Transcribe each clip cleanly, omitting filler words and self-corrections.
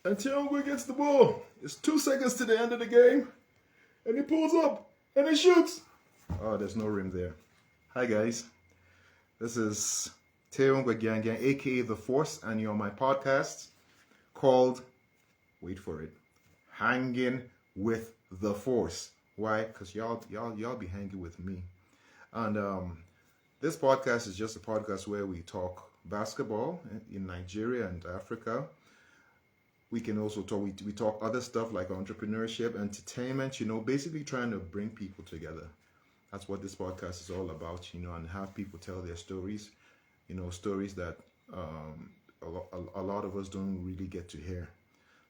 And Tiongwe gets the ball. It's 2 seconds to the end of the game. And he pulls up and he shoots. Oh, there's no rim there. Hi, guys. This is Tiongwe Gang Gang, aka The Force, and you're on my podcast called, wait for it, Hanging with The Force. Why? Because y'all be hanging with me. And this podcast is just a podcast where we talk basketball in Nigeria and Africa. We can also talk, we talk other stuff like entrepreneurship, entertainment, basically trying to bring people together. That's what this podcast is all about, and have people tell their stories, stories that a lot of us don't really get to hear.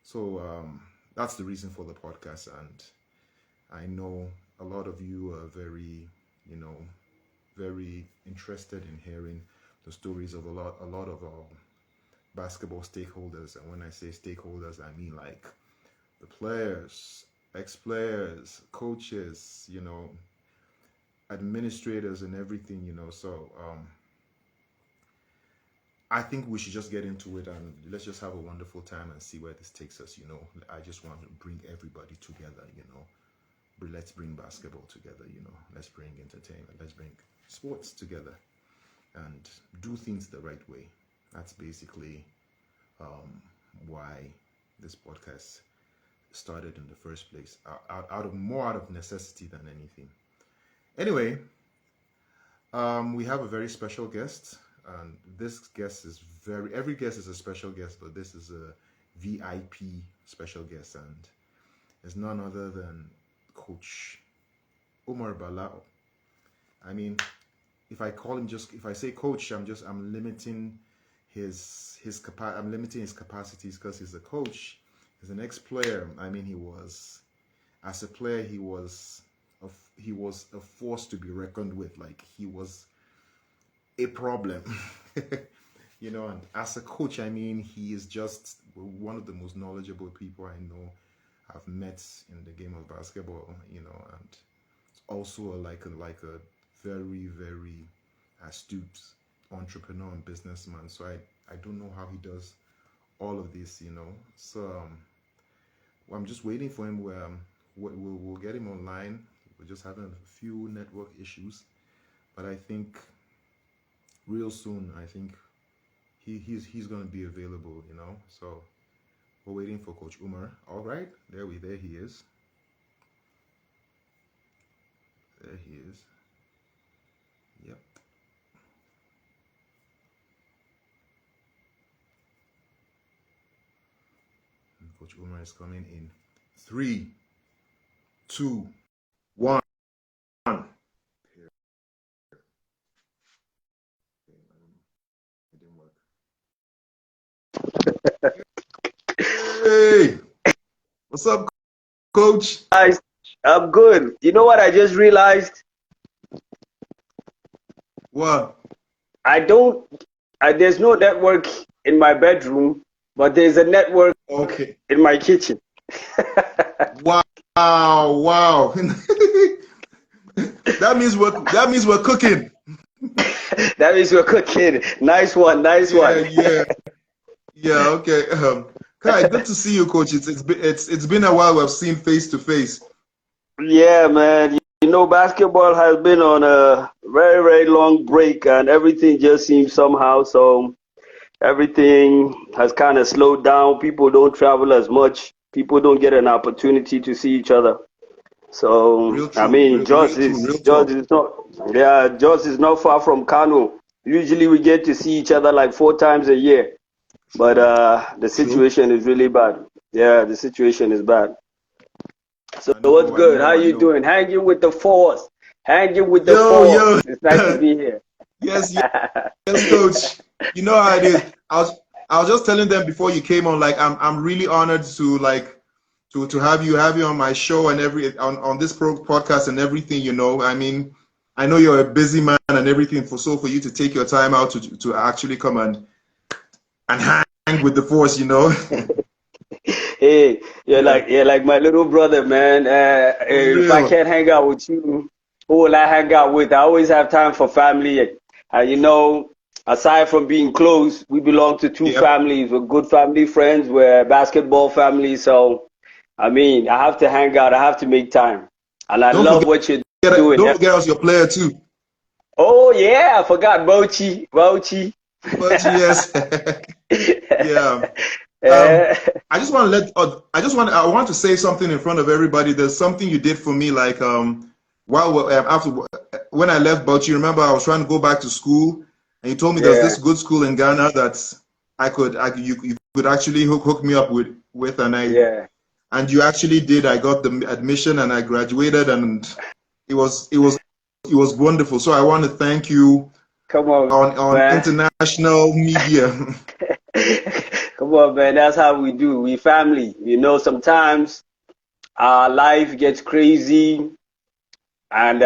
So that's the reason for the podcast. And I know a lot of you are very, very interested in hearing the stories of a lot of basketball stakeholders. And when I say stakeholders, I mean like the players, ex-players, coaches, administrators and everything, So I think we should just get into it and let's just have a wonderful time and see where this takes us. I just want to bring everybody together, Let's bring basketball together, Let's bring entertainment, let's bring sports together and do things the right way. That's basically why this podcast started in the first place, out of necessity than anything. Anyway, we have a very special guest, and this guest is every guest is a special guest, but this is a VIP special guest, and it's none other than Coach Umar Bala. I mean, if I say coach, I'm limiting his capacities because he's a coach. He's an ex-player. I mean, as a player, he was a force to be reckoned with. Like, he was a problem. And as a coach, I mean, he is just one of the most knowledgeable people I know I've met in the game of basketball, and also like a very, very astute entrepreneur and businessman. So I don't know how he does all of this, So I'm just waiting for him. We'll get him online. We're just having a few network issues, but I think real soon, I think he's going to be available, So we're waiting for Coach Umar. All right, there he is. There he is. Yep. And Coach Umar is coming in 3, 2, 1. It didn't work. Hey, what's up, Coach? Guys, I'm good. You know what I just realized? What? There's no network in my bedroom, but there's a network in my kitchen. Wow. That means we're cooking. That means we're cooking. Nice one. Yeah, okay. Kai, good to see you, Coach. It's been a while we've seen face to face. Yeah, man. Basketball has been on a very, very long break, and everything just seems somehow. So everything has kind of slowed down. People don't travel as much. People don't get an opportunity to see each other. So I mean, Jos is not far from Kano. Usually we get to see each other like 4 times a year. But the situation is really bad. Yeah, the situation is bad. So what's good? How you doing? Hanging with the force. Force. It's nice to be here. Yes, Coach. You know how it is. I was just telling them before you came on, like I'm really honored to have you on my show and on this podcast and everything. I mean, I know you're a busy man and everything. For you to take your time out to actually come and hang with the force, Hey, you're like my little brother, man. If I can't hang out with you, who will I hang out with? I always have time for family. aside from being close, we belong to two Yep. families. We're good family friends. We're basketball family. So, I mean, I have to hang out. I have to make time. And I Don't love forget, what you're doing. don't forget us your player too. Oh, yeah, I forgot Bochi. Bochi. But yes, yeah. Um, Eh, I want to say something in front of everybody. There's something you did for me, like after when I left Bauchi. Remember, I was trying to go back to school, and you told me there's yeah, this good school in Ghana that you could actually hook me up with, yeah. and you actually did. I got the admission and I graduated, and it was it was it was wonderful. So I want to thank you Come on, on man. international media. Come on, man. That's how we do. We family. You know, sometimes our life gets crazy and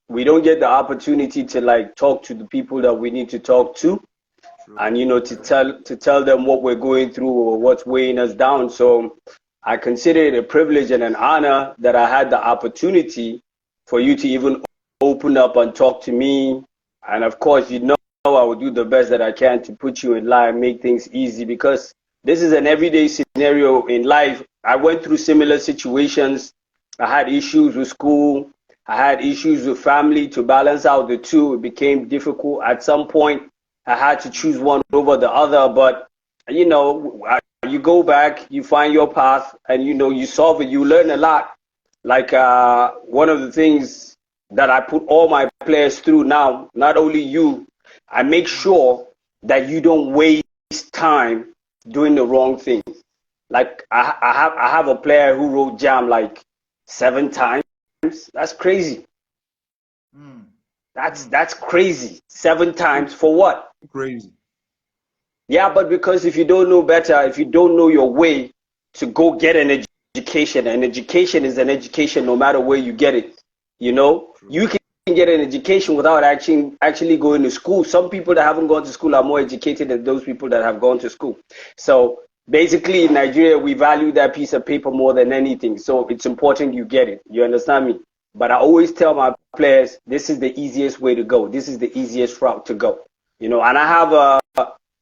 we don't get the opportunity to like talk to the people that we need to talk to True, and you know true. to tell them what we're going through or what's weighing us down. So I consider it a privilege and an honor that I had the opportunity for you to even open up and talk to me. And of course, you know I will do the best that I can to put you in line, make things easy because this is an everyday scenario in life. I went through similar situations. I had issues with school. I had issues with family. To balance out the two, it became difficult. At some point, I had to choose one over the other. But, you know, you go back, you find your path, and, you know, you solve it. You learn a lot. Like one of the things that I put all my players through now, not only you, I make sure that you don't waste time doing the wrong thing. Like I have a player who wrote jam like 7 times. That's crazy. Mm, mm, That's crazy. 7 times for what? crazy. Yeah, but because if you don't know better, if you don't know your way to go get an education, and education is an education no matter where you get it. You know, True. you can get an education without actually going to school. Some people that haven't gone to school are more educated than those people that have gone to school. So basically, in Nigeria, we value that piece of paper more than anything. So it's important you get it. You understand me? But I always tell my players, this is the easiest way to go. This is the easiest route to go. You know, and I have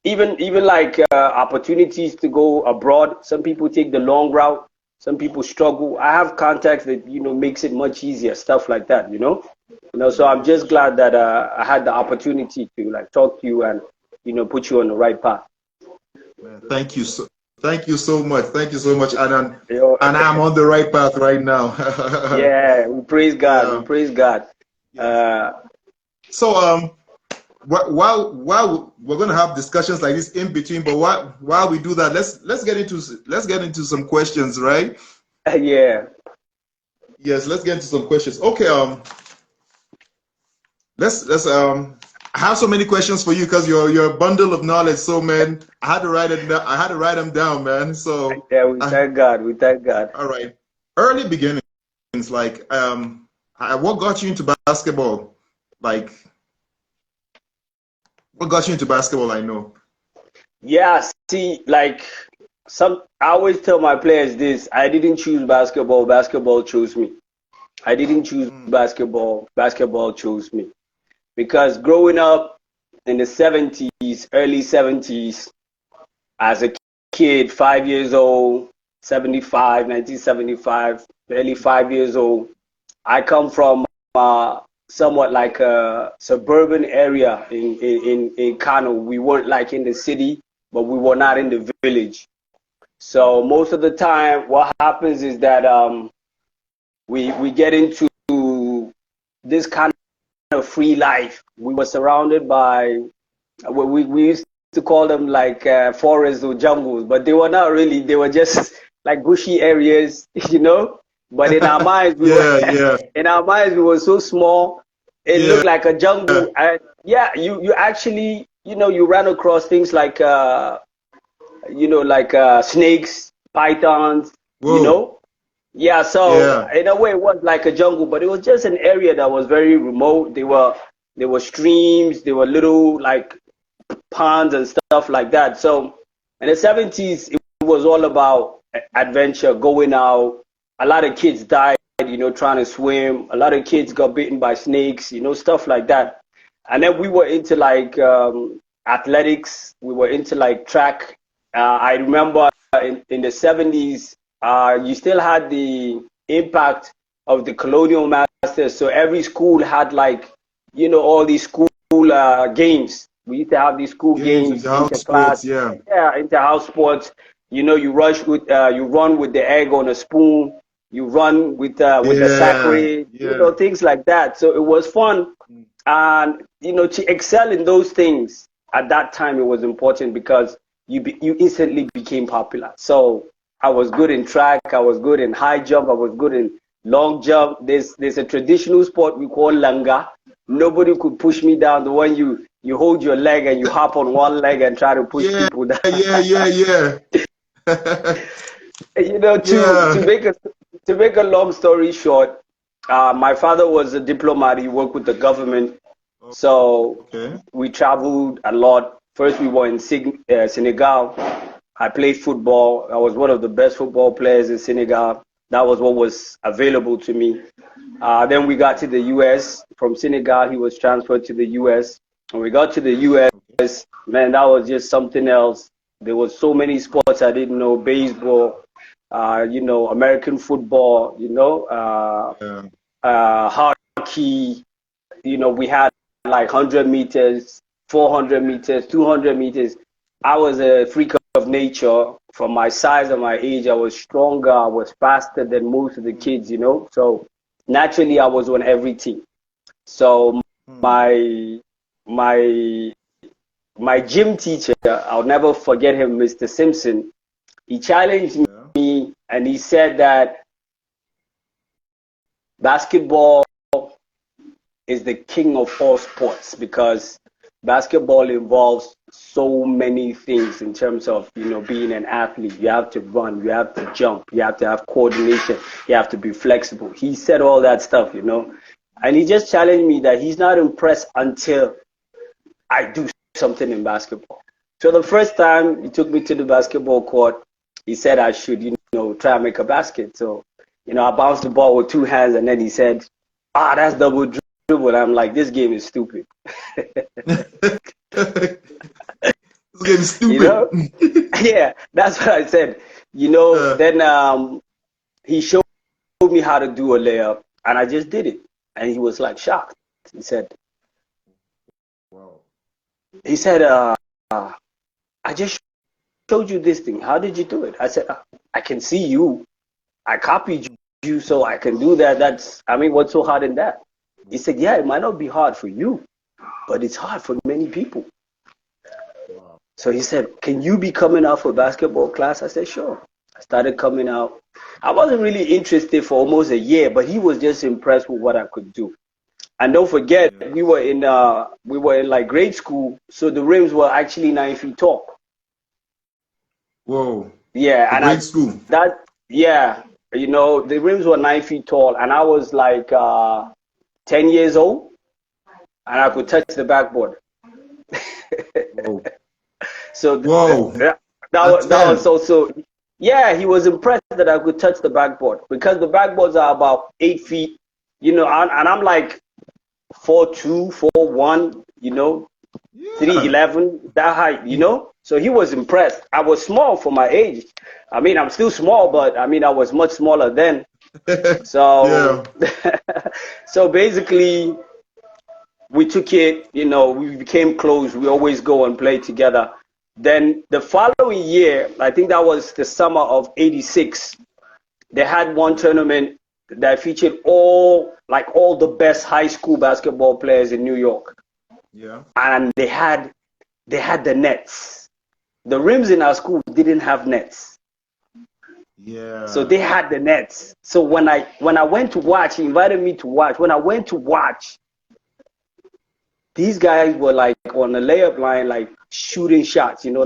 even like opportunities to go abroad. Some people take the long route. Some people struggle. I have contacts that you know makes it much easier. Stuff like that. You know. So I'm just glad that I had the opportunity to like talk to you and you know put you on the right path. Man, thank you so much. Thank you so much. You know, And I'm on the right path right now. yeah, we praise God. We Yeah. praise God. Yes. Uh, So while we're gonna have discussions like this in between, but while we do that, let's get into some questions, right? yeah. Yes, let's get into some questions. Okay, let's I have so many questions for you because you're a bundle of knowledge. So man, I had to write them down, man. So Yeah, we thank God. We thank God. all right. Early beginnings, like what got you into basketball? Like what got you into basketball? I know. Yeah, see, like I always tell my players this, I didn't choose basketball, basketball chose me. I didn't choose Mm, basketball, basketball chose me. Because growing up in the 70s, early 70s, as a kid, 5 years old, 75, 1975, barely 5 years old, I come from somewhat like a suburban area in Kano. We weren't like in the city, but we were not in mm, the village. So most of the time, what happens is that we get into this kind of free life. We were surrounded by we used to call them like forests or jungles, but they were not really. They were just like bushy areas, you know. But in our minds, we were yeah, yeah, in our minds we were so small. It yeah. looked like a jungle, and yeah, you actually you know you ran across things like you know like snakes, pythons, you Whoa, know. Yeah, so yeah. in a way it was like a jungle, but it was just an area that was very remote. There were streams, there were little like ponds and stuff like that. So in the 70s, it was all about adventure, going out. A lot of kids died, you know, trying to swim. A lot of kids got bitten by snakes, you know, stuff like that. And then we were into like athletics. We were into like track. I remember in the 70s, you still had the impact of the colonial masters. So every school had like, all these school games. We used to have these school Games games, into house inter-class, sports, yeah. yeah, inter-house sports. You run with the egg on a spoon. You run with the Yeah, sacre, yeah. things like that. So it was fun, and to excel in those things at that time, it was important because you instantly became popular. So I was good in track, I was good in high jump, I was good in long jump. There's a traditional sport we call langa. Nobody could push me down. The one you hold your leg and you hop on one leg and try to push Yeah, people down. yeah, yeah, yeah. To Yeah. make a long story short, my father was a diplomat. He worked with the government, so Okay. we traveled a lot. First, we were in Senegal. I played football. I was one of the best football players in Senegal. That was what was available to me. Then we got to the U.S. From Senegal, he was transferred to the U.S. When we got to the Okay. U.S., man, that was just something else. There was so many sports I didn't know: baseball, American football, Yeah. hockey. We had like 100 meters, 400 meters, 200 meters. I was a freak of nature. From my size and my age, I was stronger, I was faster than most of the kids. So naturally, I was on every team. So Hmm. my my my gym teacher, I'll never forget him, Mr. Simpson. He challenged Yeah. me and he said that basketball is the king of all sports because basketball involves so many things in terms of being an athlete. You have to run, you have to jump, you have to have coordination, you have to be flexible. He said all that stuff. And he just challenged me that he's not impressed until I do something in basketball. So the first time he took me to the basketball court, he said I should, try and make a basket. So, I bounced the ball with two hands and then he said, that's double dribble. I'm like, this game is stupid. This game is you stupid. know? Yeah, that's what I said. Uh, Then he showed me how to do a layup and I just did it. And he was like shocked. He said, wow. he said, I just showed you this thing. How did you do it? I said, I can see you. I copied you so I can do that. What's so hard in that? He said, yeah, it might not be hard for you, but it's hard for many people. Wow. So he said, can you be coming out for basketball class? I said, sure. I started coming out. I wasn't really interested for almost a year, but he was just impressed with what I could do. And don't forget, Yeah. we were in like grade school, so the rims were actually 9 feet tall. Whoa. Yeah, For and grade school. yeah, the rims were 9 feet tall, and I was like 10 years old, and I could touch the backboard. Whoa. So Whoa. At that was 10. also, yeah, he was impressed that I could touch the backboard because the backboards are about 8 feet, and I'm like 4'2", 4'1", Yeah. 3'11", that height. So he was impressed. I was small for my age. I'm still small, but I was much smaller then. So, Yeah. so basically, we took it. We became close. We always go and play together. Then the following year, I think that was the summer of '86. They had one tournament that featured all the best high school basketball players in New York, Yeah. and they had the nets. The rims in our school didn't have nets, so Yeah. they had the nets. So when I went to watch, he invited me to watch. When I went to watch, these guys were like on the layup line, like shooting shots, mid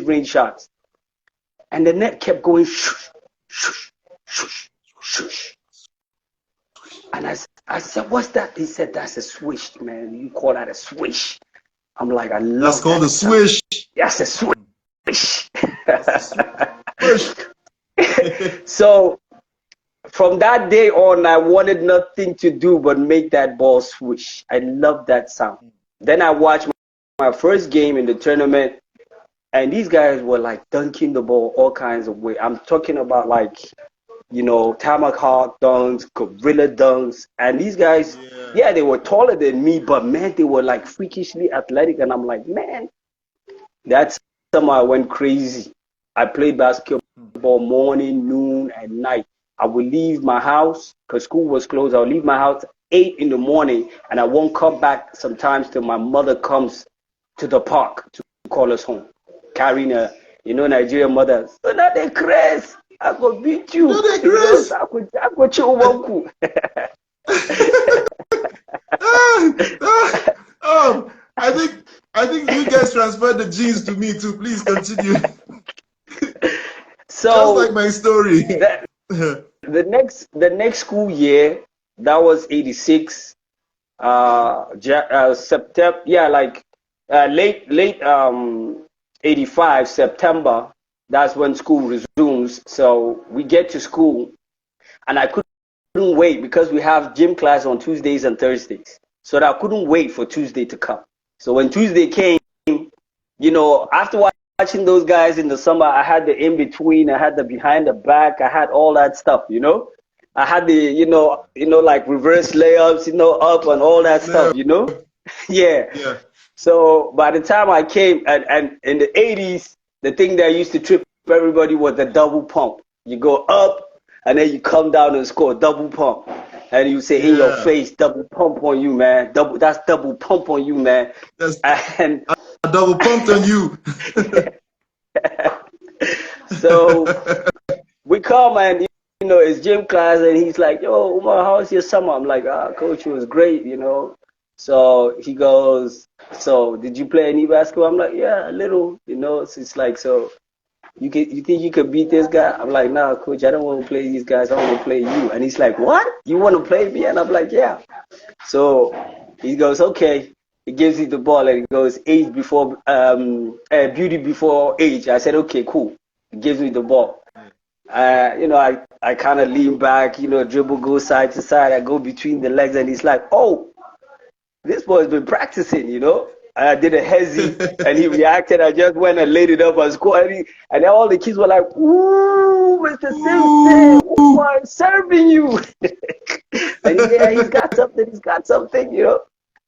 range shots, and the net kept going shush, shush, shush, shush. And I said, "What's that?" He said, "That's a swish, man. You call that a swish?" I'm like, "I That's love called that a sound. swish. That's a swish." That's a swish. So from that day on, I wanted nothing to do but make that ball swoosh. I love that sound. Then I watched my first game in the tournament, and these guys were like dunking the ball all kinds of way. I'm talking about like, tomahawk dunks, gorilla dunks, and these guys, yeah, they were taller than me, but man, they were like freakishly athletic, and I'm like, man, that's summer I went crazy. I played basketball morning, noon, and night. I would leave my house because school was closed. I would leave my house 8 in the morning, and I won't come back sometimes till my mother comes to the park to call us home, carrying a, Nigerian mother. So now they crazy. I go beat you. No, they crazy. I go chill one. I think you guys transferred the genes to me too. Please continue. So just like my story. The next school year, that was 86. September, yeah, like late 85 September. That's when school resumes. So we get to school, and I couldn't wait because we have gym class on Tuesdays and Thursdays. So I couldn't wait for Tuesday to come. So when Tuesday came, after watching those guys in the summer, I had the in between, I had the behind the back, I had all that stuff, I had the, like reverse layups, up and all that stuff, Yeah. Yeah. So by the time I came, and in the 80s, the thing that used to trip everybody was the double pump. You go up, and then you come down and score double pump. And you say in your face, double pump on you, man. That's double pump on you, man. And I double pumped on you. So we come, and it's gym class, and he's like, yo, Umar, how was your summer? I'm like, coach, it was great, So he goes, so did you play any basketball? I'm like, yeah, a little, So it's like, so you think you could beat this guy? I'm like, nah, coach, I don't want to play these guys. I want to play you. And he's like, what? You want to play me? And I'm like, yeah. So he goes, okay. He gives me the ball, and he goes, beauty before age. I said, okay, cool. He gives me the ball. I kind of lean back, dribble, go side to side. I go between the legs, and he's like, oh, this boy's been practicing, I did a hezzy, and he reacted. I just went and laid it up and scored. And then all the kids were like, ooh, Mr. Simpson, Umar serving you. And yeah, he's got something,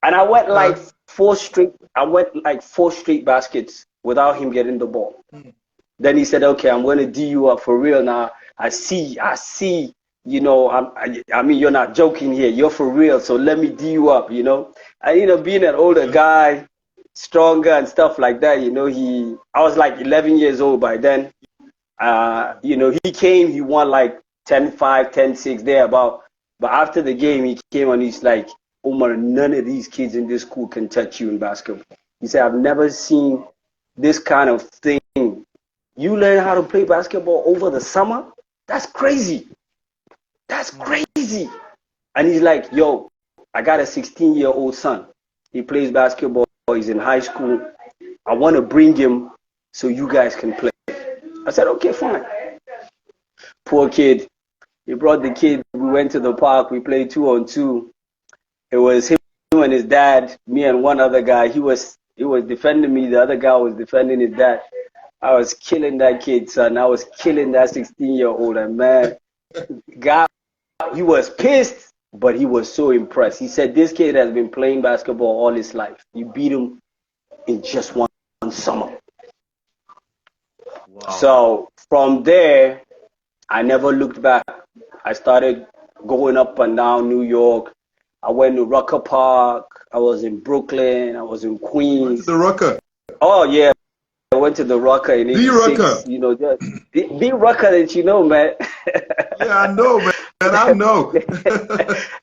And I went like four straight baskets without him getting the ball. Then he said, okay, I'm going to D you up for real now. I see, I mean, you're not joking here. You're for real. So let me D you up, And, being an older guy, stronger and stuff like that, I was like 11 years old by then. He came, he won like 10-5, 10-6 there about. But after the game, he came and he's like, Umar, none of these kids in this school can touch you in basketball. He said, I've never seen this kind of thing. You learn how to play basketball over the summer? That's crazy. That's crazy. And he's like, yo, I got a 16-year-old son. He plays basketball. He's in high school. I want to bring him so you guys can play. I said, okay, fine. Poor kid. He brought the kid. We went to the park. We played 2-on-2. It was him and his dad, me and one other guy. He was defending me. The other guy was defending his dad. I was killing that kid, son. I was killing that 16-year-old. And man, God, he was pissed, but he was so impressed. He said, this kid has been playing basketball all his life. You beat him in just one summer. Wow. So from there, I never looked back. I started going up and down New York. I went to Rucker Park. I was in Brooklyn. I was in Queens. Went to the Rucker. Oh, yeah. I went to the Rucker in 86. The Rucker. The Rucker that man. Yeah, I know, man. I know.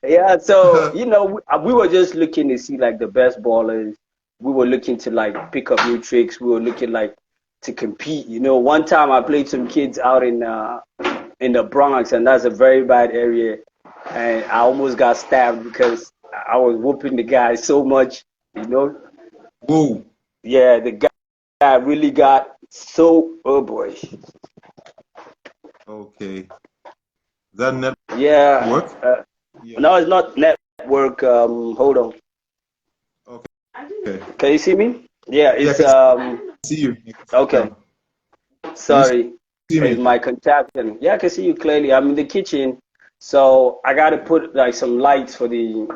Yeah, so, we were just looking to see, like, the best ballers. We were looking to, like, pick up new tricks. We were looking, like, to compete. One time I played some kids out in the Bronx, and that's a very bad area. And I almost got stabbed because I was whooping the guy so much, Whoa. Yeah, the guy really got so, oh boy. Okay. That Yeah. network? Yeah. No, it's not network. Hold on. Okay. Can you see me? Yeah, Yeah, I it's can see you. I can see you okay. now. Can you Sorry, see it's me? my contraption. Yeah, I can see you clearly. I'm in the kitchen, so I gotta put like some lights for you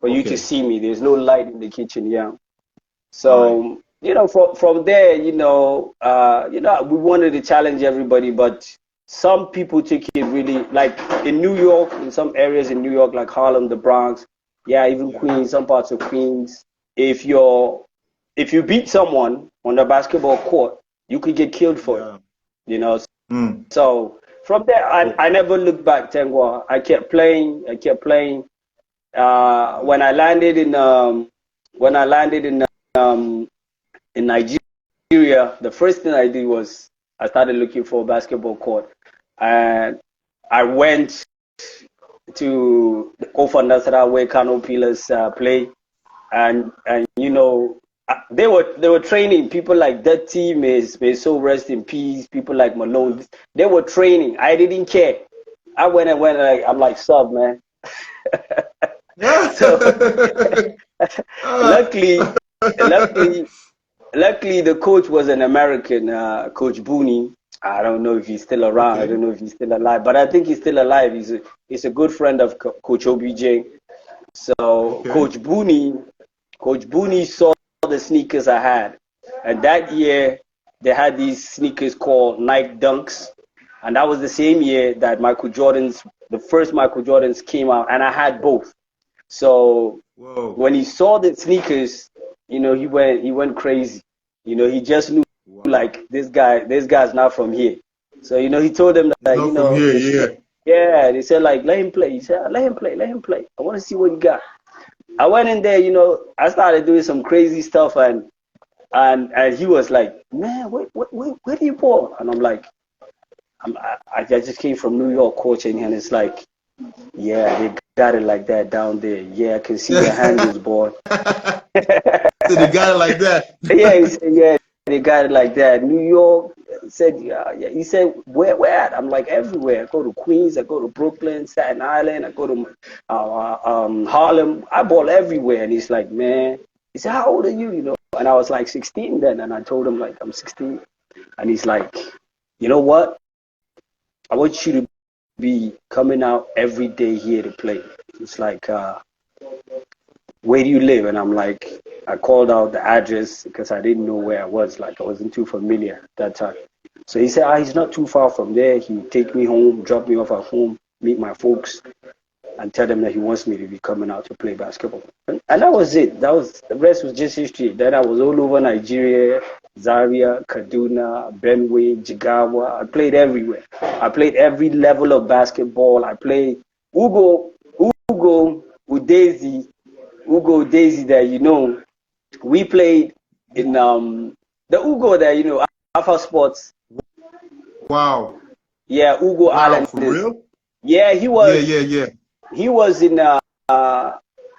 to Okay. see me. There's no light in the kitchen. Yeah. All right. So, from there, we wanted to challenge everybody, but some people take it really like in New York, in some areas in New York, like Harlem, the Bronx, yeah, even Yeah. Queens, some parts of Queens. If you're if you beat someone on the basketball court, you could get killed for it. Yeah. You know. Mm. So from there, Oh, I never looked back, Tengwa. I kept playing. I kept playing. yeah. When I landed um, in Nigeria, the first thing I did was I started looking for a basketball court, and I went to the Kofa Nasara where Kano Pillars play, and they were training people like that team may so rest in peace. People like Yeah. Malone, they were training. I didn't care. I went like I'm like sub man. So Ah. luckily, luckily Luckily, the coach was an American, Coach Booney. I don't know if he's still around. I Okay. don't know if he's still alive, but I think he's still alive. He's a good friend of Coach OBJ. So Okay. Coach Booney saw the sneakers I had, and that year they had these sneakers called Nike Dunks, and that was the same year that the first Michael Jordans came out, and I had both. So Whoa. when he saw the sneakers, he went crazy. He just knew Wow. like this guy's not from here. So he told them He's that not from here. Yeah. yeah, they said like let him play. He said let him play, let him play. I want to see what he got. I went in there, I started doing some crazy stuff, and he was like, man, where do you ball? And I'm like, I just came from New York coaching, and it's like, yeah, they got it like that down there. Yeah, I can see your Yeah. handles, boy. So they got it like that. Yeah, he said, yeah, they got it like that. New York, he said, yeah, yeah. He said, where at? I'm like, everywhere. I go to Queens, I go to Brooklyn, Staten Island, I go to Harlem. I ball everywhere. And he's like, man, he said, how old are you? And I was like 16 then. And I told him, like, I'm 16. And he's like, you know what? I want you to be coming out every day here to play. It's like, where do you live? And I'm like, I called out the address because I didn't know where I was. Like, I wasn't too familiar at that time. So he said, he's not too far from there. He'd take me home, drop me off at home, meet my folks, and tell them that he wants me to be coming out to play basketball. And that was it. The rest was just history. Then I was all over Nigeria, Zaria, Kaduna, Benue, Jigawa. I played everywhere. I played every level of basketball. I played Ugo, Udezi, there, we played in the Ugo there, Alpha Sports. Wow. Yeah, Ugo Wow. For Islanders. real? Yeah, Yeah. Yeah. Yeah. he was in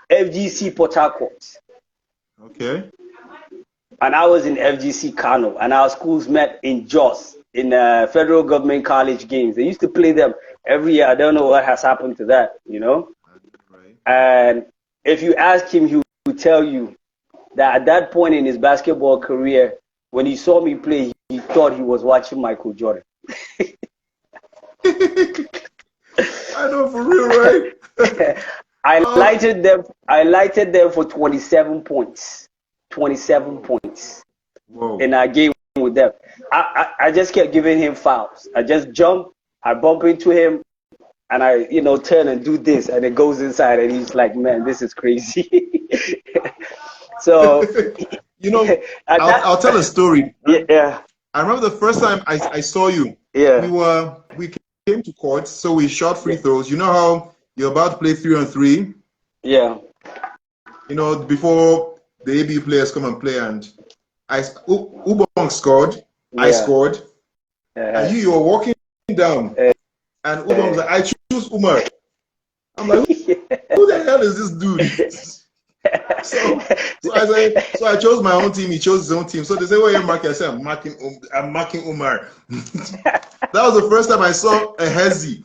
FGC Port Harcourt, Okay. and I was in FGC Kano, and our schools met in Jos in federal government college games. They used to play them every year. I don't know what has happened to that. Right. And if you ask him, he will tell you that at that point in his basketball career, when he saw me play, he thought he was watching Michael Jordan. I know for real, right? I Oh. lighted them. I lighted them for 27 points. 27 points Whoa. in our game with them. I just kept giving him fouls. I just jump. I bump into him, and I turn and do this, and it goes inside, and he's like, "Man, this is crazy." So, You know, and I'll tell a story. yeah, I remember the first time I saw you. yeah, We came to court, so we shot free yeah, throws. You know how you're about to play 3-on-3. yeah. Before the AB players come and play, and Ubong scored, I Yeah. scored, and Uh, you were walking down, uh, and Ubong was like, I choose Umar. I'm like, who the hell is this dude? So, so I chose my own team. He chose his own team. So they say, "Well, you're marking." I said, I'm marking Umar." That was the first time I saw a hezi.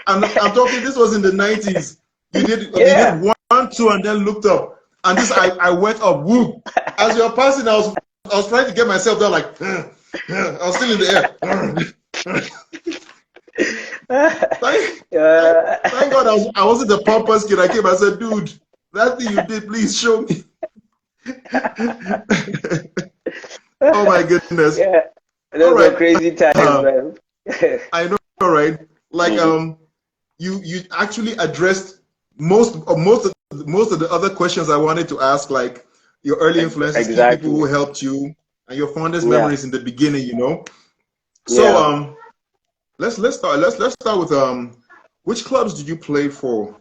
I'm talking. This was in the 90s. You did Yeah. one, two, and then looked up. And this I went up. Woo! As you're passing, I was trying to get myself down. Like I was still in the air. Thank God I wasn't the pompous kid. I came. I said, "Dude, that thing you did, please show me." Oh my goodness! Yeah. All Those were right, crazy times, uh, man. I know, right? Like Mhm. you actually addressed most of the other questions I wanted to ask, like your early influences, key people Exactly. who helped you, and your fondest Yeah. memories in the beginning. So Yeah. let's start with which clubs did you play for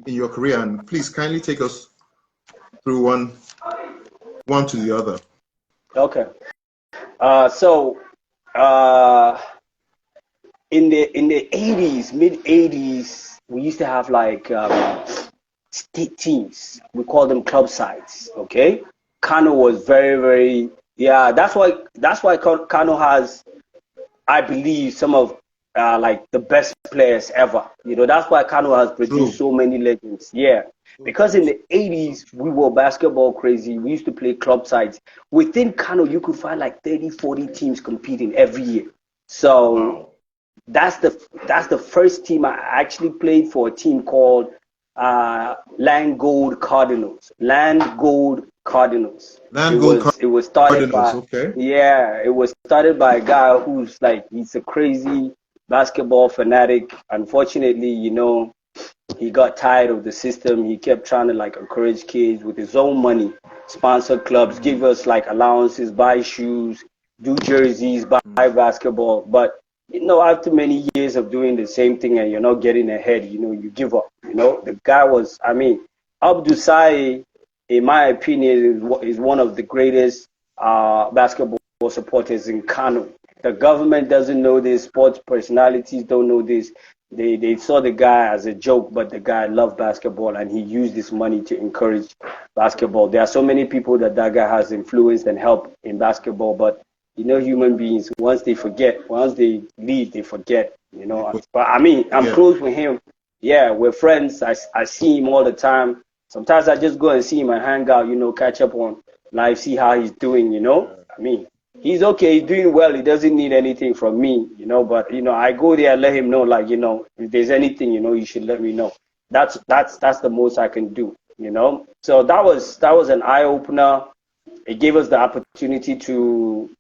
in your career, and please kindly take us through one to the other. Okay. So uh in the 80s, mid 80s, we used to have like state teams. We call them club sides. Okay. Kano was very, very, yeah, that's why Kano has, I believe, some of like the best players ever. That's why Kano has produced True. so many legends. Yeah. So Because true. in the 80s, we were basketball crazy. We used to play club sides. Within Kano, you could find like 30, 40 teams competing every year. So Wow. that's the first team I actually played for, a team called Land Gold Cardinals. Land Gold Cardinals. It Land Gold was it was started Cardinals. by Okay. yeah, it was started by a guy who's like, he's a crazy basketball fanatic. Unfortunately, he got tired of the system. He kept trying to like encourage kids with his own money, sponsor clubs, Mm, give us like allowances, buy shoes, do jerseys, buy mm, basketball. But after many years of doing the same thing and you're not getting ahead, you give up. The guy was, I mean, Abdul Sai, in my opinion, is one of the greatest basketball supporters in Kano. The government doesn't know this. Sports personalities don't know this. They saw the guy as a joke, but the guy loved basketball and he used this money to encourage basketball. There are so many people that guy has influenced and helped in basketball, but human beings, once they leave, they forget. they But I mean, I'm forget. close with him. Yeah, we're friends. I see him all the time. Sometimes I just go and see him and hang out, catch up on life, see how he's doing. Yeah. I mean, he's okay, he's doing well. He doesn't need anything from me. But I go there and let him know, like, if there's anything, you should let me know. That's the most I can do. So that was an eye opener. It gave us the opportunity to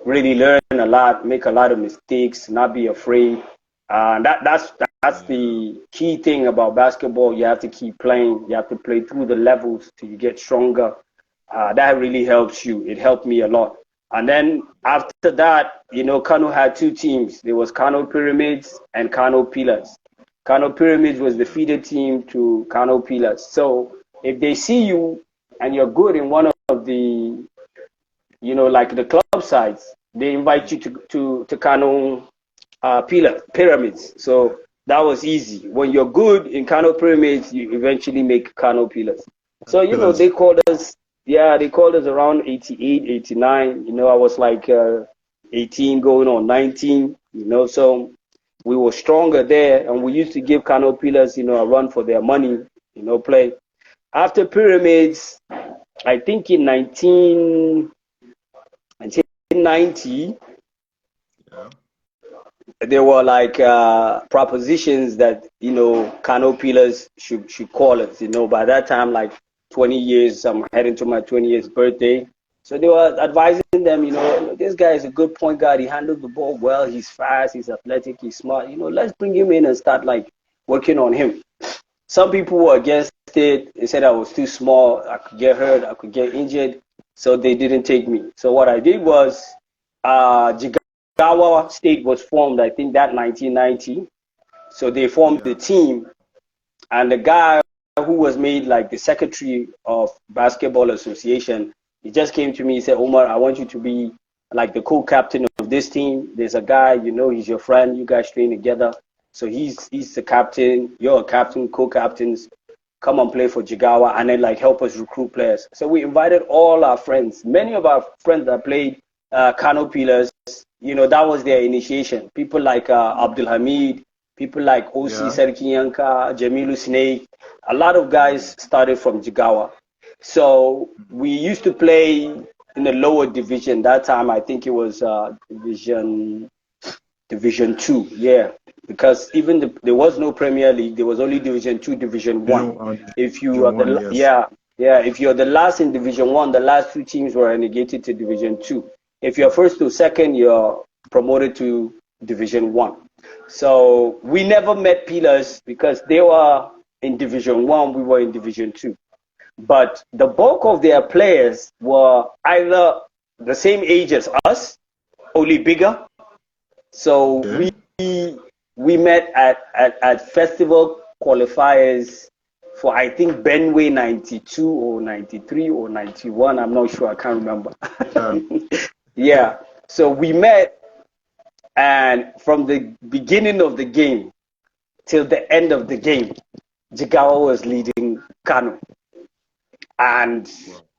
really learn a lot, make a lot of mistakes, not be afraid. That's Yeah. the key thing about basketball. You have to keep playing. You have to play through the levels till you get stronger. That really helps you. It helped me a lot. And then after that, Kano had two teams. There was Kano Pyramids and Kano Pillars. Kano Pyramids was the Yeah. feeder team to Kano Pillars. So if they see you and you're good in one of the, like the club sides, they invite you to Kano Pyramids. So that was easy. When you're good in Kano Pyramids, you eventually make Kano Pillars. So, Pillars. they called us, yeah, they called us around 88, 89. I was like 18 going on 19, so we were stronger there. And we used to give Kano Pillars, a run for their money, play. After Pyramids, I think in 1990, Yeah. there were like propositions that Kano Pillars should call us. By that time, like 20 years, I'm heading to my 20th birthday. So they were advising them, this guy is a good point guard. He handles the ball well. He's fast. He's athletic. He's smart. Let's bring him in and start like working on him. Some people were against it. They said I was too small. I could get hurt. I could get injured. So they didn't take me. So what I did was, Jigawa State was formed, I think, that 1990. So they formed the Yeah. team, and the guy who was made like the secretary of Basketball Association, he just came to me. He said, Omar, I want you to be like the co-captain of this team. There's a guy, he's your friend. You guys train together. So he's the captain. You're a captain, co-captains. come and play for Jigawa and then like help us recruit players. So we invited all our friends. Many of our friends that played Kano Pillars, that was their initiation. People like Abdul Hamid, people like OC Yeah. Serkinyanka, Jamilu Snake. A lot of guys started from Jigawa. So we used to play in the lower division. That time I think it was Division 2, yeah. Because even there was no Premier League, there was only Division 2, Division 1. If you are one, yes. if you're the last in Division 1, the last two teams were relegated to Division 2. If you're first to second, you're promoted to Division 1. So we never met Pillars because they were in Division 1, we were in Division 2. But the bulk of their players were either the same age as us, only bigger. So Okay. we met at festival qualifiers for I think Benway 92 or 93 or 91. I'm not sure. I can't remember. Yeah. So we met, and from the beginning of the game till the end of the game, Jigawa was leading Kano. And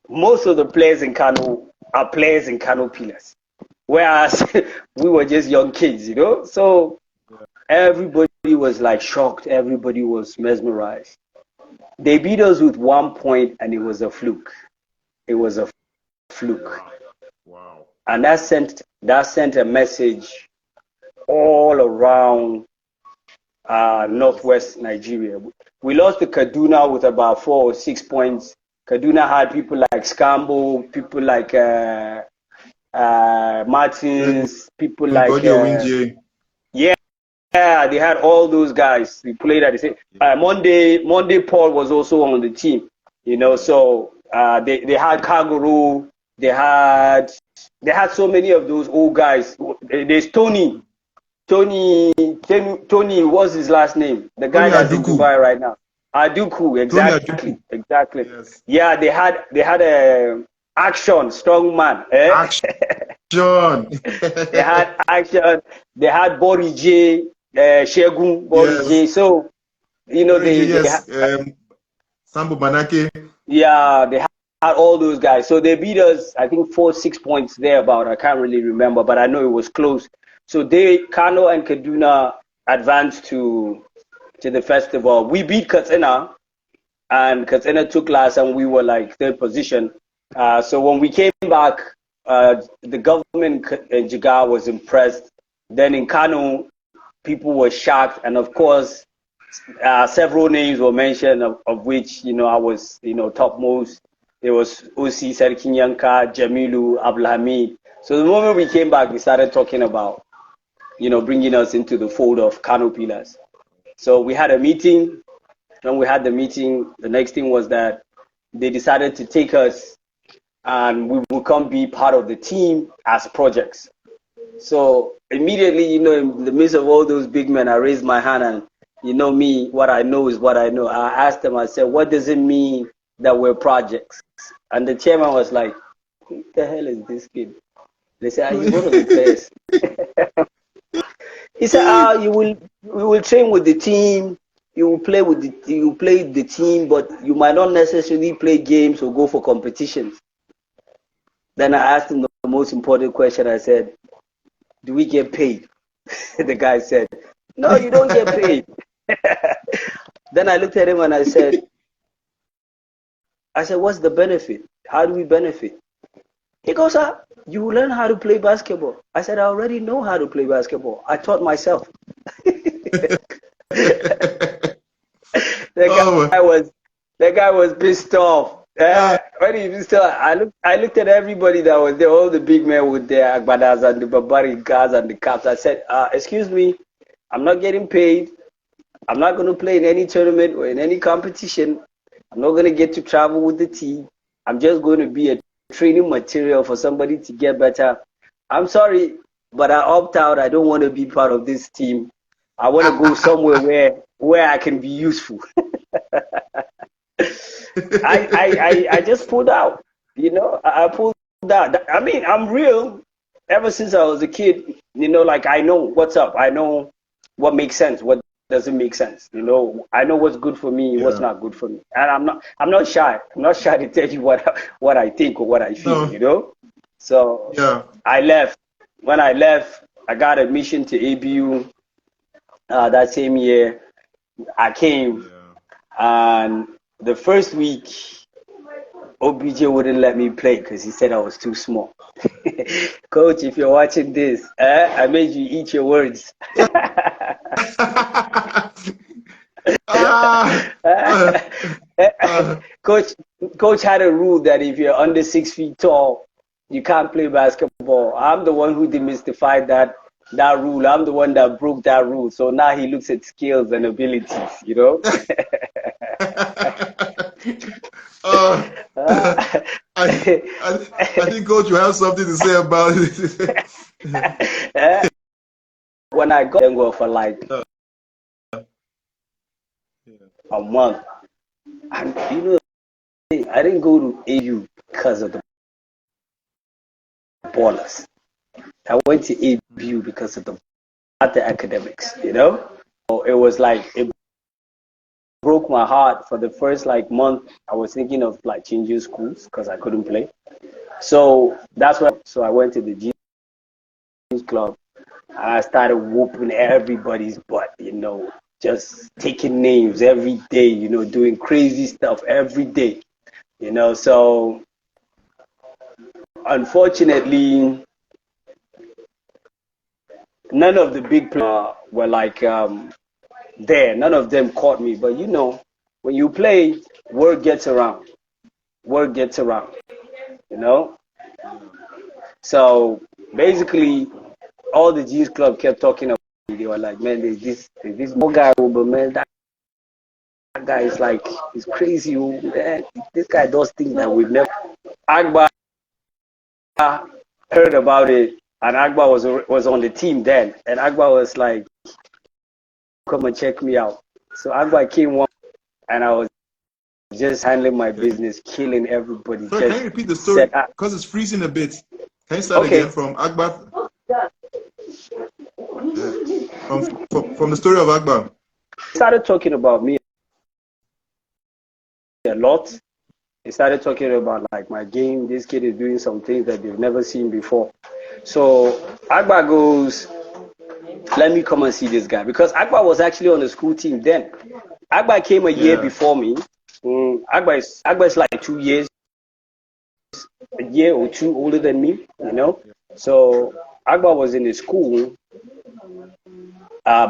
most of the players in Kano are players in Kano Pillars. Whereas we were just young kids, So everybody was like shocked. Everybody was mesmerized. They beat us with 1 point and it was a fluke. It was a fluke. Wow. And that sent a message all around northwest Nigeria. We lost to Kaduna with about 4 or 6 points. Kaduna had people like Scambo, people like Martins, people like yeah, they had all those guys. We played at the same. Monday Paul was also on the team, So they had Kaguru, they had so many of those old guys. There's Tony. What's his last name? The guy that's in Dubai right now. Aduku, exactly. Yes. Yeah, they had a action, strong man. Action. They had action. They had Bori J, Shegun, Bori J. So, Sambo Banake. Yeah, they had all those guys. So they beat us, I think 4-6 points there about. I can't really remember, but I know it was close. So Kano and Kaduna advanced to the festival. We beat Katsina, and Katsina took last, and we were like third position. So when we came back, the government in Jigawa was impressed. Then in Kano, people were shocked, and of course, several names were mentioned, of which I was topmost. There was OC Serkinyanka, Jamilu, Abdulhamid. So the moment we came back, we started talking about bringing us into the fold of Kano Pillars. So we had a meeting. When we had the meeting, the next thing was that they decided to take us and we will come be part of the team as projects. So immediately, in the midst of all those big men, I raised my hand and, me, what I know is what I know. I asked them, I said, what does it mean that we're projects? And the chairman was like, who the hell is this kid? They said, are you one of the players? He said, we will train with the team. You will play the team, but you might not necessarily play games or go for competitions. Then I asked him the most important question. I said, do we get paid? The guy said, no, you don't get paid. Then I looked at him and I said, what's the benefit? How do we benefit? He goes, you will learn how to play basketball. I said, I already know how to play basketball. I taught myself. That guy was pissed off. When he pissed off, I looked at everybody that was there, all the big men with their agbadas and the barbaric guys and the caps. I said, excuse me, I'm not getting paid. I'm not going to play in any tournament or in any competition. I'm not going to get to travel with the team. I'm just going to be a training material for somebody to get better. I'm sorry, but I opt out. I don't want to be part of this team. I want to go somewhere where I can be useful. I just pulled out. I pulled out. I mean, I'm real. Ever since I was a kid, like I know what's up. I know what makes sense, what doesn't make sense. You know, I know what's good for me, what's Yeah. not good for me, and I'm not shy. I'm not shy to tell you what I think or what I feel. No. You know, so Yeah. I left. When I left, I got admission to ABU that same year. I came, Yeah. and the first week, OBJ wouldn't let me play because he said I was too small. Coach, if you're watching this, I made you eat your words. Ah. Uh, coach, coach had a rule that if you're under 6 feet tall, you can't play basketball. I'm the one who demystified that rule. I'm the one that broke that rule. So now he looks at skills and abilities. You know. uh, I, I, I think, Coach, you have something to say about it. When I got Bengal for like a month, and you know, I didn't go to AU because of the ballers. I went to ABU because of the academics. You know, so it was like it broke my heart for the first like month. I was thinking of like changing schools because I couldn't play. So that's why. So I went to the G's club and I started whooping everybody's butt. You know, just taking names every day. You know, doing crazy stuff every day. You know, so unfortunately, none of the big players were like there. None of them caught me. But you know, when you play, word gets around. Word gets around. You know, so basically, all the G's club kept talking about me. They were like, man, there's this more guy, but man, that guy is like, he's crazy. Man. This guy does things that we've never. Agba heard about it, and Agba was on the team then, and Agba was like, come and check me out. So Agba came one, and I was just handling my Okay. business, killing everybody. Sorry, can Just you repeat the story? said, Because it's freezing a bit. Can you start again okay. from Akbar? Yeah. From the story of Akbar. Started talking about me a lot. They started talking about like my game. This kid is doing some things that they've never seen before. So Agba goes, let me come and see this guy because Agba was actually on the school team then. Agba came a year Yeah. before me. Agba is like 2 years, a year or two older than me, you know. So Agba was in the school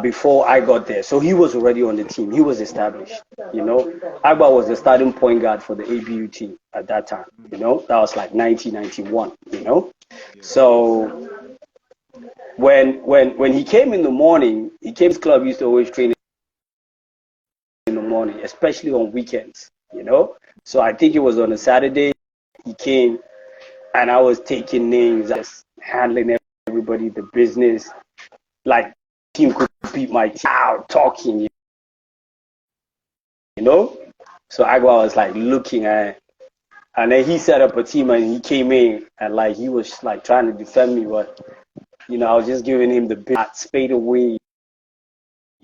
before I got there. So he was already on the team. He was established, you know. Agba was the starting point guard for the ABU team at that time, you know. That was like 1991, you know. So when he came in the morning, he came to his club, used to always train in the morning, especially on weekends, you know. So I think it was on a Saturday he came and I was taking names, just handling everybody, the business, like team could beat my team out talking, you know. So Agua was like looking at, and then he set up a team and he came in and like he was like trying to defend me, but you know I was just giving him the big spade away,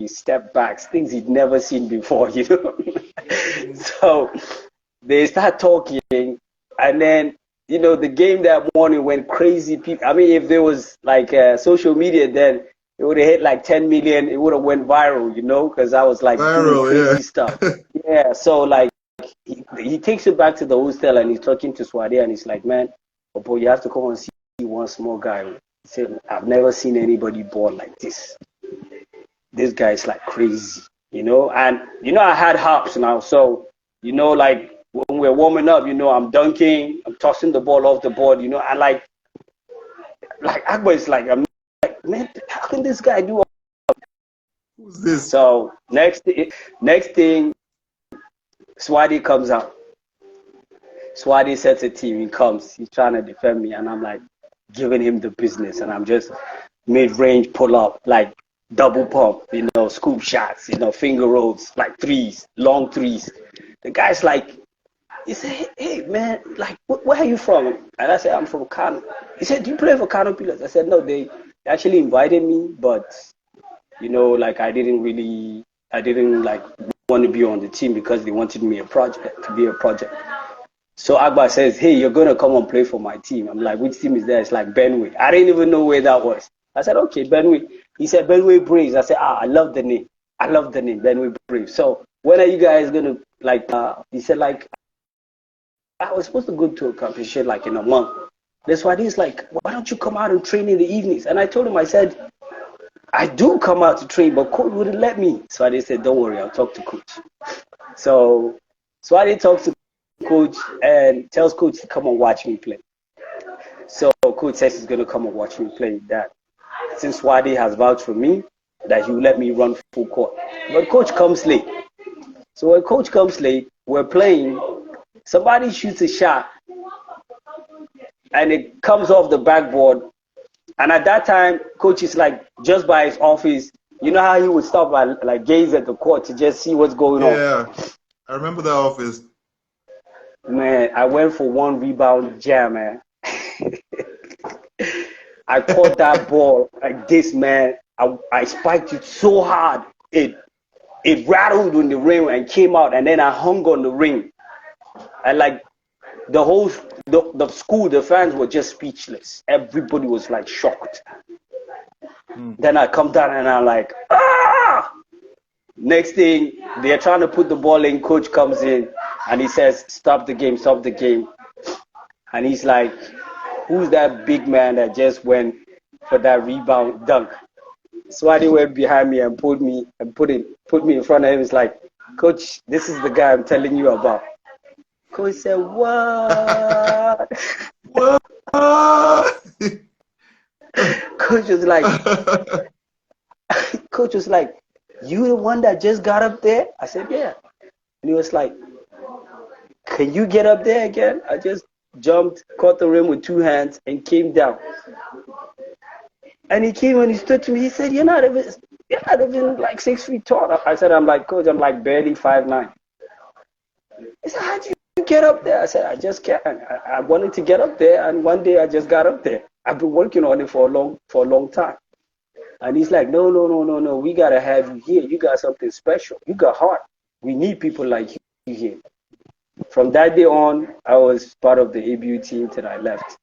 step backs, things he'd never seen before, you know. So they start talking, and then you know the game that morning went crazy. People, I mean, if there was like social media, then it would have hit like 10 million. It would have went viral, you know, because I was like doing Viral, crazy stuff. yeah. Yeah, so like he takes it back to the hostel and he's talking to Swade and he's like, man, oh boy, you have to come and see one small guy. He said, I've never seen anybody ball like this. This guy is like crazy, you know. And you know, I had hops now, so you know, like when we're warming up, you know, I'm dunking, I'm tossing the ball off the board, you know, and like Agba is like, I'm like, man, how can this guy do all? Who's this? So next thing, Swadi comes out. Swadi sets a team. He comes. He's trying to defend me, and I'm like giving him the business, and I'm just mid-range pull up, like double pump, you know, scoop shots, you know, finger rolls, like threes, long threes. The guy's like, he said, hey man, like, where are you from? And I said, I'm from Kano. He said, do you play for Kano Pillars? I said, no, they actually invited me, but like I didn't like want to be on the team because they wanted me to be a project. So Agba says, hey, you're going to come and play for my team. I'm like, which team is that? It's like Benway. I didn't even know where that was. I said, okay, Benway. He said, Benway Braves. I said, I love the name. I love the name, Benway Braves. So when are you guys going to, he said, like, I was supposed to go to a competition like in a month. That's why he's like, why don't you come out and train in the evenings? And I told him, I said, I do come out to train, but coach wouldn't let me. So I said, don't worry, I'll talk to coach. So I did talk to coach and tells coach to come and watch me play. So coach says he's going to come and watch me play. That since Wadi has vouched for me, that he will let me run full court. But coach comes late. So when coach comes late, we're playing. Somebody shoots a shot, and it comes off the backboard. And at that time, coach is like just by his office. You know how he would stop and like gaze at the court to just see what's going on. Yeah, I remember that office. Man, I went for one rebound jam, man. I caught that ball like this, man. I spiked it so hard. It rattled on the rim and came out, and then I hung on the ring. And like the whole the school, the fans were just speechless. Everybody was like shocked. Then I come down and I'm like, ah! Next thing, they're trying to put the ball in. Coach comes in and he says, stop the game, stop the game. And he's like, who's that big man that just went for that rebound dunk? Swati went behind me and pulled me and put me in front of him. He's like, coach, this is the guy I'm telling you about. Coach said, what? What? Coach was like, you the one that just got up there? I said, yeah. And he was like, can you get up there again? I just jumped, caught the rim with two hands, and came down. And he came and he stood to me. He said, you're not even like 6 feet tall. I said, I'm like, coach, I'm like barely 5'9". He said, how did you get up there? I said, I just can't. I wanted to get up there, and one day I just got up there. I've been working on it for a long time. And he's like, no, we got to have you here. You got something special. You got heart. We need people like you here. From that day on, I was part of the ABU team till I left.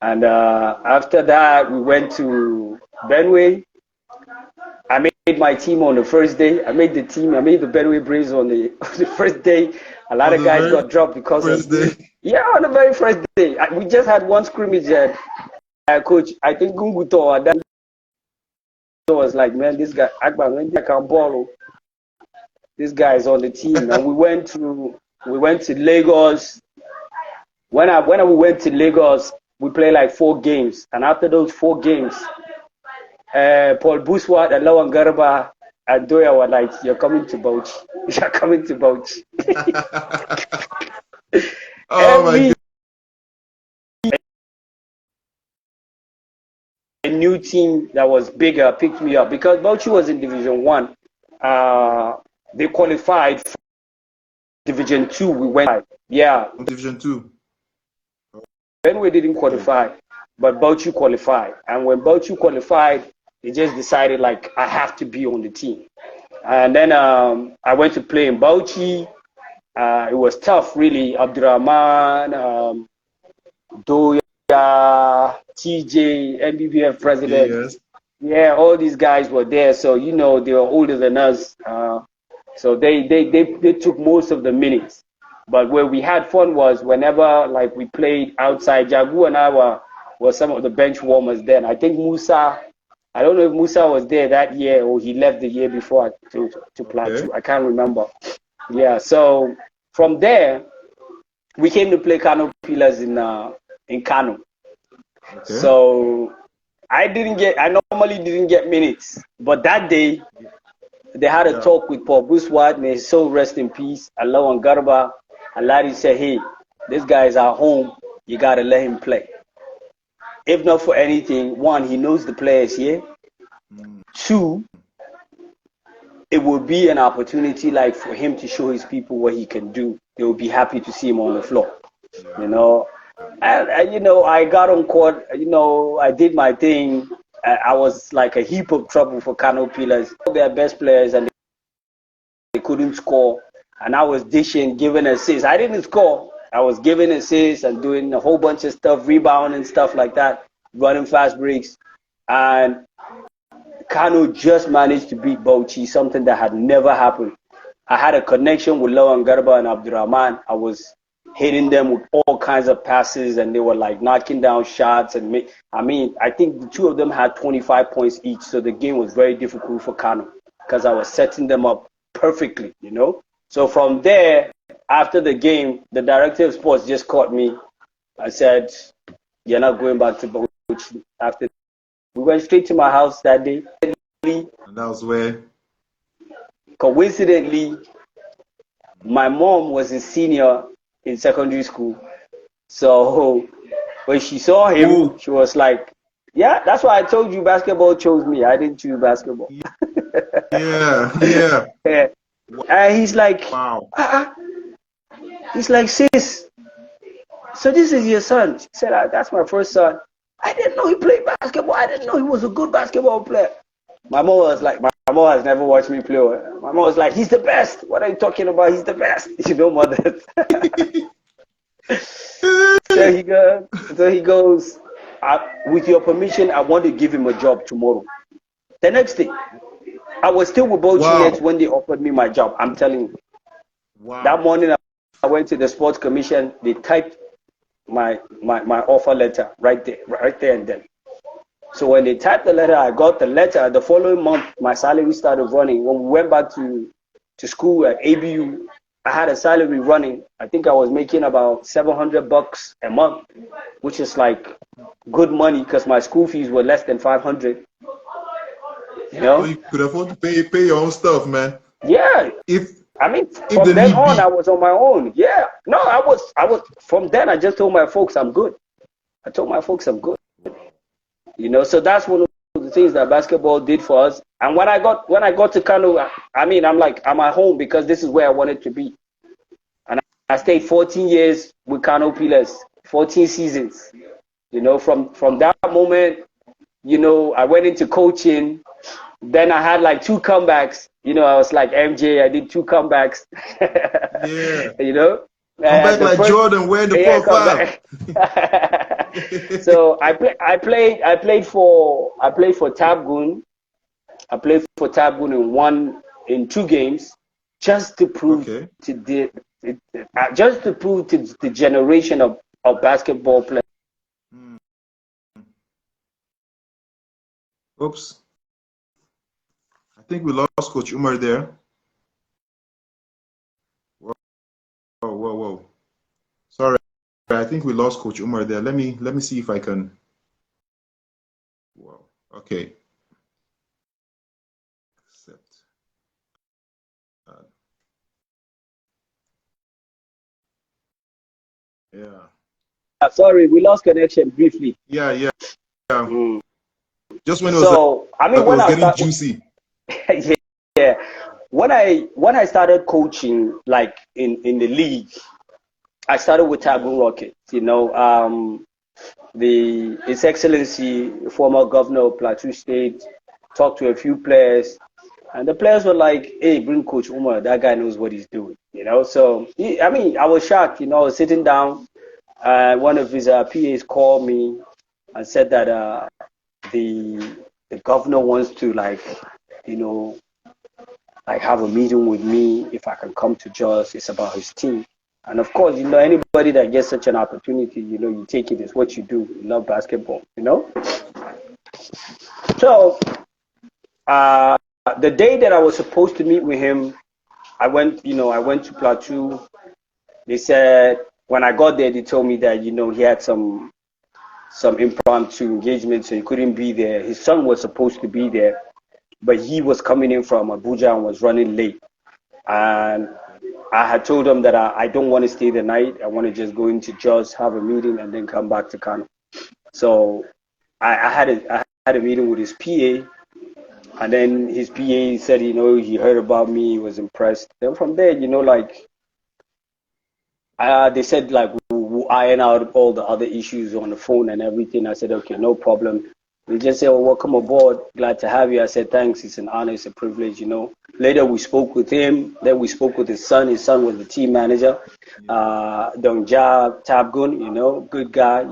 And after that, we went to Benway. I made my team on the first day. I made the Benway Braves on the first day. A lot of guys got dropped because of day. Yeah, on the very first day. We just had one scrimmage there. Coach, I think Gunguto that was like, man, this guy, Akbar, I can ball. This guy is on the team. And we went to Lagos. When we went to Lagos, we played like 4 games. And after those 4 games, Paul Buswat and Lawan Garba and Doya were like, you're coming to Bauchi. You're coming to Bauchi. Oh my God. A new team that was bigger picked me up because Bauchi was in Division 1. They qualified for Division 2. We went, yeah. Division 2. Benway didn't qualify, but Bauchi qualified. And when Bauchi qualified, they just decided, like, I have to be on the team. And then I went to play in Bauchi. It was tough, really. Abdurrahman, Doya, TJ, NBBF president. Yes. Yeah, all these guys were there. So, they were older than us. So they took most of the minutes. But where we had fun was whenever like we played outside. Jagu and I were some of the bench warmers then. I think Musa, I don't know if Musa was there that year or he left the year before to Plateau. Okay. I can't remember. Yeah, so from there, we came to play Kano Pillars in Kano. Okay. So I normally didn't get minutes. But that day, they had a talk with Paul Buswat, may his soul rest in peace, Allah and Garba. Allah said, hey, this guy is at home, you got to let him play. If not for anything, 1, he knows the players here. 2, it will be an opportunity like for him to show his people what he can do. They will be happy to see him on the floor, And I got on court, I did my thing. I was like a heap of trouble for Kano Pillars. Their best players and they couldn't score. And I was dishing, giving assists. I didn't score. I was giving assists and doing a whole bunch of stuff, rebounding, stuff like that, running fast breaks. And Kano just managed to beat Bauchi, something that had never happened. I had a connection with Lawan Garba and Abdurrahman. I was hitting them with all kinds of passes, and they were like knocking down shots. And I think the two of them had 25 points each, so the game was very difficult for Kano because I was setting them up perfectly, you know. So from there, after the game, the director of sports just caught me. I said, "You're not going back to Bauchi." After we went straight to my house that day. And that was where. Coincidentally, my mom was a senior in secondary school. So when she saw him, Ooh. she was like, yeah, that's why I told you basketball chose me. I didn't choose basketball. Yeah. And he's like, Wow. He's like, sis, so this is your son. She said, that's my first son. I didn't know he played basketball. I didn't know he was a good basketball player. My mom was like, my mom has never watched me play. My mom was like, he's the best. What are you talking about? He's the best. You know, mother. So he goes, with your permission, I want to give him a job tomorrow. The next day, I was still with Bauchi Nets when they offered me my job. I'm telling you. Wow. That morning, I went to the sports commission. They typed my offer letter right there and then. So when they typed the letter, I got the letter. The following month, my salary started running. When we went back to school at ABU, I had a salary running. I think I was making about $700 a month, which is like good money because my school fees were less than 500. You know? So you could afford to pay your own stuff, man. Yeah. From then on, I was on my own. Yeah. No, I was from then. I just told my folks I'm good. I told my folks I'm good. You know, so that's one of the things that basketball did for us. And when I got to Kano, I'm like, I'm at home because this is where I wanted to be. And I stayed 14 years with Kano Pillars, 14 seasons. You know, from that moment, you know, I went into coaching. Then I had like 2 comebacks. You know, I was like MJ. I did 2 comebacks. Yeah. You know, come back like Jordan wearing the 4-5. So I played for Tabgun. I played for Tabgun in 2 games, just to prove to the generation of basketball players. Oops. I think we lost Coach Umar there. Whoa. Sorry. I think we lost Coach Umar there. Let me see if I can. Wow. Okay. Accept. Yeah. Sorry, we lost connection briefly. Yeah. Mm. Just when it was getting juicy. Yeah. When I started coaching, like in the league, I started with Taboo Rockets. You know, His Excellency, former governor of Plateau State, talked to a few players, and the players were like, "Hey, bring Coach Umar. That guy knows what he's doing." You know, so I was shocked. You know, I was sitting down. One of his PAs called me and said that the governor wants to have a meeting with me if I can come to Jos. It's about his team. And of course, you know, anybody that gets such an opportunity, you know, you take it. It's what you do. You love basketball, you know. So the day that I was supposed to meet with him, I went to Plateau. They said when I got there, they told me that, you know, he had some impromptu engagement, so he couldn't be there. His son was supposed to be there, but he was coming in from Abuja and was running late. And I had told him that I don't want to stay the night. I want to just go into Jos, have a meeting, and then come back to Kano. So I had a meeting with his PA, and then his PA said, you know, he heard about me, he was impressed. Then from there, you know, like they said, like, we'll iron out all the other issues on the phone and everything. I said, okay, no problem. They just said, "Oh, welcome aboard. Glad to have you." I said, "Thanks. It's an honor. It's a privilege." Later we spoke with him. Then we spoke with his son. His son was the team manager, Naija Tabgun. Good guy.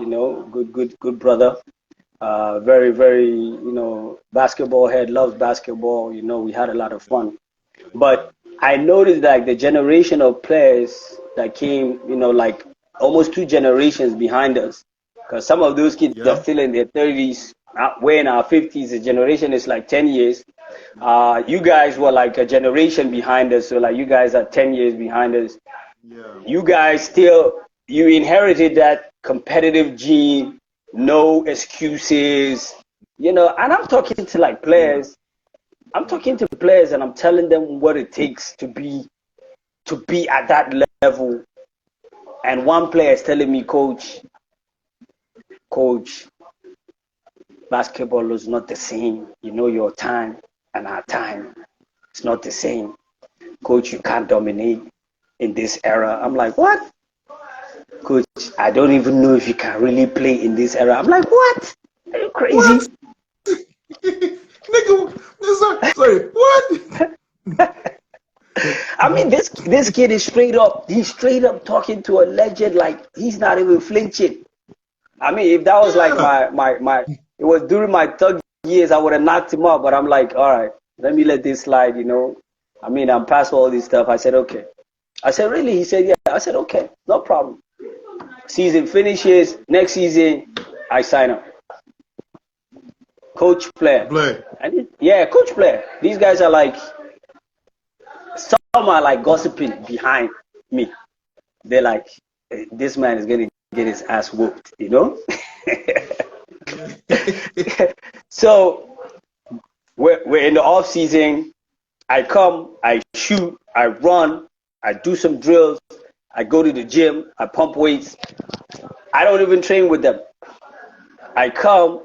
Good brother. Very, very, basketball head. Loves basketball. We had a lot of fun. But I noticed like the generation of players that came, like almost 2 generations behind us. Because some of those kids are still in their 30s. We're in our 50s. The generation is like 10 years. You guys were like a generation behind us. So like you guys are 10 years behind us. Yeah. You guys you inherited that competitive gene, no excuses, and I'm talking to like players. I'm talking to players and I'm telling them what it takes to be at that level. And one player is telling me, Coach, basketball is not the same. Your time and our time, it's not the same. Coach, you can't dominate in this era. I'm like, what? Coach, I don't even know if you can really play in this era. I'm like, what? Are you crazy? What? Nigga, sorry, what? I mean, this kid is straight up. He's straight up talking to a legend like he's not even flinching. I mean, if that was like my it was during my thug years, I would have knocked him up. But I'm like, all right, let me let this slide. I mean, I'm past all this stuff. I said, okay. I said, really? He said, yeah. I said, okay, no problem. Season finishes. Next season, I sign up. Coach, player. Coach, player. These guys are like, some are like gossiping behind me. They're like, this man is going to get his ass whooped, So we're in the off season. I come, I shoot, I run, I do some drills, I go to the gym, I pump weights. I don't even train with them. I come,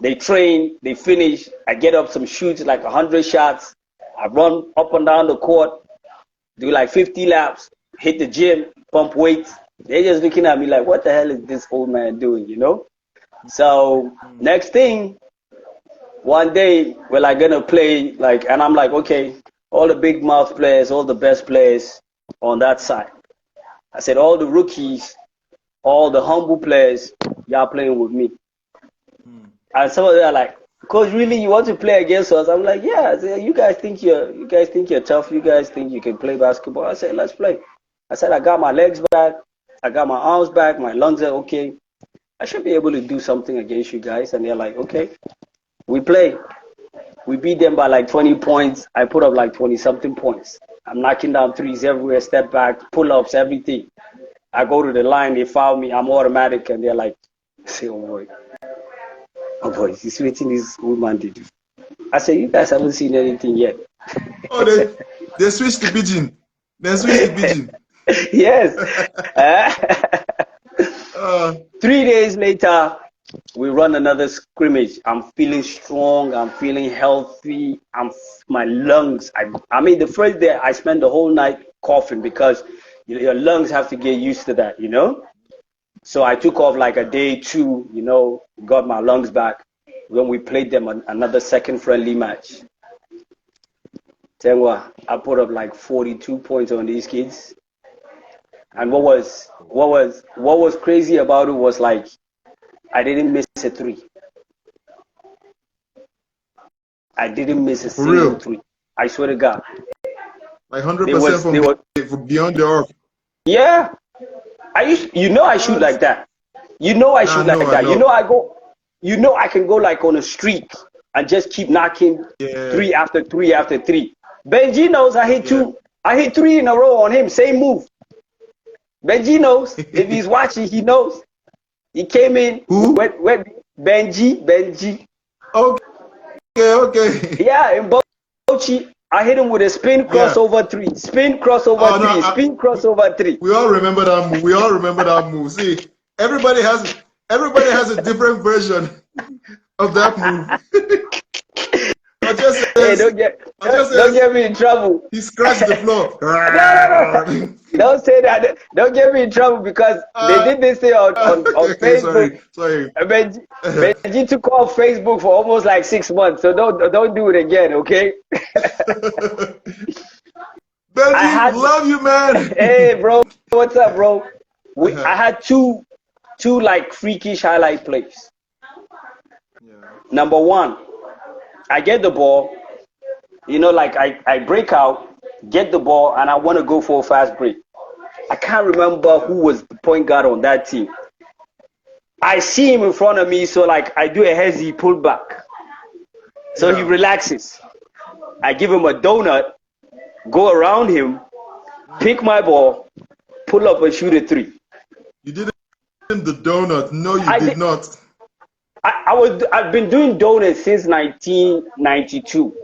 they train, they finish, I get up some shoots, like 100 shots. I run up and down the court, do like 50 laps, hit the gym, pump weights. They're just looking at me like, what the hell is this old man doing, So next thing, one day we're like gonna play and I'm like, okay, all the big mouth players, all the best players on that side. I said, all the rookies, all the humble players, y'all playing with me. And some of them are like, Coach, really, you want to play against us? I'm like, yeah. You guys think you're tough. You guys think you can play basketball? I said, let's play. I said, I got my legs back. I got my arms back. My lungs are okay. I should be able to do something against you guys. And they're like, okay. We play. We beat them by like 20 points. I put up like 20-something points. I'm knocking down threes everywhere, step back, pull-ups, everything. I go to the line. They foul me. I'm automatic. And they're like, say, oh, boy. Oh boy, he's waiting this woman did. I said, you guys haven't seen anything yet. Oh, they switched to pigeon. Yes. 3 days later, we run another scrimmage. I'm feeling strong. I'm feeling healthy. My lungs. I mean, the first day I spent the whole night coughing because your lungs have to get used to that, So I took off like a day, 2, got my lungs back. When we played them another second friendly match. Tell you what, I put up like 42 points on these kids. And what was crazy about it was like I didn't miss a three. I didn't miss a single three. I swear to God. Like 100% from beyond the arc. Yeah. I shoot like that. I shoot like that. I can go like on a streak and just keep knocking 3 after 3 after 3. Benji knows I hit 2. I hit 3 in a row on him. Same move. Benji knows. If he's watching, he knows. He came in. Who? When Benji. Okay. Yeah, in Bochi, I hit him with a spin crossover 3. Spin crossover 3. Spin crossover 3. We all remember that move. See, everybody has a different version of that move. I just say Hey, says, don't get me in trouble. he scratched the floor. No. Don't say that. Don't get me in trouble because they did this thing on Okay, Facebook. sorry. Benji took off Facebook for almost like 6 months, so don't do it again, okay? Benji, love you, man. Hey, bro, what's up, bro? I Uh-huh. had two like freakish highlight plays. Yeah. Number one, I get the ball, like I break out, get the ball, and I want to go for a fast break. I can't remember who was the point guard on that team. I see him in front of me, so like I do a hezzy pullback. So he relaxes. I give him a donut, go around him, pick my ball, pull up and shoot a three. You did the donut. No, you did not. I've been doing donuts since 1992.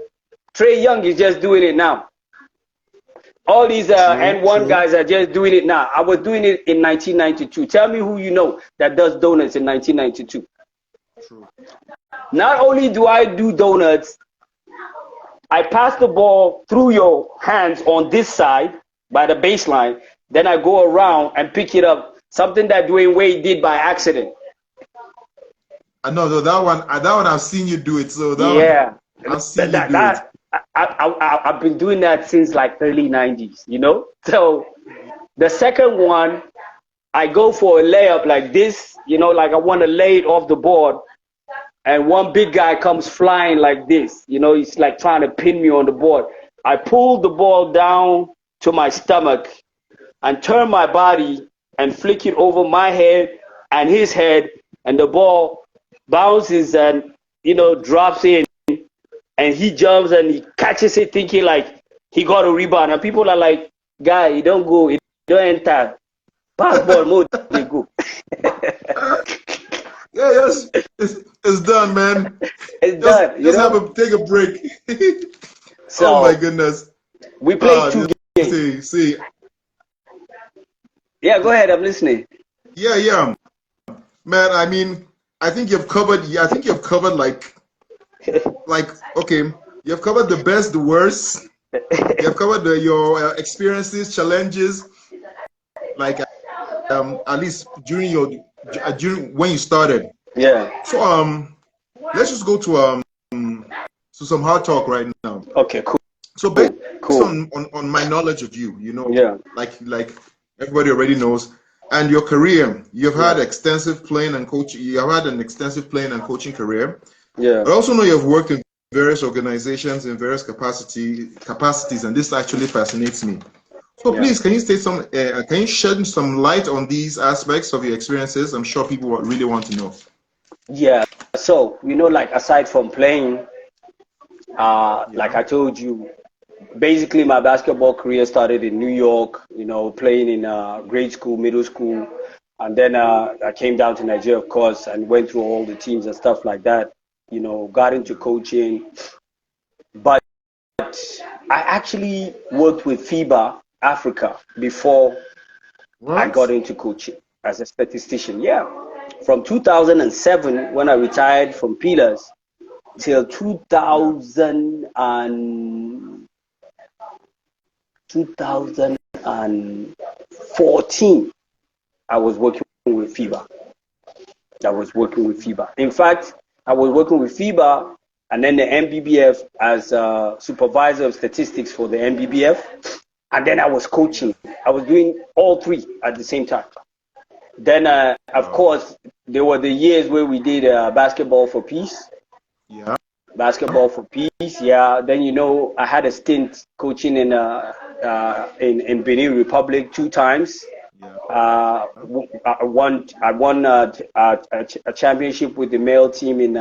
Trey Young is just doing it now. All these N1 guys are just doing it now. I was doing it in 1992. Tell me who you know that does donuts in 1992. True. Not only do I do donuts, I pass the ball through your hands on this side by the baseline. Then I go around and pick it up. Something that Dwayne Wade did by accident. I know that one. I've seen you do it. So yeah, one, I've seen you do it. I've been doing that since like early 90s, So the second one, I go for a layup like this, like I want to lay it off the board. And one big guy comes flying like this, he's like trying to pin me on the board. I pull the ball down to my stomach and turn my body and flick it over my head and his head, and the ball bounces and, drops in. And he jumps and he catches it thinking like he got a rebound. And people are like, guy, you don't go, you don't enter. Basketball mode, they go. Yeah, yes, it's done, man. It's done. Just take a break. So, oh my goodness. We played 2 games. See. Yeah, go ahead. I'm listening. Yeah. Man, I mean, I think you've covered like okay, you've covered the best, the worst. You've covered your experiences, challenges, like at least during when you started. Yeah. So let's just go to some hard talk right now. Okay, cool. So based on my knowledge of you, yeah, like everybody already knows, and your career, you've had extensive playing and coaching. You have had an extensive playing and coaching career. Yeah. I also know you've worked in various organizations in various capacities, and this actually fascinates me. So please, can you shed some light on these aspects of your experiences? I'm sure people really want to know. Yeah. So like aside from playing, like I told you, basically my basketball career started in New York. Playing in grade school, middle school, and then I came down to Nigeria, of course, and went through all the teams and stuff like that. Got into coaching, but I actually worked with FIBA Africa before I got into coaching as a statistician. Yeah, from 2007 when I retired from Pillars till 2014, I was working with FIBA. In fact, I was working with FIBA and then the NBBF as a supervisor of statistics for the NBBF. And then I was coaching. I was doing all three at the same time. Then, of course, there were the years where we did Basketball for Peace. Yeah. Basketball for Peace, yeah. Then, I had a stint coaching in Benin Republic 2 times. Yeah. I won a championship with the male team in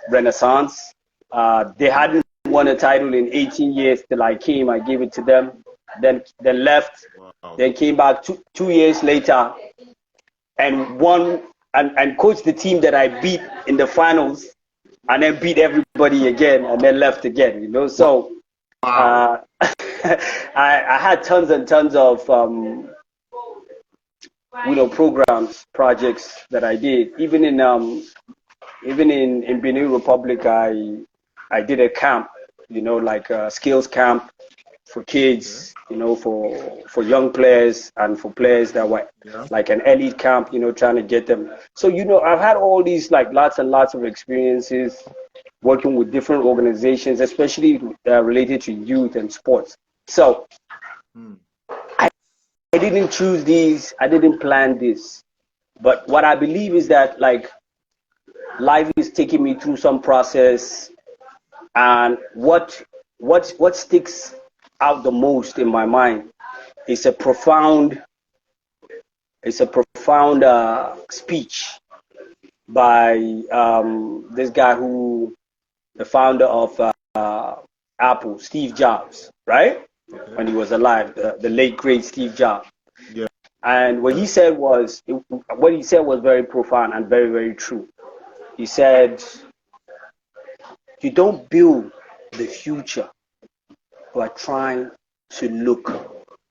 Renaissance. They hadn't won a title in 18 years till I came. I gave it to them. Then left. Wow. Then came back 2 years later and won and coached the team that I beat in the finals, and then beat everybody again, and then left again. So wow. I had tons and tons of programs, projects that I did. Even in Benin Republic, I did a camp you know, like a skills camp for kids, you know, for young players and for players that were Yeah. like an elite camp, you know, trying to get them. So, you know, I've had all these like lots and lots of experiences working with different organizations, especially related to youth and sports. So Mm. I didn't choose these, I didn't plan this. But what I believe is that like life is taking me through some process, and what sticks out the most in my mind is a profound speech by this guy who the founder of Apple, Steve Jobs, right? Okay. When he was alive, the late great Steve Jobs. Yeah. And what he said was very profound and very, very true. He said, "You don't build the future by trying to look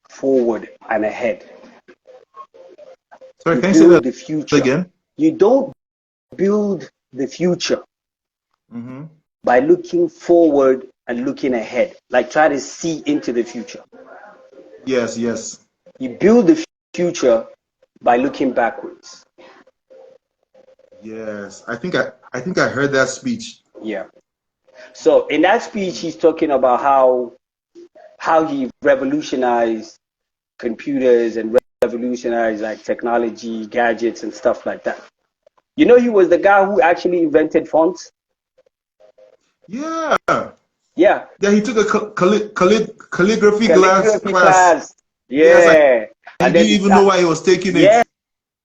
forward and ahead. Sorry, You can you say build that the future. again? You don't build the future Mm-hmm. by looking forward and looking ahead, like try to see into the future. Yes, yes. You build the future by looking backwards." Yes. I think I heard that speech. Yeah. So in that speech, Mm. he's talking about how he revolutionized computers and revolutionized like technology, gadgets, and stuff like that. You know, he was the guy who actually invented fonts. Yeah. Yeah, Yeah, he took a calligraphy calligraphy class. class. Yes, and Yeah, he and then didn't he even know start. why he was taking it. Yeah,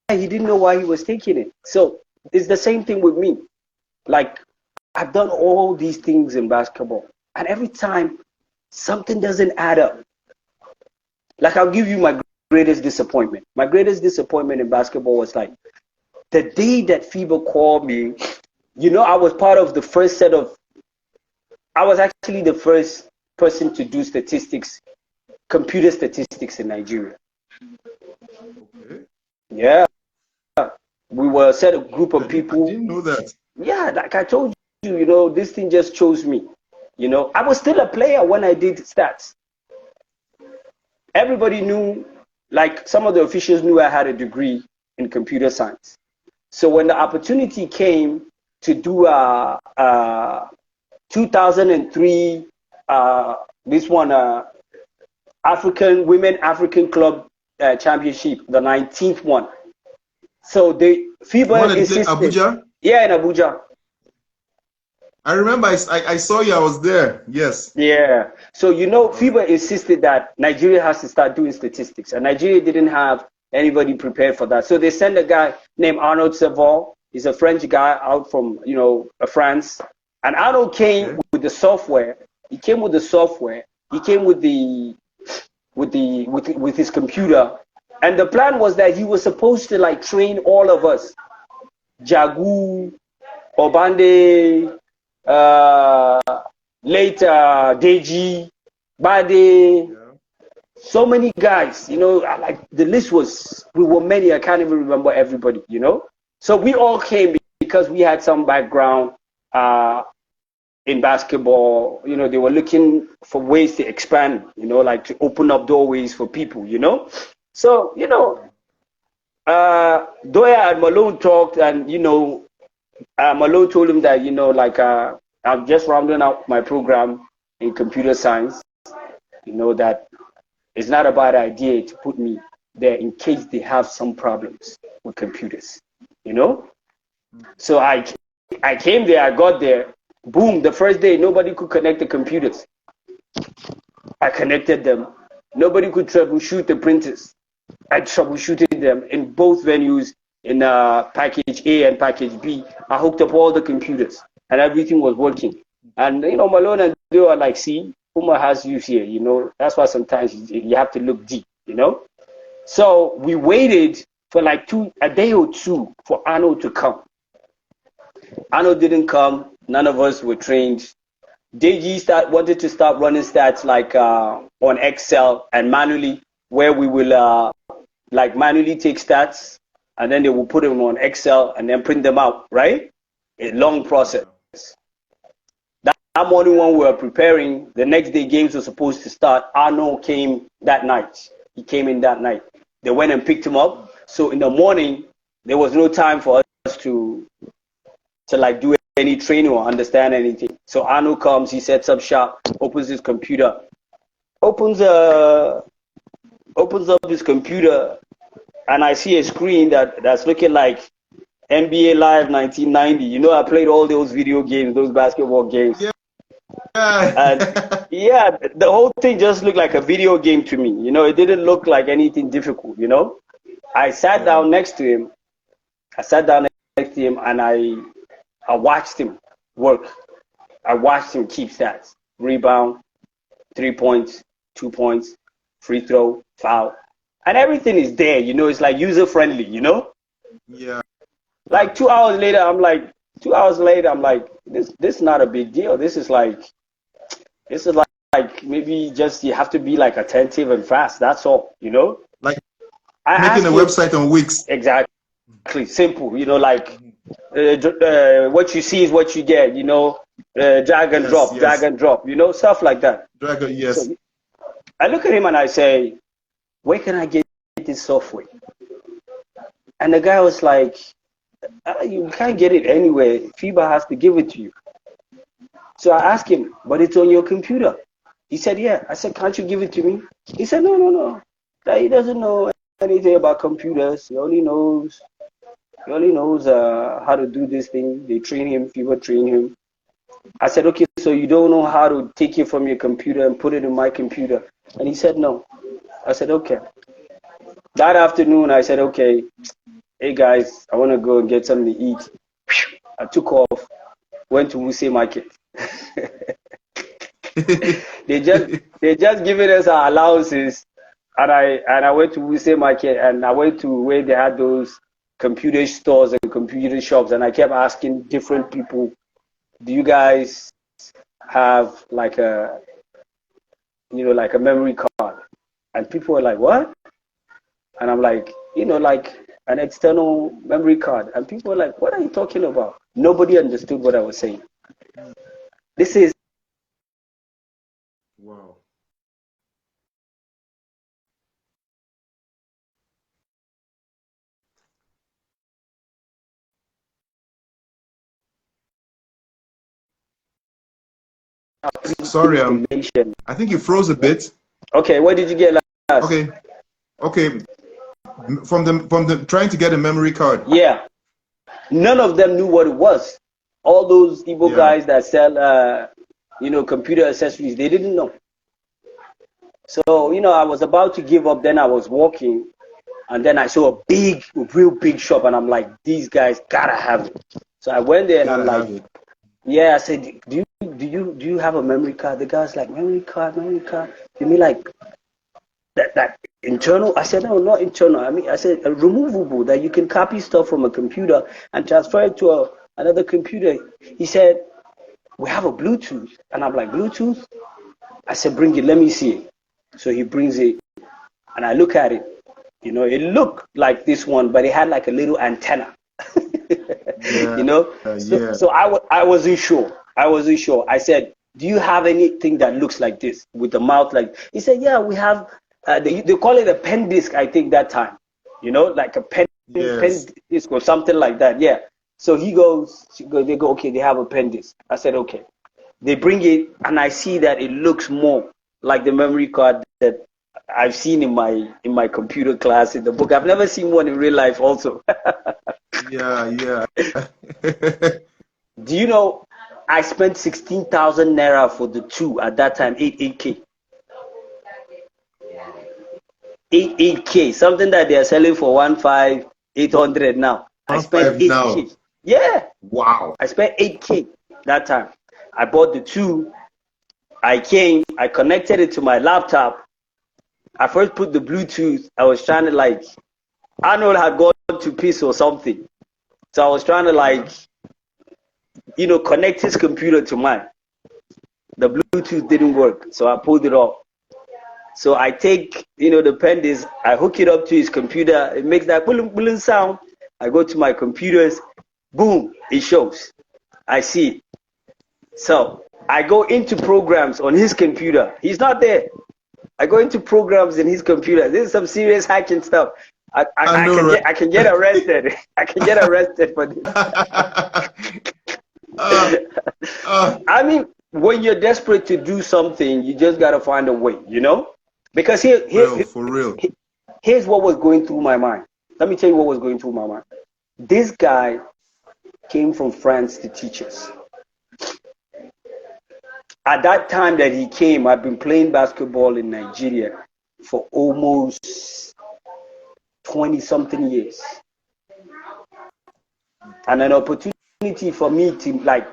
he didn't know why he was taking it. So it's the same thing with me. Like I've done all these things in basketball, and every time something doesn't add up. Like I'll give you my greatest disappointment. My greatest disappointment in basketball was like the day that FIBA called me. You know, I was part of the first set of. I was actually the first person to do statistics, computer statistics in Nigeria. Okay. Yeah, we were a set of group I of didn't I people. didn't know that. Yeah, like I told you, you know, this thing just chose me. You know, I was still a player when I did stats. Everybody knew, like some of the officials knew I had a degree in computer science. So when the opportunity came to do a 2003 this one African Club Championship, the 19th one. So the The one FIBA that they played insisted, Abuja? yeah, in Abuja. I remember I saw you, I was there. Yes. Yeah. So you know, I was FIBA insisted that Nigeria has to start doing statistics, and Nigeria didn't have anybody prepared for that. So they sent a guy named Arnold Serval. He's a French guy out from France, and Arnold came okay. with the software. He came with the software. He came with with his computer, and the plan was that he was supposed to like train all of us, Jagu, Obande, uh, later Deji, Bade, Yeah. so many guys, you know, like the list was, we were many, I can't even remember everybody, you know. So we all came because we had some background in basketball. You know, they were looking for ways to expand, you know, like to open up doorways for people, you know. So, you know, Doya and Malone talked, and, you know, Malone told him that, you know, like, I'm just rounding out my program in computer science, you know, that it's not a bad idea to put me there in case they have some problems with computers, you know? So I came there, I got there, boom, the first day, nobody could connect the computers. I connected them. Nobody could troubleshoot the printers. I troubleshooted them in both venues in package A and package B. I hooked up all the computers and everything was working. And, you know, Malone and they were like, see, Umar has you here, you know. That's why sometimes you have to look deep, you know. So we waited for like a day or two for Arnold to come. Arnold didn't come. None of us were trained. Deji wanted to start running stats like on Excel and manually, where we will like manually take stats and then they will put them on Excel and then print them out, right? A long process. Yeah. morning when we were preparing, the next day games were supposed to start. Arnold came that night. He came in that night. They went and picked him up. So in the morning, there was no time for us to like do any training or understand anything. So Arnold comes, he sets up shop, opens his computer, opens up his computer, and I see a screen that's looking like NBA Live 1990. You know, I played all those video games, those basketball games. Yeah. And yeah, the whole thing just looked like a video game to me. You know, it didn't look like anything difficult, you know. I sat down next to him. And I watched him work. I watched him keep stats. Rebound, 3 points, 2 points, free throw, foul. And everything is there, you know, it's like user friendly, you know? Yeah. Like 2 hours later, I'm like, this is not a big deal. This is like maybe just you have to be like attentive and fast. That's all, you know? Like making a website on Wix. Exactly. Simple, you know, like what you see is what you get, you know, drag and drop, you know, stuff like that. Yes. So I look at him and I say, where can I get this software? And the guy was like, you can't get it anywhere. FIBA has to give it to you. So I asked him, but it's on your computer. He said, yeah. I said, can't you give it to me? He said, no. He doesn't know anything about computers. He only knows how to do this thing. They train him, FIBA train him. I said, okay, so you don't know how to take it from your computer and put it in my computer? And he said, no. I said, okay. That afternoon, I said, okay, hey guys, I want to go and get something to eat. I took off, went to Wuse Market. they just giving us our allowances, and I went to Wuse Market, and I went to where they had those computer stores and computer shops, and I kept asking different people, do you guys have like a memory card? And people were like, what? And I'm like, you know, like an external memory card. And people were like, what are you talking about? Nobody understood what I was saying. This is wow. Sorry, I think you froze a bit. Okay, what did you get last? Okay. From the trying to get a memory card. Yeah. None of them knew what it was. All those Igbo guys that sell computer accessories, they didn't know. So, you know, I was about to give up, then I was walking, and then I saw a real big shop, and I'm like, these guys gotta have it. So I went there and I'm like, yeah, I said, do you have a memory card? The guy's like, memory card. You mean like that internal? I said, no, not internal. I said a removable that you can copy stuff from a computer and transfer it to another computer. He said, we have a Bluetooth. And I'm like, Bluetooth? I said, bring it, let me see it. So he brings it, and I look at it. You know, it looked like this one, but it had like a little antenna. You know? So I wasn't sure. I said, do you have anything that looks like this with the mouth like? He said, yeah, we have. They call it a pen disc, I think, that time. You know, like a pen disc or something like that. Yeah. So they go, okay, they have a pen disc. I said, okay. They bring it, and I see that it looks more like the memory card that I've seen in my computer class in the book. I've never seen one in real life also. Yeah. Do you know, I spent 16,000 Naira for the two at that time, 8K. 8K, something that they are selling for 1,500 now. I spent 8K. Now. Yeah. Wow. I spent 8K that time. I bought the two. I connected it to my laptop. I first put the Bluetooth. I was trying to Arnold had gone to piss or something. So I was trying to connect his computer to mine. The Bluetooth didn't work. So I pulled it off. So I take, the pen disc, I hook it up to his computer. It makes that boom, boom sound. I go to my computers. Boom, it shows. I see it. So I go into programs on his computer. He's not there. I go into programs in his computer. This is some serious hacking stuff. I know, right? I can get arrested. I can get arrested for this. I mean, when you're desperate to do something, you just gotta find a way, you know? Because For real. Here's what was going through my mind. Let me tell you what was going through my mind. This guy came from France to teach us. At that time that he came, I've been playing basketball in Nigeria for almost 20-something years. And an opportunity for me to like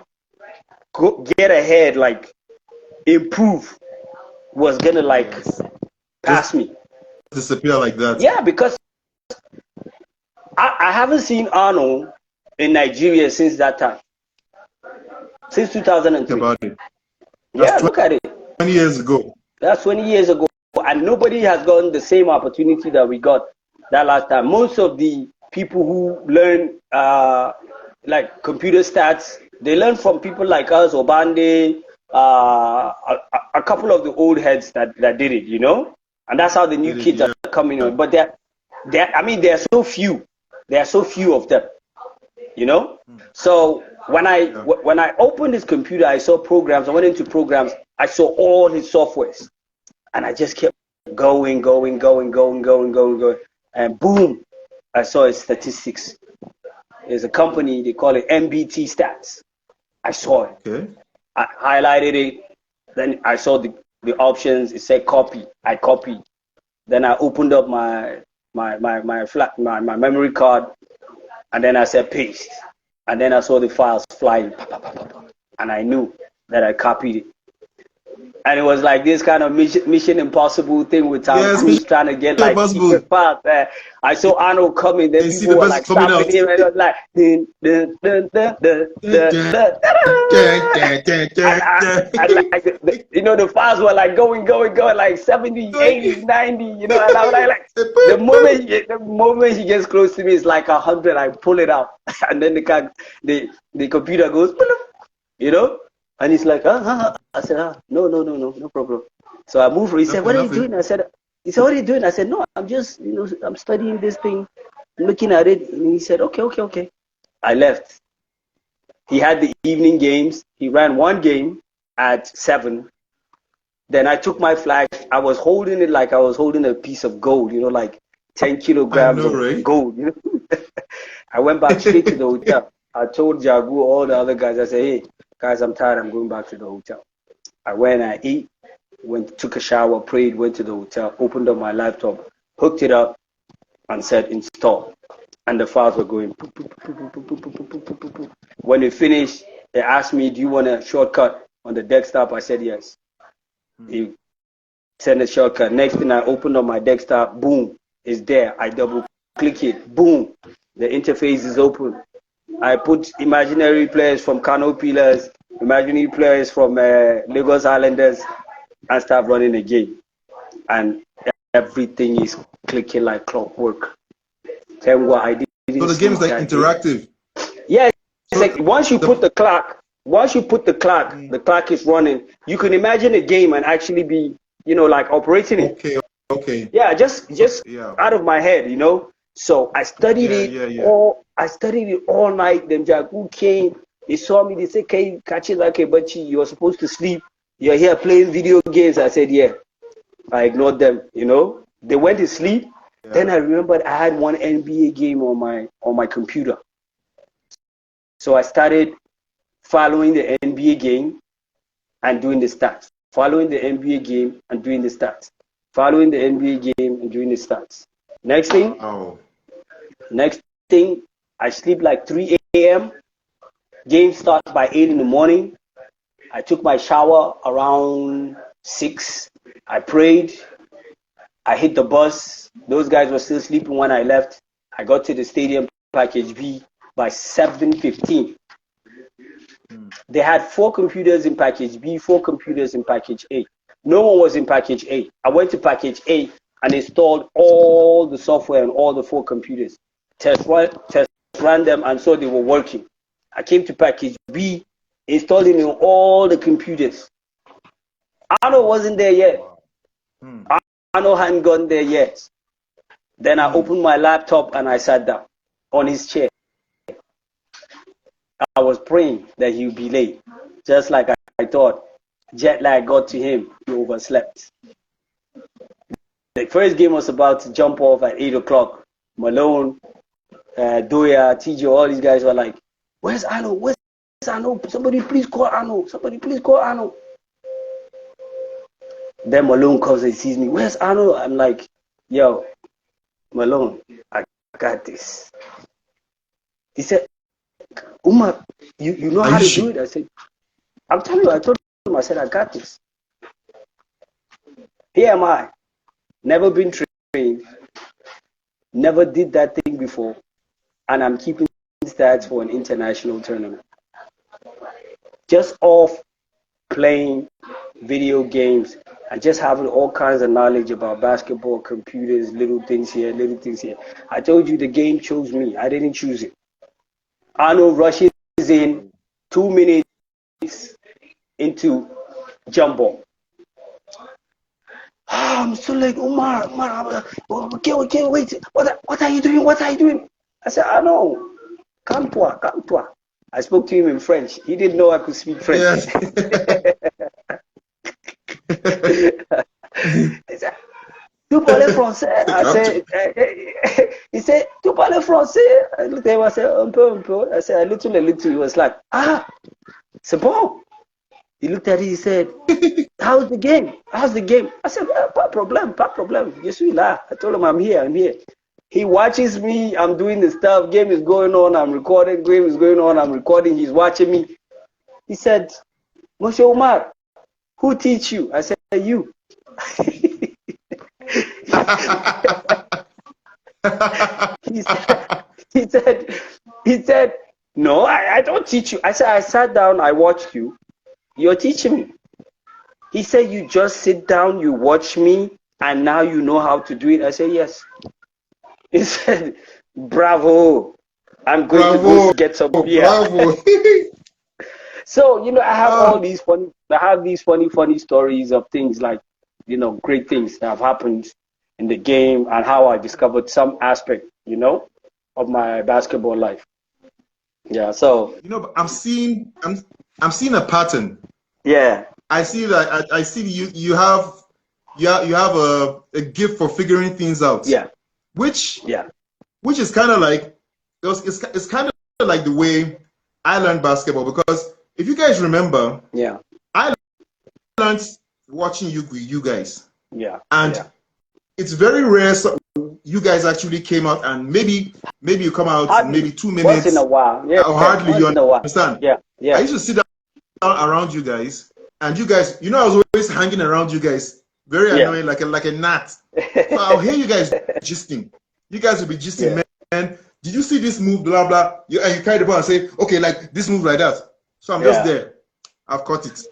get ahead, like improve, was gonna like pass me. Disappear like that. Yeah, because I haven't seen Arnold in Nigeria since that time. Since 2003. About it. Yeah, look at it. 20 years ago. That's 20 years ago. And nobody has gotten the same opportunity that we got that last time. Most of the people who learn like computer stats, they learn from people like us, Obande, a couple of the old heads that did it, you know? And that's how the new kids are coming on. But there are so few. There are so few of them, you know? So when I opened his computer, I saw programs. I went into programs. I saw all his softwares, and I just kept going, and boom, I saw his statistics. There's a company, they call it MBT Stats. I saw it. Okay. I highlighted it. Then I saw the options. It said copy. I copied. Then I opened up my memory card, and then I said paste. And then I saw the files flying, and I knew that I copied it. And it was like this kind of mission impossible thing with Tom Cruise trying to get like secret files. I saw Arnold coming, then people were like stopping him, and it was like, you know, the files were like going like 70, 80, 90, you know, and I was like the moment he gets close to me, it's like 100. I pull it out, and then the computer goes, you know. And he's like, I said, no problem. So I moved. He said, what are you doing? He said, what are you doing? I said, no, I'm just, you know, I'm studying this thing, looking at it. And he said, okay. I left. He had the evening games. He ran one game at 7. Then I took my flag. I was holding it like I was holding a piece of gold, you know, like 10 kilograms of gold. You know? I went back straight to the hotel. I told Jagu, all the other guys, I said, hey, guys, I'm tired. I'm going back to the hotel. I went, I ate, took a shower, prayed, went to the hotel, opened up my laptop, hooked it up, and said install. And the files were going. When it finished, they asked me, do you want a shortcut on the desktop? I said yes. He sent a shortcut. Next thing, I opened up my desktop, boom, it's there. I double click it, boom, the interface is open. I put imaginary players from Kano Pillars, imaginary players from Lagos Islanders, and start running the game. And everything is clicking like clockwork. Tell me what I did. So the game is like interactive. Yeah, it's like once you put the clock, the clock is running. You can imagine a game and actually be, you know, like operating it. Okay. Yeah, just out of my head, you know. So I studied I studied it all night. Them Jagu came, they saw me, they said, "Okay, catch it like a bachi, you're supposed to sleep. You're here playing video games." I said, yeah. I ignored them, you know. They went to sleep. Yeah. Then I remembered I had one NBA game on my computer. So I started following the NBA game and doing the stats. Following the NBA game and doing the stats. Following the NBA game and doing the stats. Next thing, I sleep like 3 a.m. Game starts by 8 in the morning. I took my shower around 6. I prayed. I hit the bus. Those guys were still sleeping when I left. I got to the stadium, package B, by 7:15. They had 4 computers in package B, 4 computers in package A. No one was in package A. I went to package A and installed all the software on all the 4 computers. Test ran them and saw they were working. I came to package B installing in all the computers. Arnold wasn't there yet. Arnold hadn't gone there yet. Then I opened my laptop and I sat down on his chair. I was praying that he would be late. Just like I thought. Jet lag got to him. He overslept. The first game was about to jump off at 8 o'clock. Malone, Doya, TJ, all these guys were like, where's Arnold? Where's Arnold? Somebody please call Arnold. Somebody please call Arnold. Then Malone comes and sees me. Where's Arnold? I'm like, yo, Malone, I got this. He said, Umar, you know how to do it? I said, I'm telling you, I told him, I said, I got this. Here am I. Never been trained. Never did that thing before. And I'm keeping stats for an international tournament. Just off playing video games and just having all kinds of knowledge about basketball, computers, little things here, little things here. I told you the game chose me. I didn't choose it. Arnold rushes in 2 minutes into jump ball. I'm so like, Umar, okay, wait. What are you doing? What are you doing? I said, I know. Calme-toi. I spoke to him in French. He didn't know I could speak French. Yes. He said, tu parles français? I said, he said, tu parles français? I looked at him, I said, un peu. I said, a little. He was like, c'est bon. He looked at it, he said, how's the game? I said, pas problème. Je suis là. I told him, I'm here. He watches me, I'm doing the stuff, game is going on, I'm recording, game is going on, I'm recording, he's watching me. He said, Monsieur Umar, who teach you? I said, you. He said, no, I don't teach you. I said, I sat down, I watched you. You're teaching me. He said, you just sit down, you watch me, and now you know how to do it. I said, yes. He said, bravo. I'm going to go get some beer. Bravo. So, I have these funny stories of things like, great things that have happened in the game and how I discovered some aspect, of my basketball life. Yeah, so. But I'm seeing a pattern. Yeah. I see that. I see you have a gift for figuring things out. Yeah. Which is kind of like it's kind of like the way I learned basketball, because if you guys remember, I learned watching you guys. Yeah. And it's very rare you guys actually came out, and maybe you come out hardly, maybe 2 minutes. Once in a while. Yeah. Or hardly, you understand? Yeah. I used to sit down around you guys, and you guys, I was always hanging around you guys. Very annoying, like a gnat. So I'll hear you guys gisting. You guys will be gisting, man. Did you see this move? Blah blah. And you carry the ball and say, okay, like this move like that. So I'm just there. I've caught it.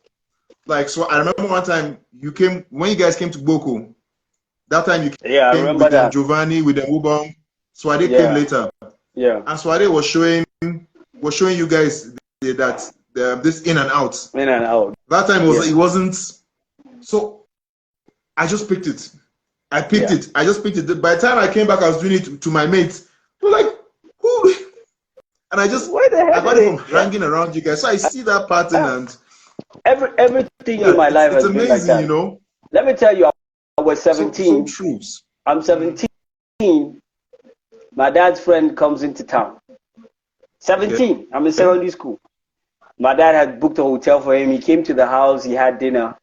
Like, so I remember one time when you guys came to Boko. That time you came I remember with that. Giovanni, with the Ubong. Swade came later. Yeah. And Swade was showing you guys that this in and out. In and out. That time it wasn't. So I just picked it. I just picked it. By the time I came back, I was doing it to my mates. They were like, who? And I got it from hanging around you guys. So I see that pattern, and everything in my life has been like that. It's amazing, Let me tell you, I was 17. So true. I'm 17. My dad's friend comes into town. 17. I'm in secondary school. My dad had booked a hotel for him. He came to the house. He had dinner.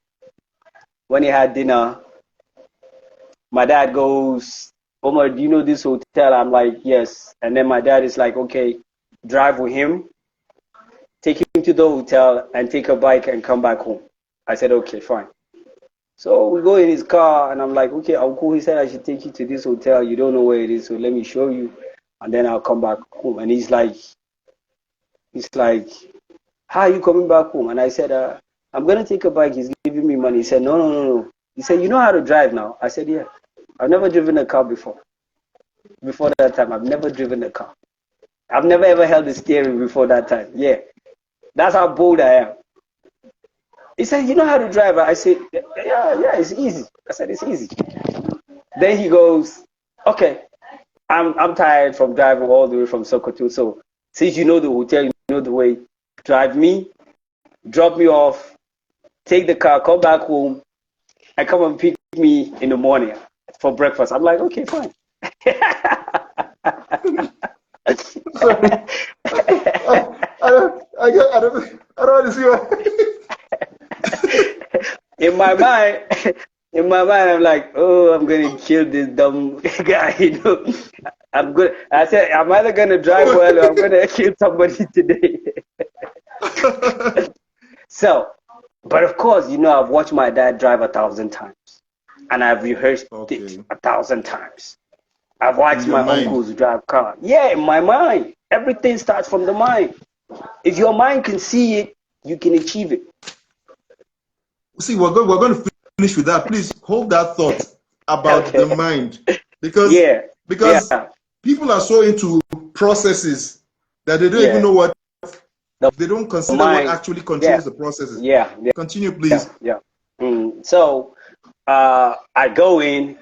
When he had dinner, my dad goes, Omar, do you know this hotel? I'm like, yes. And then my dad is like, okay, drive with him, take him to the hotel, and take a bike and come back home. I said, okay, fine. So we go in his car, and I'm like, okay, I'll go. He said, I should take you to this hotel. You don't know where it is, so let me show you, and then I'll come back home. And he's like, how are you coming back home? And I said, I'm going to take a bike. He's giving me money. He said, no. He said, you know how to drive now? I said, yeah. I've never driven a car before. Before that time, I've never driven a car. I've never ever held the steering before that time. Yeah. That's how bold I am. He said, "You know how to drive?" I said, "Yeah, it's easy." I said, "It's easy." Then he goes, "Okay, I'm tired from driving all the way from Sokoto. So since you know the hotel, you know the way, drive me, drop me off, take the car, come back home, and come and pick me in the morning for breakfast." I'm like, "Okay, fine." Sorry. I don't want to see what. in my mind, I'm like, "Oh, I'm gonna kill this dumb guy." I'm good. I said, "I'm either gonna drive well or I'm gonna kill somebody today." So, but of course, I've watched my dad drive 1,000 times, and I've rehearsed it Okay. 1,000 times. I've In watched your my mind. uncles drive car. Yeah, in my mind, everything starts from the mind. If your mind can see it, you can achieve it. See, we're going to finish with that. Please hold that thought about the Okay. mind, because Yeah. because Yeah. people are so into processes that they don't even Yeah. know what, The they don't consider what mind. actually Yeah. controls the processes. Yeah. Yeah. Continue, Yeah. please. Yeah. So, I go in,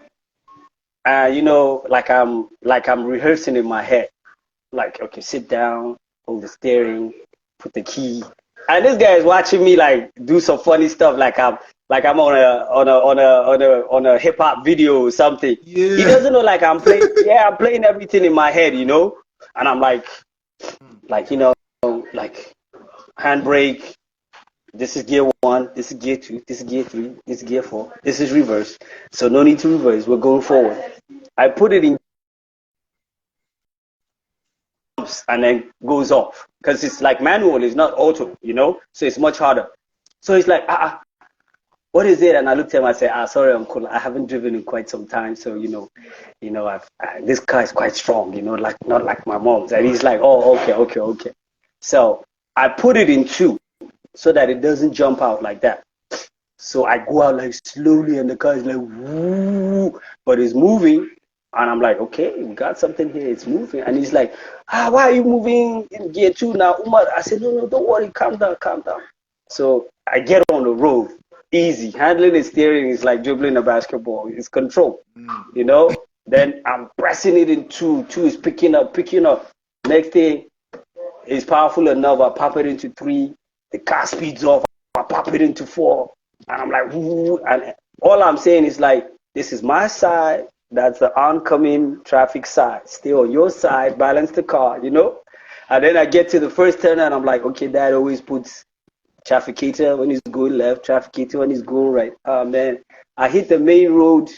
like I'm rehearsing in my head. Like, okay, sit down, hold the steering, put the key. And this guy is watching me like do some funny stuff, like I'm on a hip hop video or something. He Yeah. doesn't know like I'm playing. Yeah, I'm playing everything in my head, and I'm like like handbrake. This is gear one. This is gear two. This is gear three. This is gear four. This is reverse. So no need to reverse. We're going forward. I put it in and then goes off because it's like manual, it's not auto, so it's much harder. So he's like, what is it? And I looked at him, I said, sorry, uncle, I haven't driven in quite some time, so this car is quite strong, like not like my mom's. And he's like, oh, okay. So I put it in two so that it doesn't jump out like that. So I go out like slowly, and the car is like, woo, but it's moving. And I'm like, okay, we got something here. It's moving. And he's like, why are you moving in gear two now, Umar? I said, no, don't worry. Calm down, calm down. So I get on the road, easy. Handling the steering is like dribbling a basketball. It's control, you know? Then I'm pressing it in two. Two is picking up. Next thing is powerful enough. I pop it into three. The car speeds off. I pop it into four. And I'm like, woo. And all I'm saying is like, this is my side. That's the oncoming traffic side. Stay on your side, balance the car. And then I get to the first turn and I'm like, okay, Dad always puts trafficator when he's going left, trafficator when he's going right. Oh man, I hit the main road.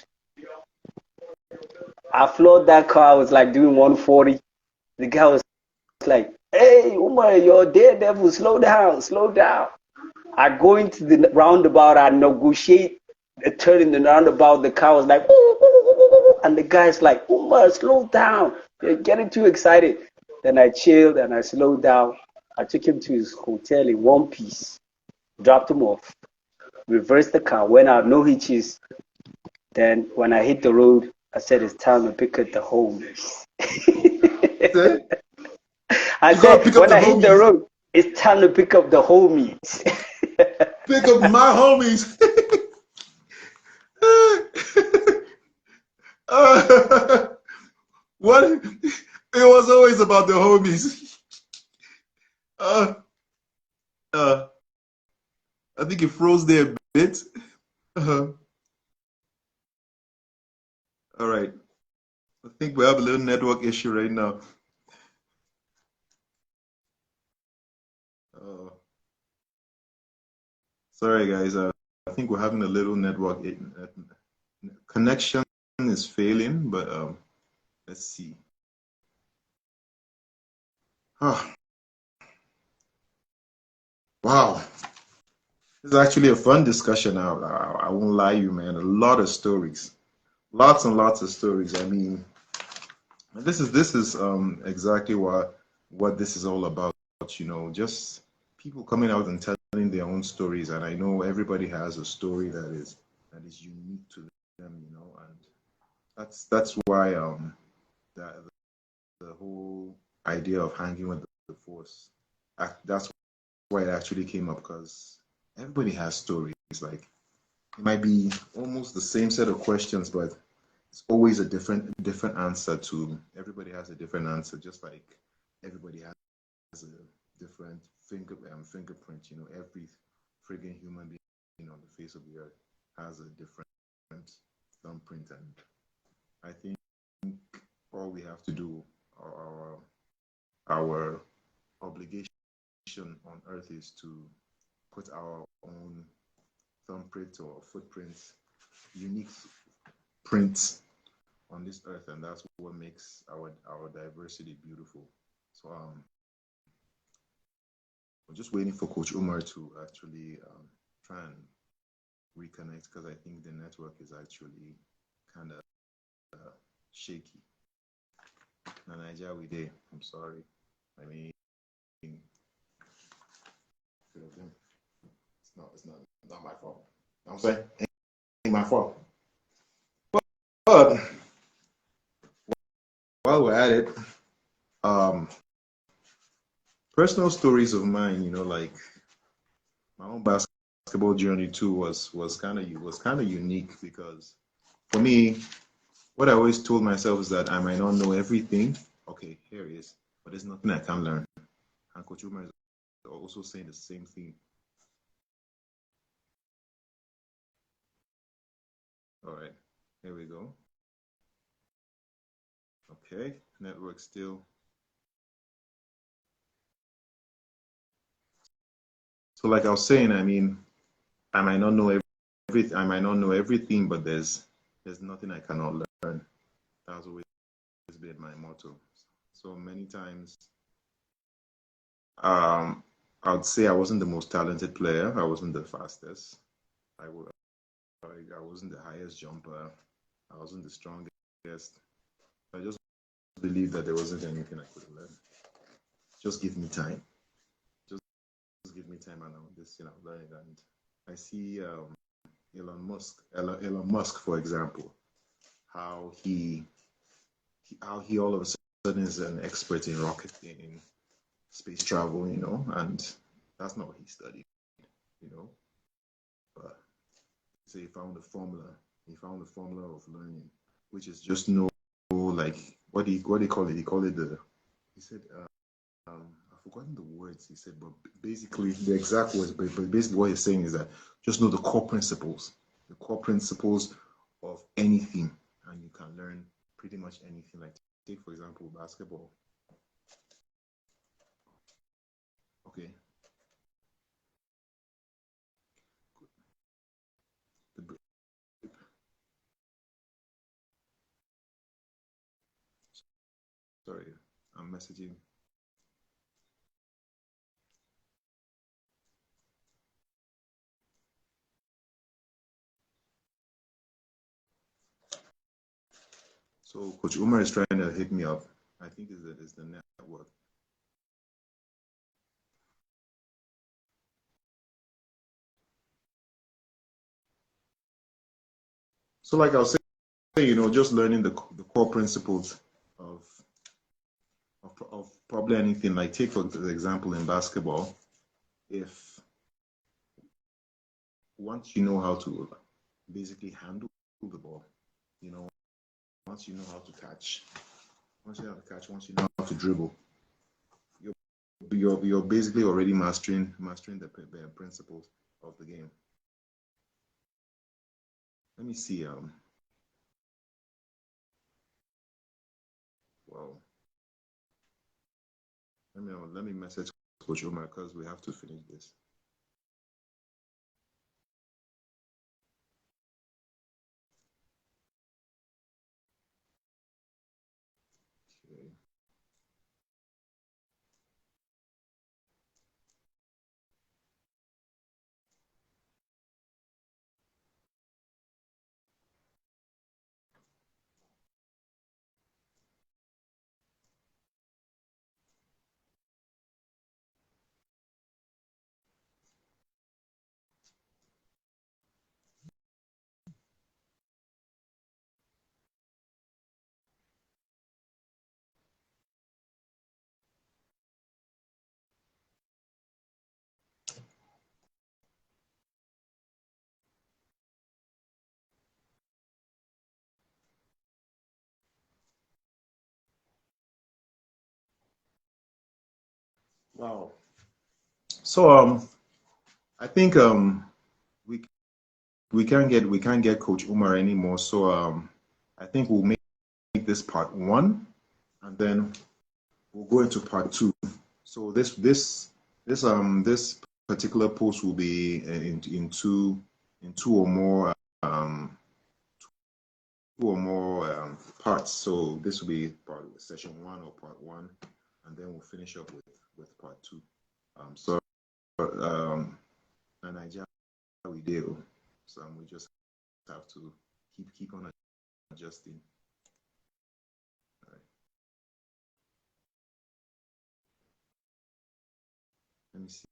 I floored that car. I was like doing 140. The guy was like, hey, Umar, you're a daredevil. Slow down, slow down. I go into the roundabout. I negotiate a turn in the roundabout. The car was like, ooh, ooh, ooh, and the guy's like, Umar, slow down. You're getting too excited. Then I chilled and I slowed down. I took him to his hotel in one piece, dropped him off, reversed the car, went out, no hitches. Then when I hit the road, I said, it's time to pick up the homies. Say, I you gotta said, pick up when the I hit the homies. road, it's time to pick up the homies. Pick up my homies. What? It was always about the homies. Uh, uh, I think it froze there a bit. Uh, all right. I think we have a little network issue right now. Uh, Sorry, guys. I think we're having a little network connection is failing, but let's see. Oh, wow. This is actually a fun discussion. I won't lie you, man. A lot of stories, lots and lots of stories. I mean, this is exactly what this is all about. Just people coming out and telling their own stories. And I know everybody has a story that is unique to them. And that's why that the whole idea of hanging with the force. That's why it actually came up because everybody has stories. Like it might be almost the same set of questions, but it's always a different answer to everybody has a different answer, just like everybody has a different fingerprint. You know, every friggin' human being on the face of the earth has a different thumbprint, and I think all we have to do, our obligation on earth is to put our own thumbprint or footprints, unique prints on this earth, and that's what makes our diversity beautiful. So I'm just waiting for Coach Umar to actually try and reconnect because I think the network is actually kind of shaky. Now, Naija, we did. I'm sorry. I mean, it's not my fault. I'm saying it ain't my fault. But while we're at it, um, personal stories of mine, like my own basketball journey too was kind of unique because for me, what I always told myself is that I might not know everything. Okay, here it is, but there's nothing I can learn. And Coach Umar is also saying the same thing. All right, here we go. Okay, network still. So like I was saying, I mean, I might not know I might not know everything, but there's nothing I cannot learn. That's always been my motto. So many times, I would say I wasn't the most talented player. I wasn't the fastest. I would, I wasn't the highest jumper. I wasn't the strongest. I just believed that there wasn't anything I could learn. Just give me time. Just, just give me time, and I'll just learn it. And I see Elon Musk, for example, how he all of a sudden is an expert in rocket in space travel, and that's not what he studied, you know. But say he found the formula. He found the formula of learning, which is just no like what do you call it? He called it the he said I've forgotten the words he said, but basically the exact words, but basically what he's saying is that just know the core principles of anything, and you can learn pretty much anything. Like take for example basketball. Okay, the, sorry, I'm messaging. So Coach Umar is trying to hit me up. I think is the network. So like I was saying, just learning the core principles of of probably anything. Like take for example in basketball, if once you know how to basically handle the ball, you know, once you know how to catch, once you know how to dribble, you're you're basically already mastering the principles of the game. Let me see. Well, let me message Coach Omar because we have to finish this. Okay. Wow. So I think we we can't get Coach Umar anymore. So I think we'll make this part one, and then we'll go into part two. So this particular post will be in um two or more parts. So this will be part session one or part one, and then we'll finish up with part two. So Naija we do. So we just have to keep on adjusting. All right. Let me see.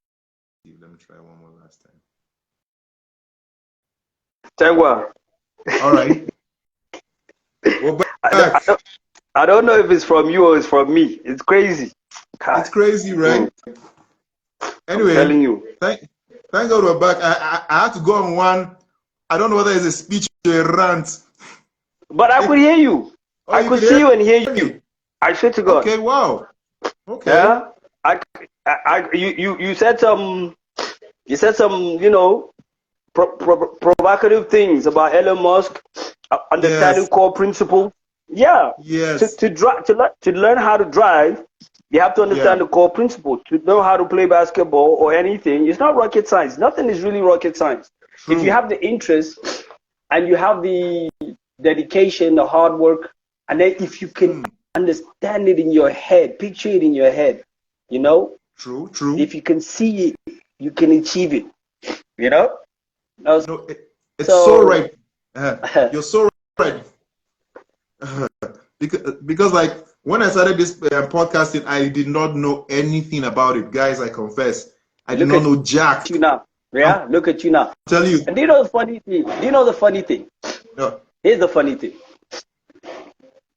Let me try one more last time. Tengwa. All right. We're back. I don't know if it's from you or it's from me. It's crazy. It's crazy, right? Anyway, I'm telling you. thank God we're back. I had to go on one. I don't know whether it's a speech or a rant. But I could hear you. Oh, I could see you and hear you. I swear to God. Okay, wow. Okay. Yeah. You said some, provocative things about Elon Musk, understanding Yes. core principles. Yeah. Yes. To learn how to drive, you have to understand Yeah. the core principles. To know how to play basketball or anything, it's not rocket science. Nothing is really rocket science. If you True. have the interest and you have the dedication, the hard work, and then if you can understand it in your head, picture it in your head, True. True. if you can see it, you can achieve it. You know? No, it's so right. You're so right. Because like when I started this podcasting, I did not know anything about it, guys. I confess, I did not know jack. You now. Yeah, look at you now. Tell you. And do you know the funny thing? Yeah. Here's the funny thing.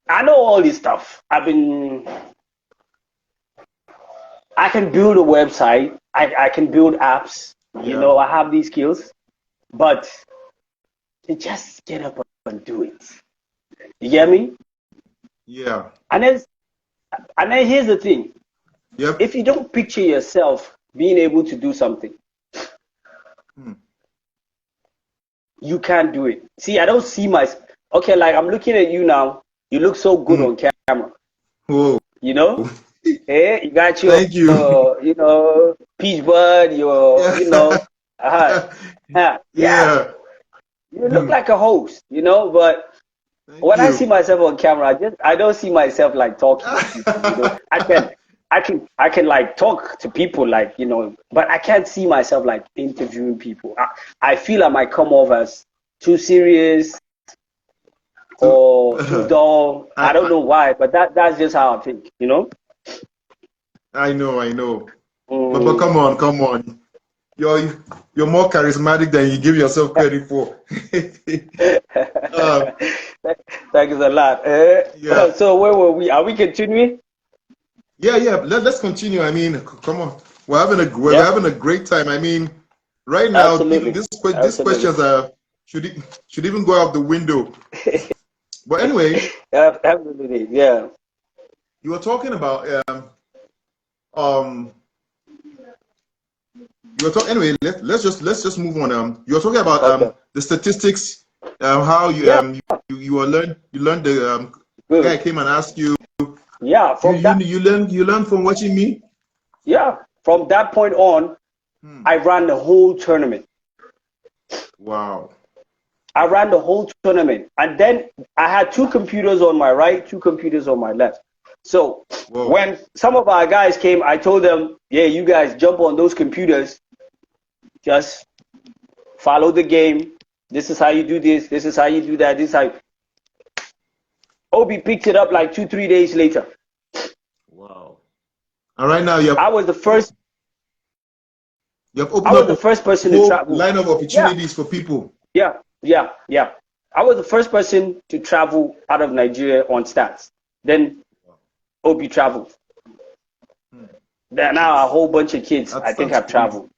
I know all this stuff. I can build a website. I can build apps. Yeah. I have these skills. But to just get up and do it. You get me? Yeah. And then here's the thing. Yep. If you don't picture yourself being able to do something, you can't do it. See, I don't see okay, like I'm looking at you now. You look so good on camera. Whoa. Hey, you got your, Thank you. peach bud, Yeah. You look like a host, but Thank when you. I see myself on camera, I don't see myself like talking to people. I can like talk to people like, but I can't see myself like interviewing people. I feel I might come off as too serious or too dull. I don't know why, but that's just how I think, I know. But come on. You're more charismatic than you give yourself credit for. Thanks a lot. Yeah. So where were we? Are we continuing? Yeah. Let's continue. I mean, come on. We're having a great time. I mean, right now, Absolutely. these questions should even go out the window. But anyway, Absolutely, yeah. you were talking about anyway. Let's just move on. You were talking about the statistics, how you learned the guy came and asked you. Yeah, you learned from watching me. Yeah, from that point on, I ran the whole tournament. Wow. I ran the whole tournament, and then I had 2 computers on my right, 2 computers on my left. So when some of our guys came, I told them, "Yeah, you guys jump on those computers. Just follow the game. This is how you do this. This is how you do that. This is how." Obi picked it up like 2-3 days later. Wow. All right, now I was the first. You have opened up the first person to travel. Line of opportunities for people. Yeah. I was the first person to travel out of Nigeria on stats. Then Obi traveled. Then now a whole bunch of kids I think have traveled.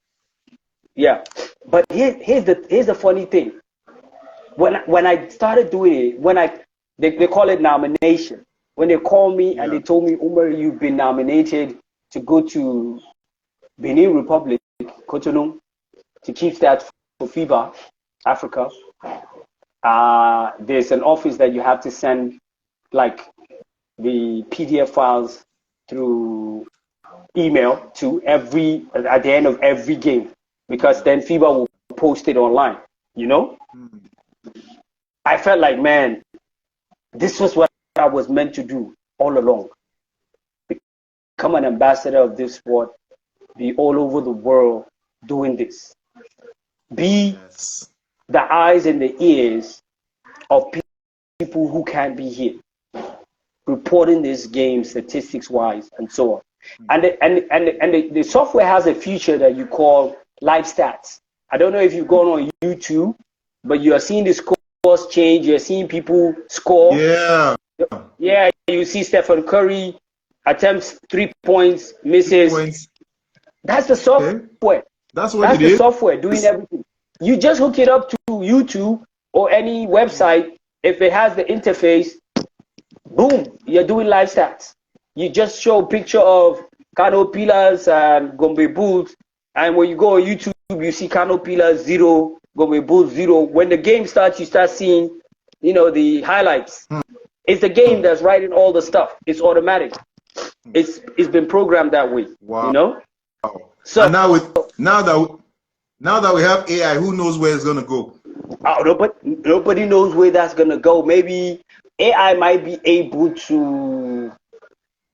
Yeah, but here's the funny thing. When I started doing it, they call it nomination. When they called me and they told me, "Umar, you've been nominated to go to Benin Republic, Cotonou, to keep that for FIBA, Africa. There's an office that you have to send like the PDF files through email to every at the end of every game, because then FIBA will post it online. You know, I felt like, man, this was what I was meant to do all along. Become an ambassador of this sport, be all over the world doing this. Be the eyes and the ears of people who can't be here, reporting this game statistics wise and so on. And the software has a feature that you call live stats. I don't know if you've gone on YouTube, but you are seeing the scores change. You're seeing people score. Yeah. Yeah, you see Stephen Curry attempts 3 points, misses. 3 points. That's the software. Okay. That's what That's it the is. software doing everything. You just hook it up to YouTube or any website. If it has the interface, boom, you're doing live stats. You just show a picture of Kano Pillars and Gombe Bulls, and when you go on YouTube, you see Kano Pillars 0, Gombe Bulls 0. When the game starts, you start seeing, the highlights. It's the game that's writing all the stuff. It's automatic. It's been programmed that way. Wow. So and now that we have AI, who knows where it's gonna go? Nobody knows where that's gonna go. Maybe AI might be able to.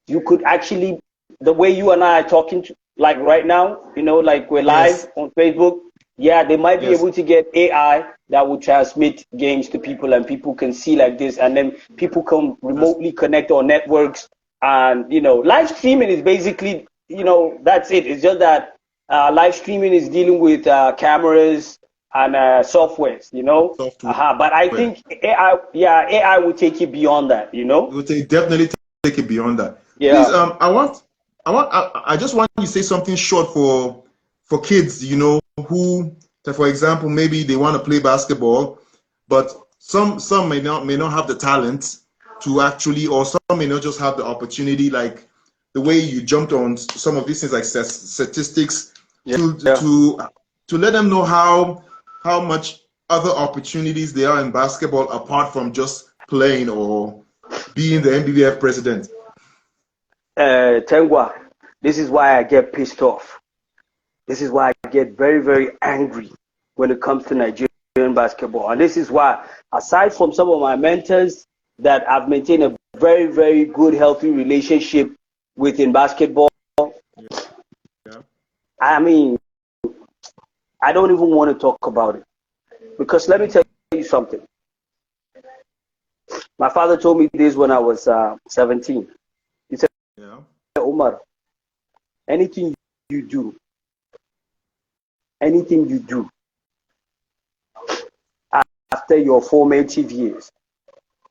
You could actually, the way you and I are talking to, like right now, like we're live on Facebook. Yeah, they might be able to get AI that will transmit games to people, and people can see like this, and then people can remotely connect on networks. And live streaming is basically, that's it. It's just that live streaming is dealing with cameras and softwares, Software. But I think AI will take it beyond that, It will definitely take it beyond that. Yeah. Please, I just want you to say something short for kids, who, for example, maybe they want to play basketball, but some may not have the talent to actually, or some may not just have the opportunity, like the way you jumped on some of these things like statistics, to let them know how much other opportunities there are in basketball apart from just playing or being the NBBF president. Tengwa, this is why I get pissed off. This is why I get very, very angry when it comes to Nigerian basketball. And this is why, aside from some of my mentors that I've maintained a very, very good, healthy relationship with in basketball, I mean, I don't even want to talk about it. Because let me tell you something. My father told me this when I was 17. He said, Umar, anything you do after your formative years,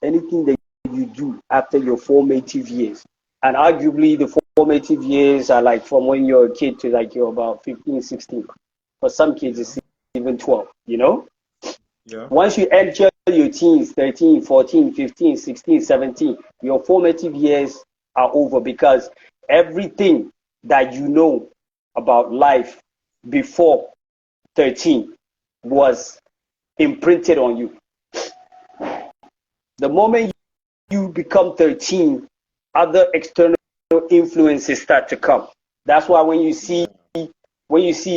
anything that you do after your formative years, and arguably the formative years are like from when you're a kid to like you're about 15, 16. For some kids, it's even 12, Once you enter your teens, 13, 14, 15, 16, 17, your formative years are over, because everything that you know about life before 13 was imprinted on you. The moment you become 13, other external influences start to come. That's why when you see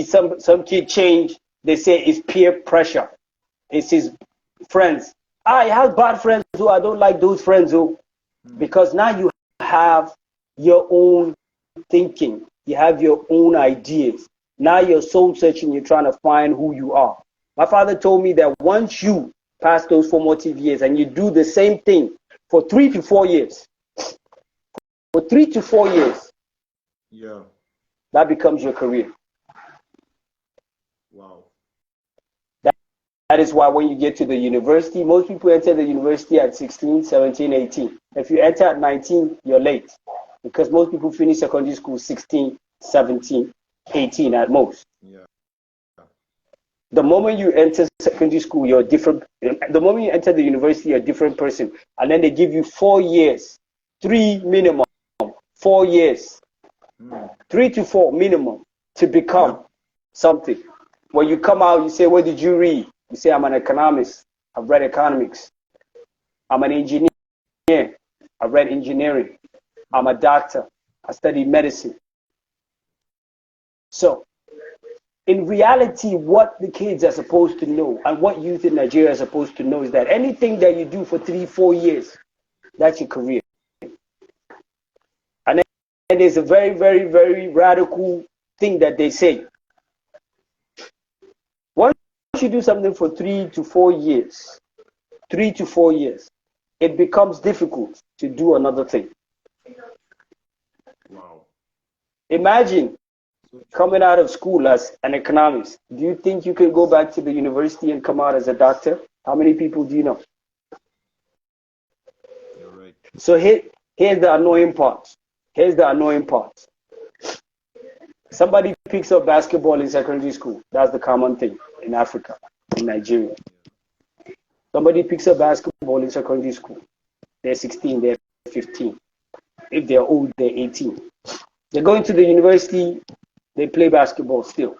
some kid change, they say it's peer pressure. It's his friends. I have bad friends who I don't like those friends who, because now you have your own thinking, you have your own ideas. Now you're soul searching, you're trying to find who you are. My father told me that once you pass those formative years and you do the same thing for 3 to 4 years, that becomes your career. Wow. That is why when you get to the university, most people enter the university at 16, 17, 18. If you enter at 19, you're late, because most people finish secondary school 16, 17, 18 at most. The moment you enter secondary school, you're different. The moment you enter the university, you're a different person. And then they give you 4 years, 3 minimum, 4 years, 3 to 4 minimum, to become something. When you come out, you say, what did you read? You say, I'm an economist. I've read economics. I'm an engineer. I've read engineering. I'm a doctor. I studied medicine. So, in reality, what the kids are supposed to know and what youth in Nigeria are supposed to know is that anything that you do for 3-4 years, that's your career. And then there's a very, very, very radical thing that they say. Once you do something for 3 to 4 years, 3 to 4 years, it becomes difficult to do another thing. Wow. Imagine coming out of school as an economist. Do you think you can go back to the university and come out as a doctor? How many people do you know? You're right. So here's the annoying part. Here's the annoying part. Somebody picks up basketball in secondary school. That's the common thing in Africa, in Nigeria. Somebody picks up basketball in secondary school. They're 16, they're 15. If they're old, they're 18. They go into the university, they play basketball still,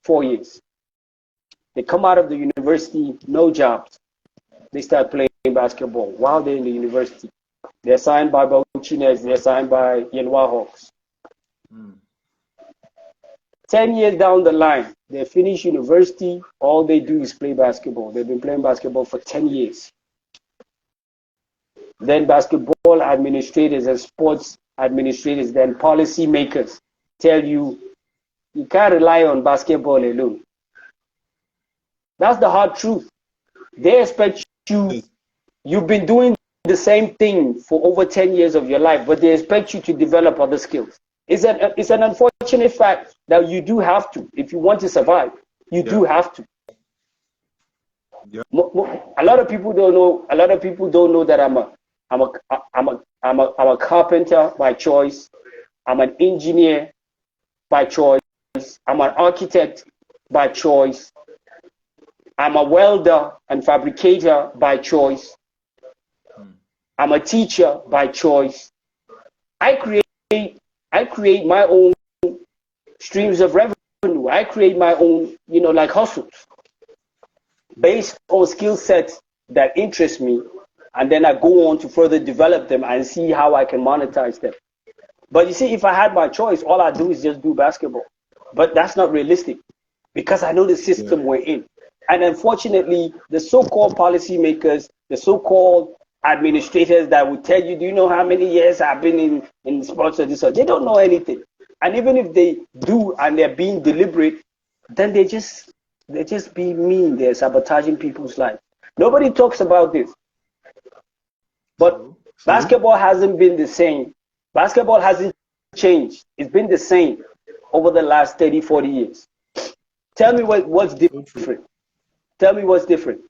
4 years. They come out of the university, no jobs. They start playing basketball while they're in the university. They're signed by Bauchinas, they're signed by Yenwa Hawks. 10 years down the line, they finish university, all they do is play basketball. They've been playing basketball for 10 years. Then basketball administrators and sports administrators, then policy makers tell you, you can't rely on basketball alone. That's the hard truth. They expect you've been doing the same thing for over 10 years of your life, but they expect you to develop other skills. It's an unfortunate fact that you do have to. If you want to survive, you do have to. Yeah. A lot of people don't know. A lot of people don't know that I'm a carpenter by choice. I'm an engineer by choice. I'm an architect by choice. I'm a welder and fabricator by choice. I'm a teacher by choice. I create my own streams of revenue. I create my own, like hustles based on skill sets that interest me. And then I go on to further develop them and see how I can monetize them. But you see, if I had my choice, all I do is just do basketball. But that's not realistic because I know the system we're in. And unfortunately, the so-called policymakers, the so-called administrators that would tell you, do you know how many years I've been in sports or this or they don't know anything. And even if they do and they're being deliberate, then they just be mean. They're sabotaging people's lives. Nobody talks about this. But basketball hasn't been the same. Basketball hasn't changed. It's been the same over the last 30, 40 years. Tell me what's different. Tell me what's different.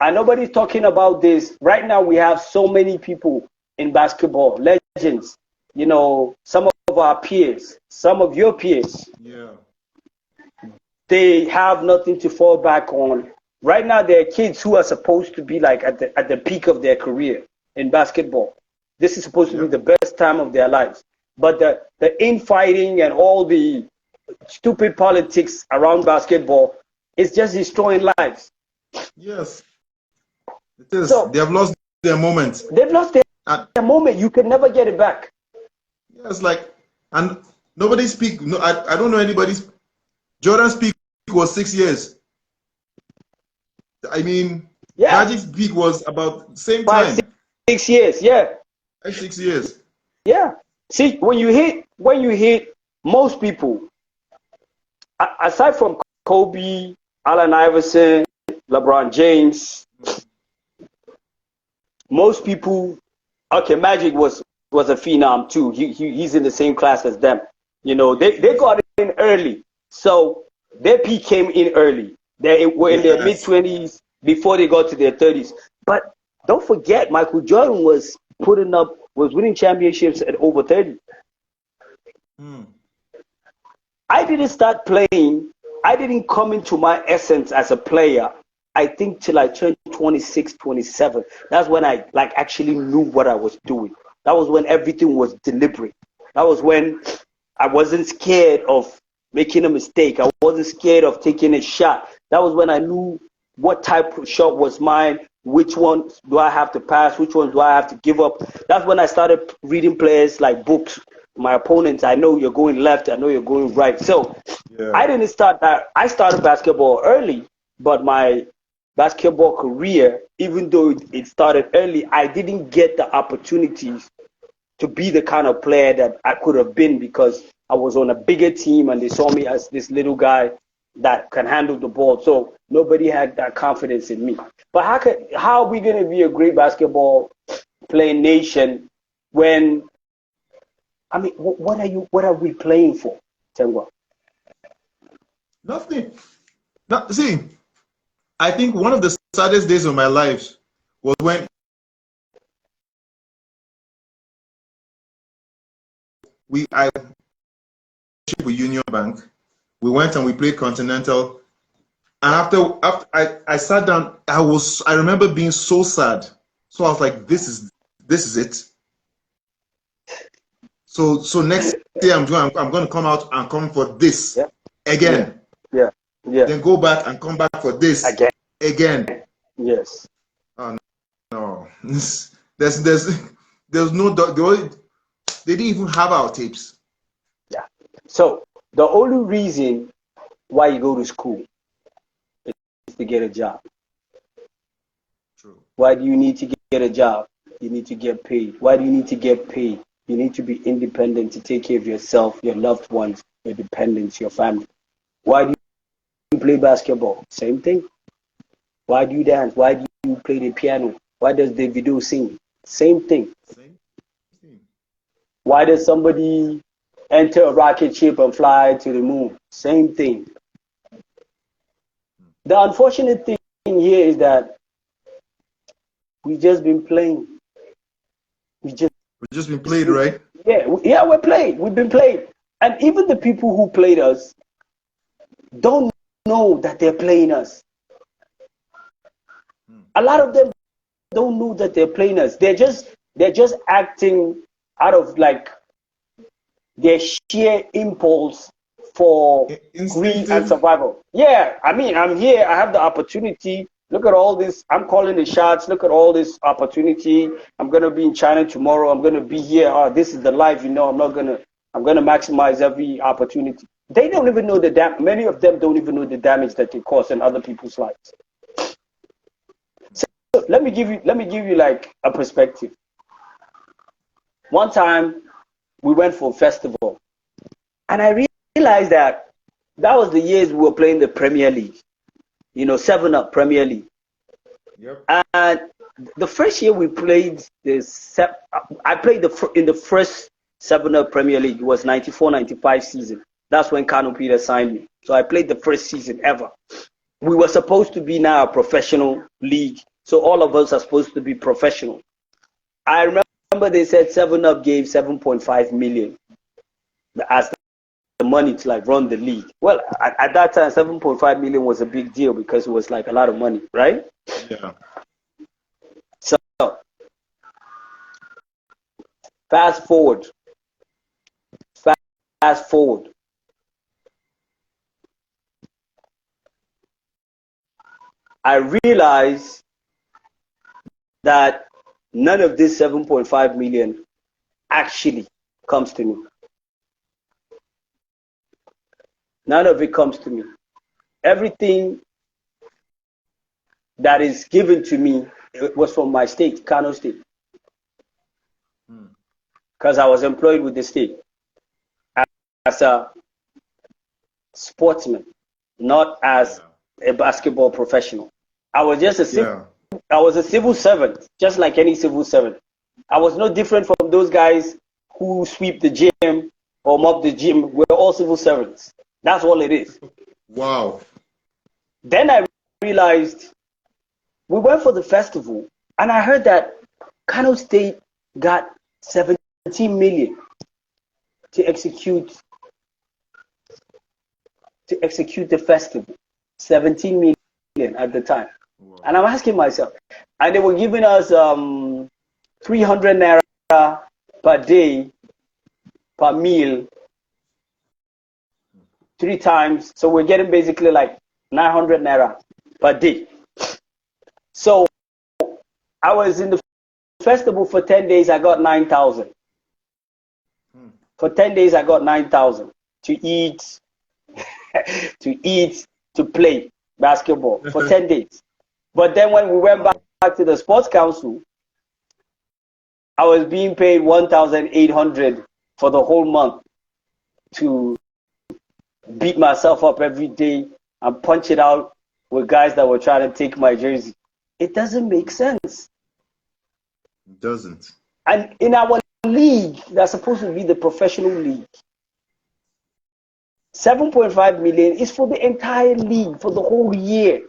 And nobody's talking about this. Right now, we have so many people in basketball, legends, some of our peers, some of your peers. Yeah. They have nothing to fall back on. Right now, there are kids who are supposed to be like at the peak of their career in basketball. This is supposed to be the best time of their lives. But the infighting and all the stupid politics around basketball is just destroying lives. Yes. It is. So, they have lost their moment. They've lost their moment. You can never get it back. Yes, and nobody speak. No, I don't know anybody's. Jordan's peak was 6 years. I mean, Magic's peak was about same time. 6 years, yeah. 6 years. Yeah. See, when you hit most people, aside from Kobe, Allen Iverson, LeBron James, most people, okay, Magic was a phenom too. He's in the same class as them. They got in early. So their peak came in early. They were in their mid-20s before they got to their 30s. But don't forget, Michael Jordan was winning championships at over 30. I didn't start playing. I didn't come into my essence as a player, I think, till I turned 26, 27. That's when I actually knew what I was doing. That was when everything was deliberate. That was when I wasn't scared of making a mistake. I wasn't scared of taking a shot. That was when I knew what type of shot was mine, which one do I have to pass, which one do I have to give up. That's when I started reading players like books. My opponents, I know you're going left, I know you're going right. So I didn't start that. I started basketball early, but my basketball career, even though it started early, I didn't get the opportunities to be the kind of player that I could have been because I was on a bigger team and they saw me as this little guy that can handle the ball. So nobody had that confidence in me. But how are we going to be a great basketball playing nation when, I mean, what are we playing for, Tengwa? Nothing. No, see, I think one of the saddest days of my life was when I with Union Bank. We went and we played Continental. And after I sat down, I remember being so sad. So I was like, this is it. So next year I'm going to come out and come for this again. Yeah. Then go back and come back for this again. Yes. Oh no. There's no they didn't even have our tapes. Yeah. So the only reason why you go to school is to get a job. True. Why do you need to get a job? You need to get paid. Why do you need to get paid? You need to be independent to take care of yourself, your loved ones, your dependents, your family. Why do you play basketball? Same thing. Why do you dance? Why do you play the piano? Why does Davido sing? Same thing. Same thing. Why does somebody enter a rocket ship and fly to the moon? Same thing. The unfortunate thing here is that we've just been playing. We've just been played, right? Yeah, we're played. We've been played. And even the people who played us don't know that they're playing us. A lot of them don't know that they're playing us. They're just acting out of like their sheer impulse for greed and survival. Yeah, I mean, I'm here. I have the opportunity. Look at all this. I'm calling the shots. Look at all this opportunity. I'm going to be in China tomorrow. I'm going to be here. Oh, this is the life, I'm going to maximize every opportunity. They don't even know many of them don't even know the damage that they cause in other people's lives. So let me give you like a perspective. One time we went for a festival and I realized that was the years we were playing the Premier League. 7-Up Premier League. Yep. And the first year we played I played in the first 7-Up Premier League. It was 94-95 season. That's when Kano Peter signed me. So I played the first season ever. We were supposed to be now a professional league. So all of us are supposed to be professional. I remember they said 7-Up gave 7.5 million as the money to like run the league. Well, at that time, 7.5 million was a big deal because it was like a lot of money, right? Yeah. So fast forward. I realized that none of this 7.5 million actually comes to me. None of it comes to me. Everything that is given to me was from my state, Kano State. Because I was employed with the state as a sportsman, not as a basketball professional. I was just I was a civil servant, just like any civil servant. I was no different from those guys who sweep the gym or mop the gym. We're all civil servants. That's all it is. Wow. Then I realized we went for the festival and I heard that Kano State got 17 million to execute the festival. 17 million at the time. Wow. And I'm asking myself, and they were giving us 300 naira per day, per meal, 3 times. So we're getting basically like 900 naira per day. So I was in the festival for 10 days. I got 9,000. For 10 days, I got 9,000 to eat, to play basketball for 10 days. But then when we went back to the sports council, I was being paid 1,800 for the whole month to beat myself up every day and punch it out with guys that were trying to take my jersey. It doesn't make sense. It doesn't. And in our league, that's supposed to be the professional league, 7.5 million is for the entire league for the whole year,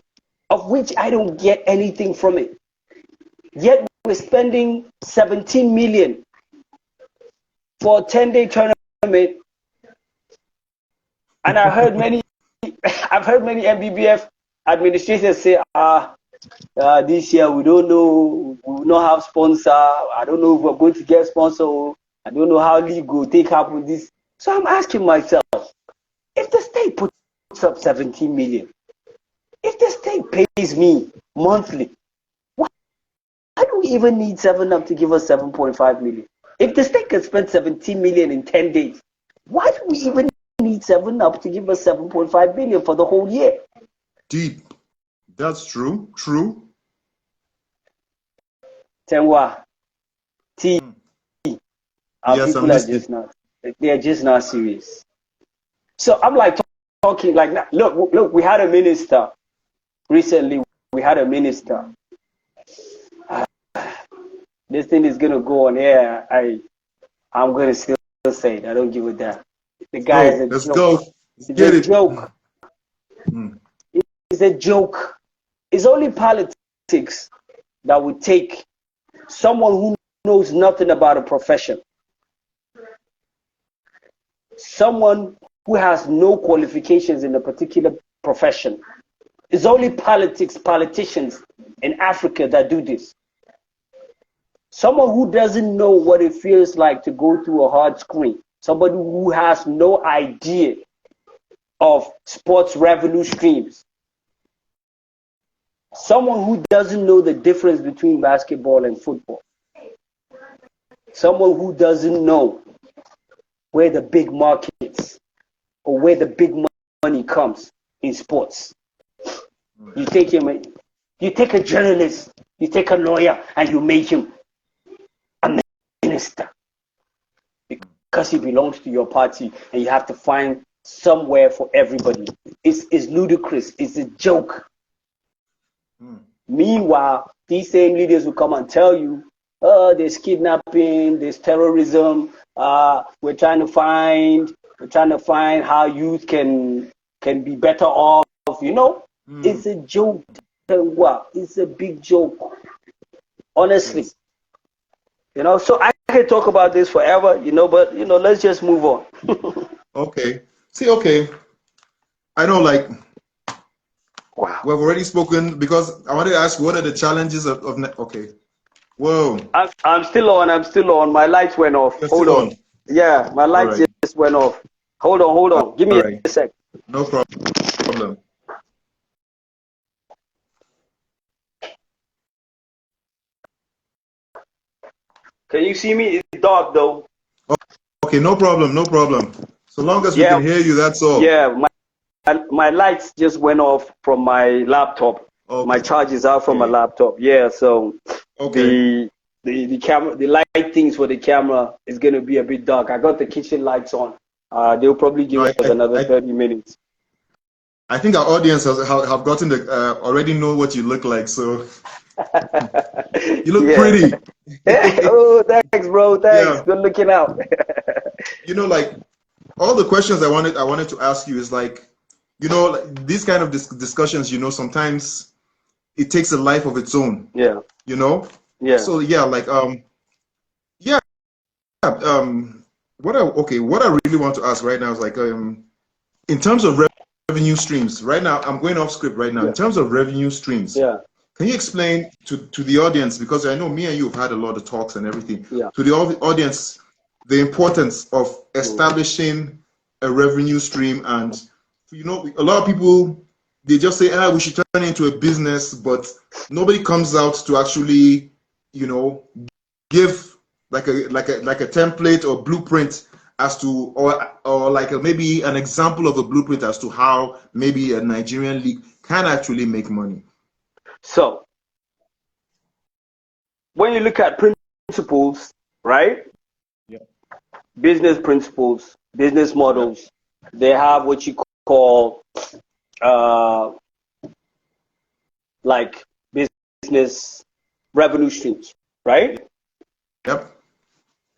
of which I don't get anything from it. Yet we're spending 17 million for a 10-day tournament. And I've heard many MBBF administrators say, this year we don't know, we will not have sponsor. I don't know if we're going to get sponsor. I don't know how league will take up with this. So I'm asking myself, if the state puts up 17 million, if the state pays me monthly, why do we even need 7up to give us 7.5 million? If the state can spend 17 million in 10 days, why do we even need 7up to give us 7.5 million for the whole year? Deep. That's true. True. Tenwa, T. Our Yes, people are just not serious. So I'm like talking like, look, we had a minister recently. We had a minister. This thing is gonna go on air. I'm gonna still say it. I don't give a damn. The guy is a let's joke. go. It's Get a it. joke. It's a joke. It's only politics that would take someone who knows nothing about a profession, someone who has no qualifications in a particular profession. It's only politicians in Africa that do this. Someone who doesn't know what it feels like to go through a hard screen, somebody who has no idea of sports revenue streams, someone who doesn't know the difference between basketball and football, someone who doesn't know where the big markets or where the big money comes in sports. You take a journalist, you take a lawyer, and you make him a minister because he belongs to your party, and you have to find somewhere for everybody. It's ludicrous. It's a joke. Meanwhile, these same leaders will come and tell you, there's kidnapping, there's terrorism. We're trying to find how youth can be better off. It's a joke. It's a big joke. Honestly, So I can talk about this forever, but let's just move on. Okay. See, okay. I know, like, Wow. we've already spoken because I wanted to ask what are the challenges of okay. Whoa. I'm still on. My lights went off. You're Hold still on. Yeah, my lights right. just went off. Hold on. Give me All right. a sec. No problem. Can you see me? It's dark though. Okay, no problem. So long as we can hear you, that's all. Yeah, my lights just went off from my laptop. Okay. My charge is out from my laptop. Yeah, so okay. The camera, the light things for the camera is gonna be a bit dark. I got the kitchen lights on. They'll probably give us another 30 minutes. I think our audience have gotten already know what you look like, so you look pretty. Oh, thanks, bro. Thanks. Yeah. Good looking out. Like all the questions I wanted to ask you is like, these kind of discussions, sometimes it takes a life of its own. Yeah. Yeah. So yeah, like what I really want to ask right now is like in terms of revenue streams. Right now, I'm going off script right now. Yeah. In terms of revenue streams, can you explain to the audience, because I know me and you have had a lot of talks and everything, to the audience, the importance of establishing a revenue stream and you know, a lot of people, they just say, we should turn it into a business, but nobody comes out to actually, you know, give like a template or blueprint as to, or like maybe an example of a blueprint as to how maybe a Nigerian league can actually make money. So when you look at principles, right? Yeah. Business principles, business models, they have what you call like business revenue streams, right? Yep.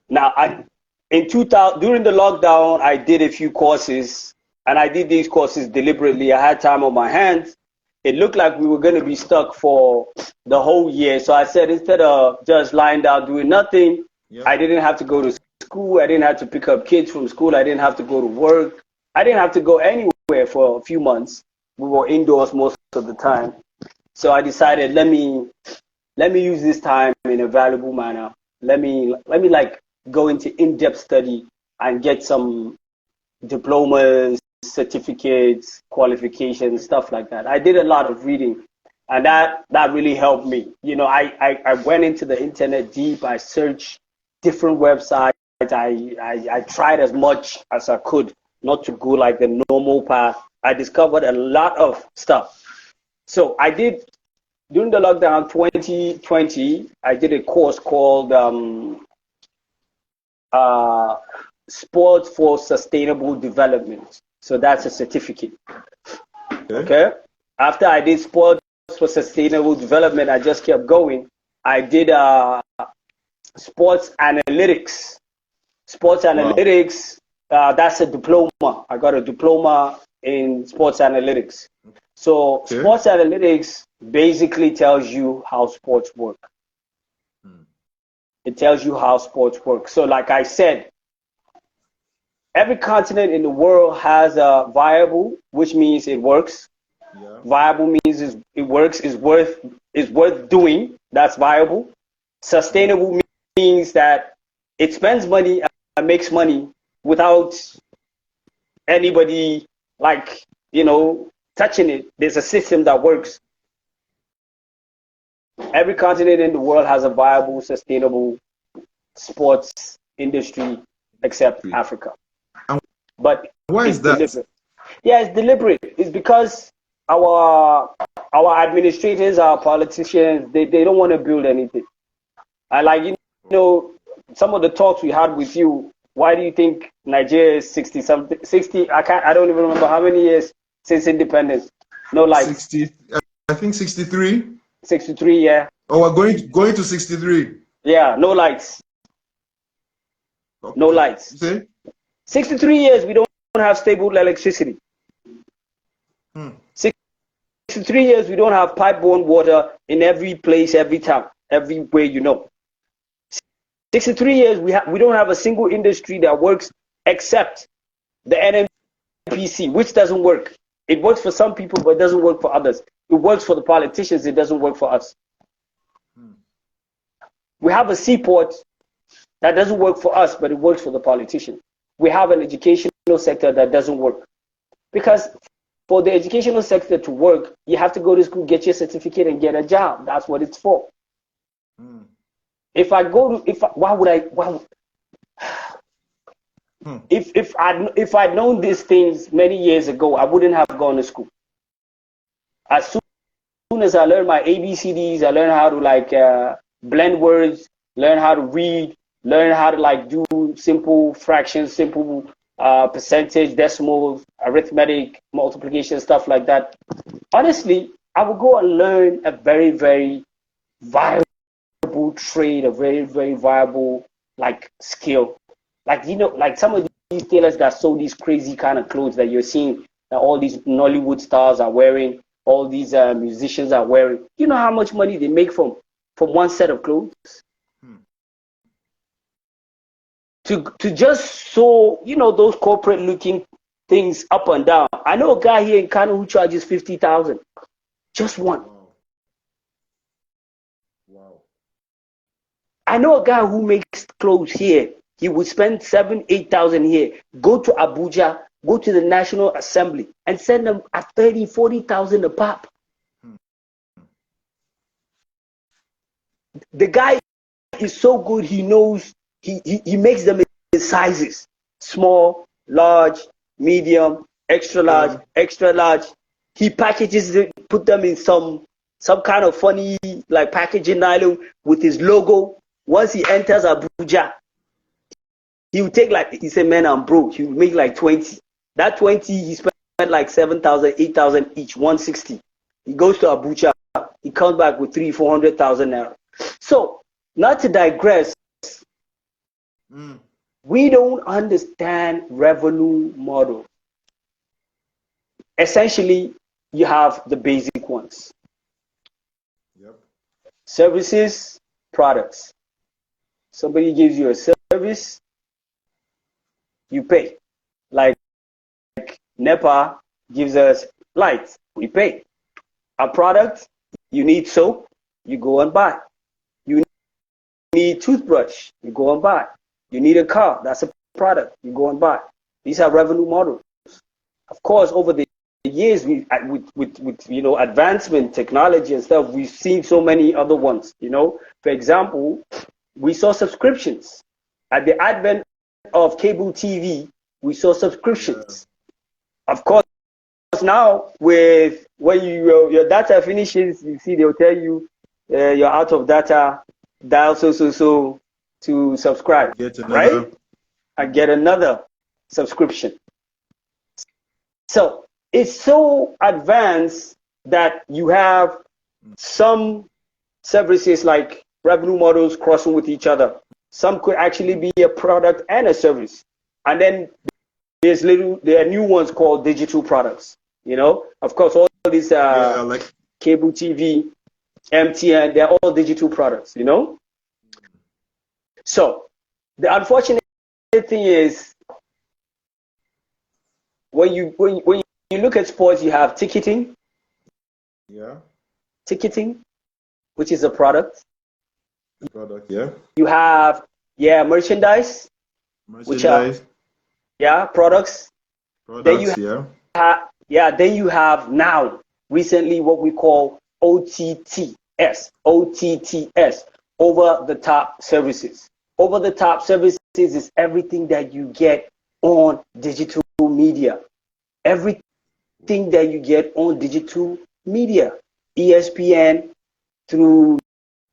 Now, in 2000 during the lockdown, I did a few courses, and I did these courses deliberately. I had time on my hands. It looked like we were going to be stuck for the whole year, so I said instead of just lying down doing nothing, Yep. I didn't have to go to school. I didn't have to pick up kids from school. I didn't have to go to work. I didn't have to go anywhere for a few months. We were indoors most of the time. So I decided, let me use this time in a valuable manner. Let me like go into in-depth study and get some diplomas, certificates, qualifications, stuff like that. I did a lot of reading, and that really helped me. You know, I went into the internet deep. I searched different websites. I tried as much as I could not to go like the normal path. I discovered a lot of stuff. So I did, during the lockdown 2020, I did a course called Sport for Sustainable Development. So that's a certificate. Okay. After I did Sport for Sustainable Development, I just kept going. I did sports analytics. Sports analytics, that's a diploma. I got a diploma in sports analytics. So sports analytics basically tells you how sports work. It tells you how sports work. So like I said, every continent in the world has a viable, which means it works. Yeah. Viable means it works, is worth doing. That's viable. Sustainable means that it spends money and makes money without anybody, like, you know, touching it. There's a system that works. Every continent in the world has a viable, sustainable sports industry except Africa. But why is that? Deliberate. Yeah, it's deliberate. It's because our administrators, our politicians, they don't want to build anything. And like, you know, some of the talks we had with you, why do you think Nigeria is 60 something? 60? I don't even remember how many years since independence. No lights. 60. I think 63. 63, yeah. Oh, we're going to 63. Yeah, no lights. Okay. No lights. You say? 63 years we don't have stable electricity. 63 years we don't have pipe-borne water in every place, every town, everywhere, you know. 63 years we don't have a single industry that works except the NNPC, which doesn't work. It works for some people, but it doesn't work for others. It works for the politicians, it doesn't work for us. We have a seaport that doesn't work for us, but it works for the politicians. We have an educational sector that doesn't work. Because for the educational sector to work, you have to go to school, get your certificate, and get a job. That's what it's for. If I'd known these things many years ago, I wouldn't have gone to school. As soon as I learned my ABCDs, I learned how to like blend words, learn how to read, learn how to like do simple fractions, simple percentage, decimals, arithmetic, multiplication, stuff like that. Honestly, I would go and learn a very, very viable trade, a very, very viable like skill. Like, you know, like some of these tailors that sew these crazy kind of clothes that you're seeing that all these Nollywood stars are wearing, all these musicians are wearing. You know how much money they make from one set of clothes? To just sew, you know, those corporate looking things up and down. I know a guy here in Kano who charges 50,000. Just one. Wow. I know a guy who makes clothes here. He would spend 7,000, 8,000 here. Go to Abuja, go to the National Assembly and send them at 30, 40,000 a pop. The guy is so good, he knows, he makes them in sizes: small, large, medium, extra large, extra large. He packages it, put them in some kind of funny like packaging nylon with his logo. Once he enters Abuja, he will take, like, he said, man, I'm broke. He will make like 20. That 20, he spent like 7,000, 8,000 each, 160. He goes to Abuja, he comes back with 400,000 naira. So, not to digress, we don't understand revenue model. Essentially, you have the basic ones. Yep. Services, products. Somebody gives you a service, you pay. Like NEPA gives us lights, we pay. A product, you need soap, you go and buy. You need toothbrush, you go and buy. You need a car, that's a product, you go and buy. These are revenue models. Of course, over the years, with advancement, technology and stuff, we've seen so many other ones. For example, we saw subscriptions. At the advent of cable TV, we saw subscriptions. Of course, now when your data finishes, you see they'll tell you you're out of data. Dial so to subscribe, right? And get another subscription. So it's so advanced that you have some services like revenue models crossing with each other. Some could actually be a product and a service. And then there are new ones called digital products. Of course, all these like cable TV, MTN, they're all digital products, So the unfortunate thing is when you look at sports, you have ticketing. Yeah. Ticketing, which is a product. Product, yeah. You have merchandise. Which are products. Then you have now recently what we call OTTs, over the top services. Over the top services is everything that you get on digital media. Everything that you get on digital media. ESPN through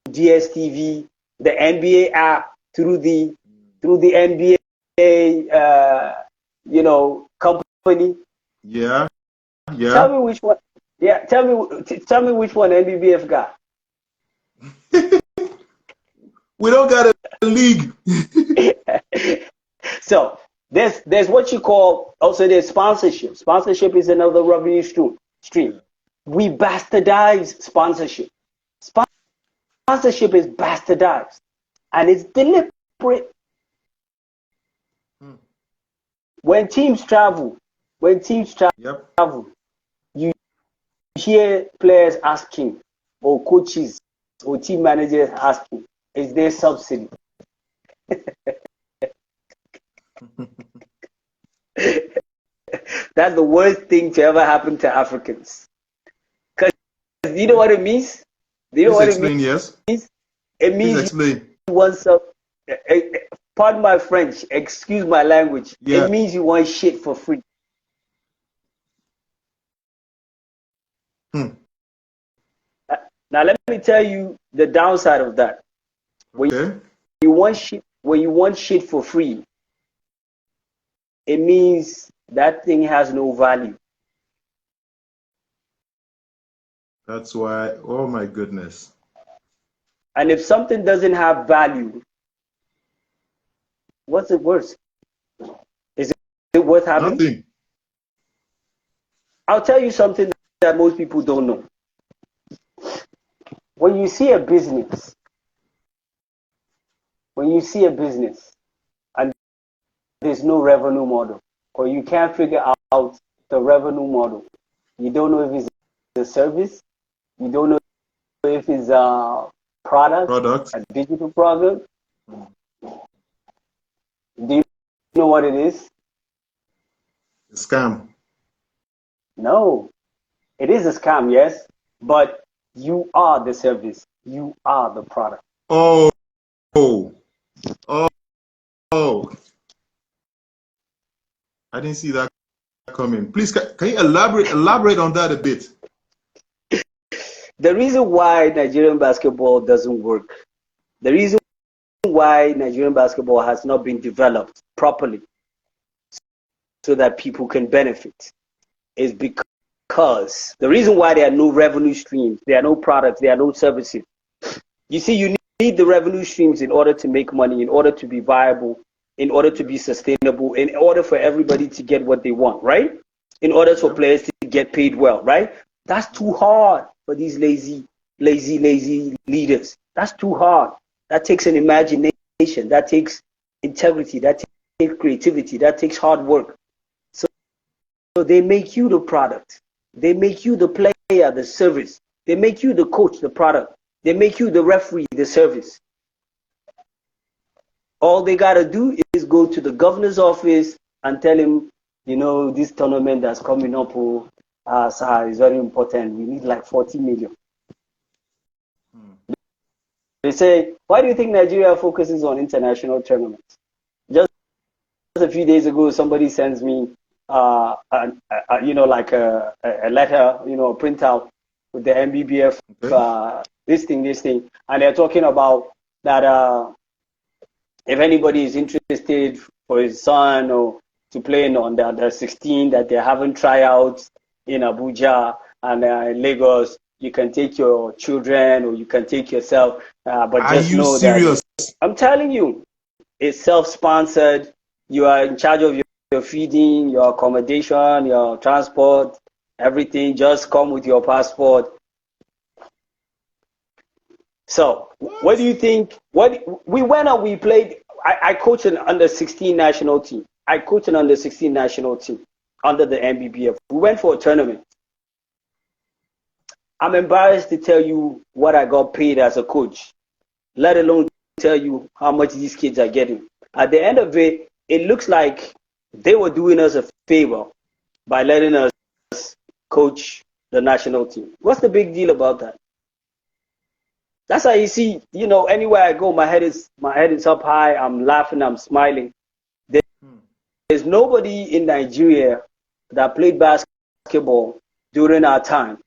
DSTV, the NBA app through the NBA company. Yeah. Tell me which one. Yeah, tell me which one NBBF got. We don't got a league. So there's what you call, also there's sponsorship. Sponsorship is another revenue stream. We bastardize sponsorship. Sponsorship is bastardized, and it's deliberate. When teams travel, you hear players asking, or coaches, or team managers asking, is there subsidy? That's the worst thing to ever happen to Africans. Because you know what it means? Do you know what it means? Yes. It means you want some. Pardon my French. Excuse my language. Yeah. It means you want shit for free. Now let me tell you the downside of that. When you want shit for free, it means that thing has no value. That's why, oh my goodness. And if something doesn't have value, what's it worth? Is it worth having? Nothing. I'll tell you something that most people don't know. When you see a business and there's no revenue model, or you can't figure out the revenue model, you don't know if it's a service, you don't know if it's a product, a digital product. Do you know what it is? Scam. No, it is a scam, yes, but you are the service. You are the product. Oh, oh, oh, oh. I didn't see that coming. Please, can you elaborate on that a bit? The reason why Nigerian basketball doesn't work, the reason why Nigerian basketball has not been developed properly so that people can benefit is because the reason why there are no revenue streams, there are no products, there are no services. You see, you need the revenue streams in order to make money, in order to be viable, in order to be sustainable, in order for everybody to get what they want, right? In order for players to get paid well, right? That's too hard for these lazy leaders. That's too hard. That takes an imagination. That takes integrity. That takes creativity. That takes hard work. So they make you the product. They make you the player, the service. They make you the coach, the product. They make you the referee, the service. All they got to do is go to the governor's office and tell him, this tournament that's coming up is very important. We need like 40 million. They say, why do you think Nigeria focuses on international tournaments? Just a few days ago, somebody sends me, like a letter, a printout with the MBBF, this thing, and they're talking about that if anybody is interested for his son or to play on the under 16, that they're having tryouts in Abuja and in Lagos, you can take your children or you can take yourself, but Are just you know serious? that I'm telling you, it's self-sponsored. You are in charge of your feeding, your accommodation, your transport, everything. Just come with your passport. So, what do you think? We went and we played. I coached an under 16 national team. I coached an under 16 national team under the MBBF. We went for a tournament. I'm embarrassed to tell you what I got paid as a coach, let alone tell you how much these kids are getting. At the end of it, it looks like they were doing us a favor by letting us coach the national team. What's the big deal about that? That's how you see, anywhere I go, my head is up high. I'm laughing, I'm smiling. There's nobody in Nigeria that played basketball during our time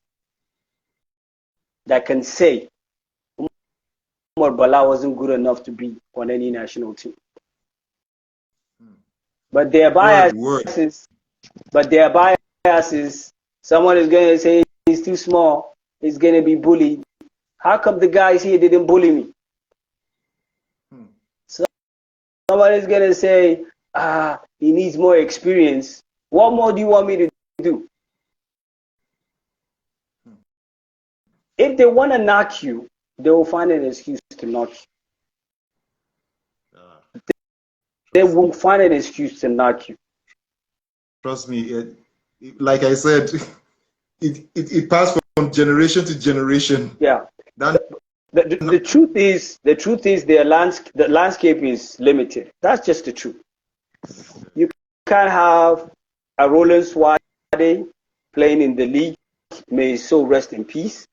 that can say Umar Bala wasn't good enough to be on any national team. But their biases, someone is going to say he's too small, he's going to be bullied. How come the guys here didn't bully me? Someone is going to say, he needs more experience. What more do you want me to do? If they want to knock you, they will find an excuse to knock you. They won't find an excuse to knock you. Trust me, like I said, it passed from generation to generation. Yeah. The truth is the landscape is limited. That's just the truth. You can't have a Roland Swade playing in the league. May his soul rest in peace.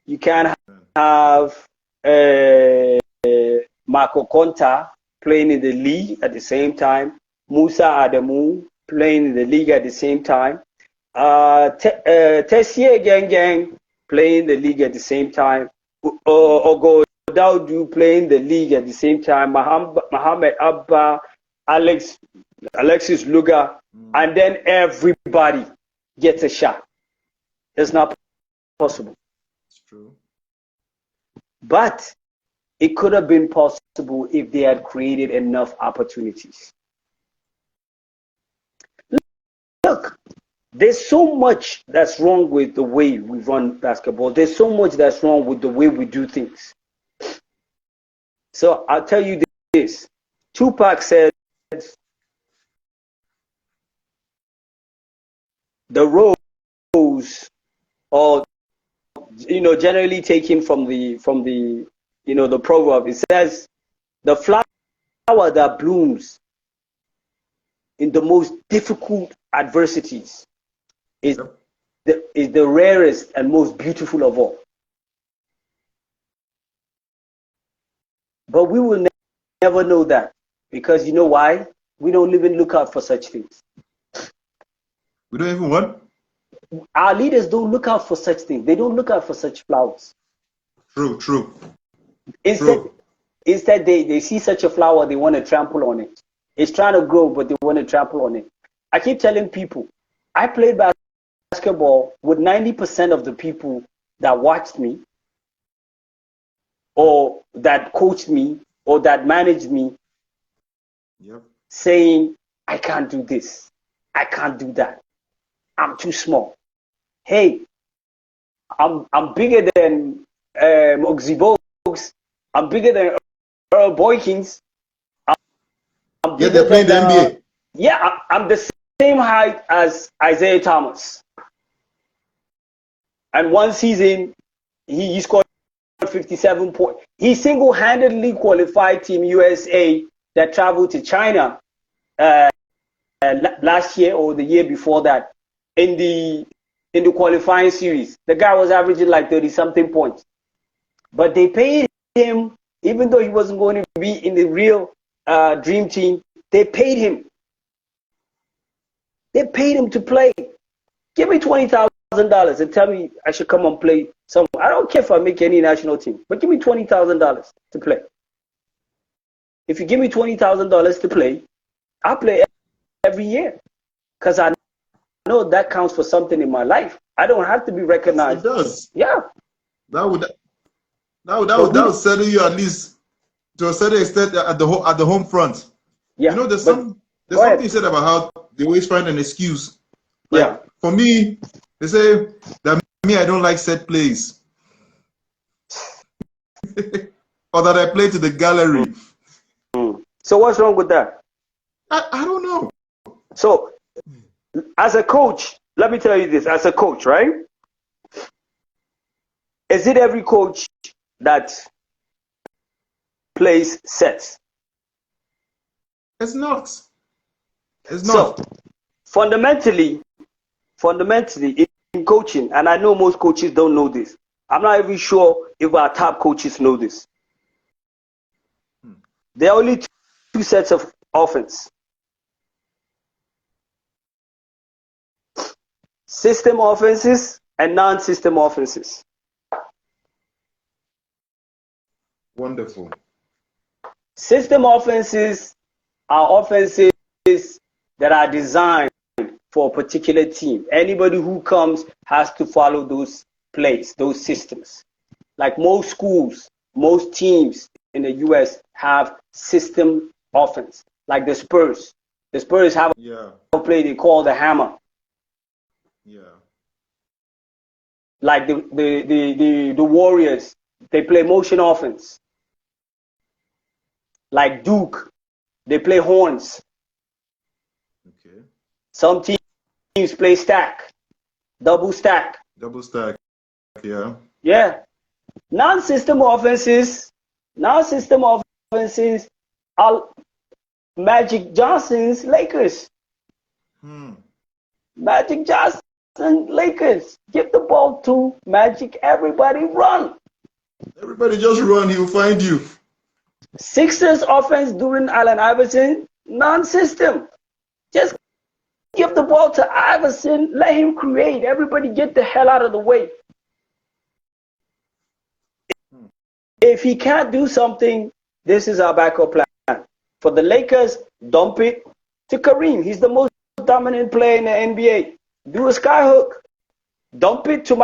You can't have Marco Conta playing in the league at the same time. Musa Adamu playing in the league at the same time. Tessier Gang playing in the league at the same time. Ogo Daudu playing the league at the same time. Mohamed Abba, Alexis Luga, and then everybody gets a shot. It's not possible. It's true. But it could have been possible if they had created enough opportunities. Look, there's so much that's wrong with the way we run basketball. There's so much that's wrong with the way we do things. So I'll tell you this. Tupac said, the rose, or generally taken from the the proverb, it says the flower that blooms in the most difficult adversities is Yep. is the rarest and most beautiful of all. But we will never know that, because you know why? We don't even look out for such things. We don't even what? Our leaders don't look out for such things. They don't look out for such flowers. True, true, Instead, true. instead they see such a flower, they want to trample on it. It's trying to grow, but they want to trample on it. I keep telling people, I played basketball with 90% of the people that watched me, or that coached me, or that managed me, Yep. saying, I can't do this. I can't do that. I'm too small. Hey, I'm bigger than Oxy Bogues. I'm bigger than Earl Boykins. I'm Yeah, bigger they're playing the than NBA. yeah, I'm the same height as Isaiah Thomas. And one season, he scored 57 points. He single-handedly qualified Team USA that traveled to China last year or the year before that in the qualifying series. The guy was averaging like 30-something points. But they paid him, even though he wasn't going to be in the real dream team, they paid him. They paid him to play. Give me $20,000 and tell me I should come and play somewhere. I don't care if I make any national team, but give me $20,000 to play. If you give me $20,000 to play, I'll play every year, because I know that counts for something in my life. I don't have to be Yes, it recognized. does. Yeah. That would But we, settle you at least to a certain extent at the home front. You yeah. know, But there's go something you ahead. said about how they always find an excuse. Yeah. Like for me, they say that me I don't like set plays, or that I play to the gallery. Mm. So what's wrong with that? I don't know. So as a coach, let me tell you this, as a coach, right? Is it every coach that plays sets? It's not. It's So not. fundamentally in coaching, and I know most coaches don't know this. I'm not even sure if our top coaches know this. There are only two sets of offense: system offenses and non-system offenses. Wonderful. System offenses are offenses that are designed for a particular team. Anybody who comes has to follow those plays, those systems. Like most schools, most teams in the US have system offense. Like the Spurs. The Spurs have Yeah. a play they call the hammer. Yeah. Like the Warriors, they play motion offense. Like Duke, they play horns. Okay. Some teams play stack, double stack. Double stack. Yeah. Yeah. Non-system offenses are Magic Johnson's Lakers. Magic Johnson Lakers. Give the ball to Magic, everybody run. Everybody just run, he'll find you. Sixers offense during Allen Iverson, non-system. Just give the ball to Iverson, let him create. Everybody get the hell out of the way. If he can't do something, this is our backup plan. For the Lakers, dump it to Kareem. He's the most dominant player in the NBA. Do a skyhook. Dump it to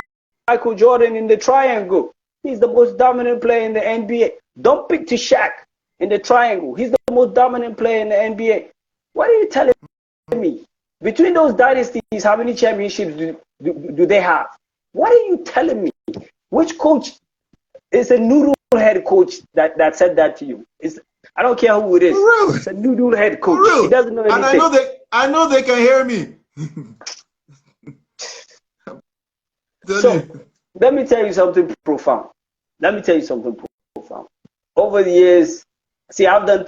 Michael Jordan in the triangle. He's the most dominant player in the NBA. Dump it to Shaq in the triangle. He's the most dominant player in the NBA. What are you telling me? Between those dynasties, how many championships do they have? What are you telling me? Which coach is a noodle head coach that said that to you? I don't care who it is. Really? It's a noodle head coach. Really? He doesn't know anything. And I know they can hear me. So let me tell you something profound. Over the years, I've done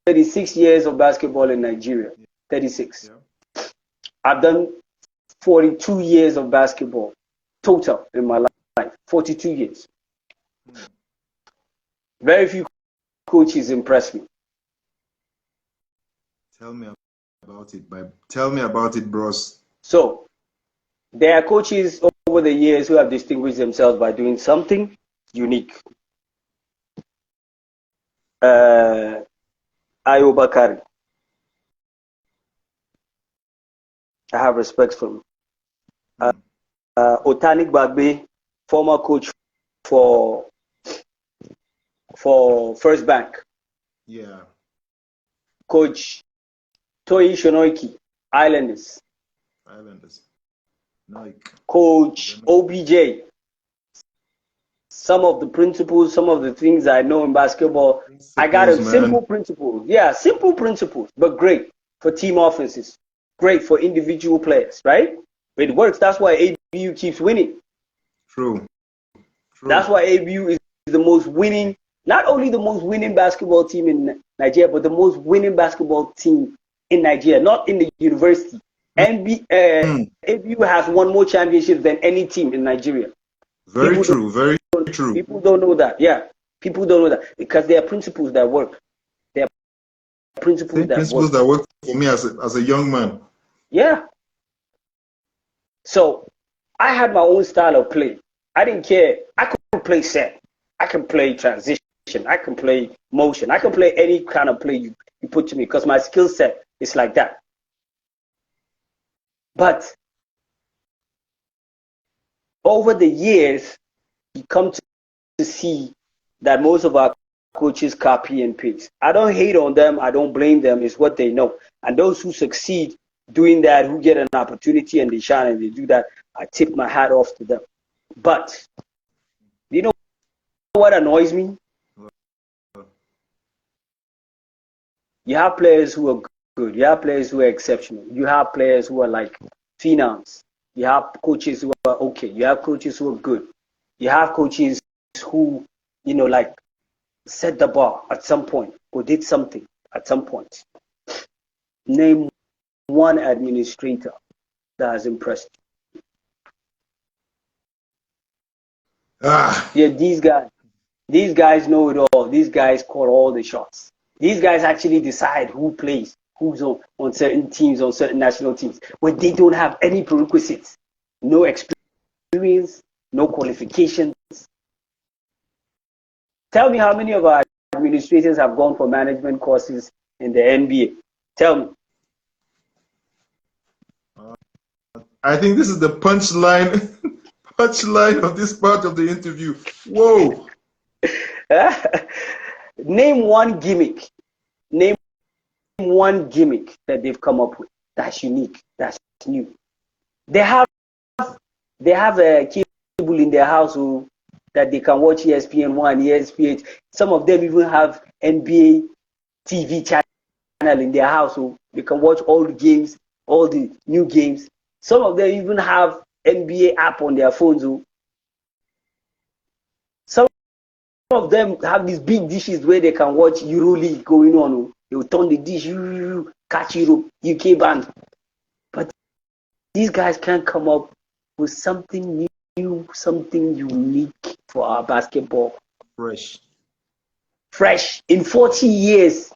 36 years of basketball in Nigeria. 36. Yeah. I've done 42 years of basketball total in my life. 42 years. Very few coaches impress me. Tell me about it, Tell me about it, bros. So, there are coaches over the years who have distinguished themselves by doing something unique. Ayo Bakari. I have respect for him. Otanik Bagbe, former coach for First Bank. Yeah. Coach Toyi Shonoiki, Islanders. Nike. Coach OBJ. Some of the principles, some of the things I know in basketball, I got a simple principles. Yeah, simple principles, but great for team offenses. Great for individual players, right? It works. That's why ABU keeps winning. True. That's why ABU is the most winning, not only the most winning basketball team in Nigeria, but the most winning basketball team in Nigeria, not in the university. ABU has won more championships than any team in Nigeria. Very true. People don't know that. Yeah, people don't know that because there are principles that work. There are principles that work for me as a young man. Yeah. So I had my own style of play. I didn't care. I could play set. I can play transition. I can play motion. I can play any kind of play you put to me because my skill set is like that. But over the years, you come to see that most of our coaches copy and paste. I don't hate on them. I don't blame them. It's what they know. And those who succeed doing that, who get an opportunity and they shine and they do that, I tip my hat off to them. But you know what annoys me? You have players who are good. You have players who are exceptional. You have players who are like phenoms. You have coaches who are okay. You have coaches who are good. You have coaches who, like set the bar at some point or did something at some point. Name one administrator that has impressed you. Yeah, these guys know it all. These guys call all the shots. These guys actually decide who plays, who's on certain teams, on certain national teams, where they don't have any prerequisites, no experience, no qualifications. Tell me how many of our administrators have gone for management courses in the NBA. Tell me. I think this is the punchline of this part of the interview. Whoa. Name one gimmick. Name one gimmick that they've come up with that's unique, that's new. They have a cable in their house that they can watch ESPN1, ESPN. Some of them even have NBA TV channel in their house, so they can watch all the games, all the new games. Some of them even have NBA app on their phones. Some of them have these big dishes where they can watch EuroLeague going on. They will turn the dish, catch Europe, UK band. But these guys can't come up with something new, something unique for our basketball. Fresh. In 40 years,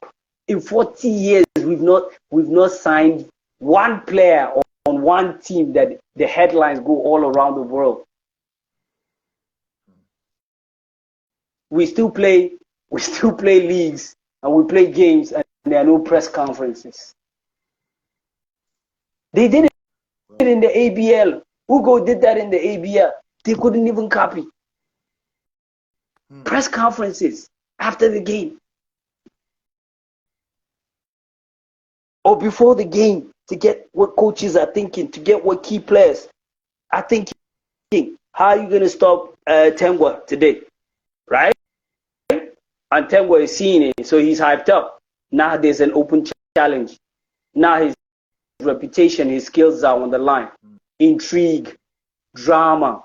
we've not signed one player on one team that the headlines go all around the world. We still play leagues and we play games and there are no press conferences. They did it in the ABL. Ugo did that in the ABL. They couldn't even copy. Press conferences after the game or before the game to get what coaches are thinking, to get what key players are thinking. How are you going to stop Tengwa today? Right? And Tengwa is seeing it, so he's hyped up. Now there's an open challenge. Now his reputation, his skills are on the line. Intrigue, drama.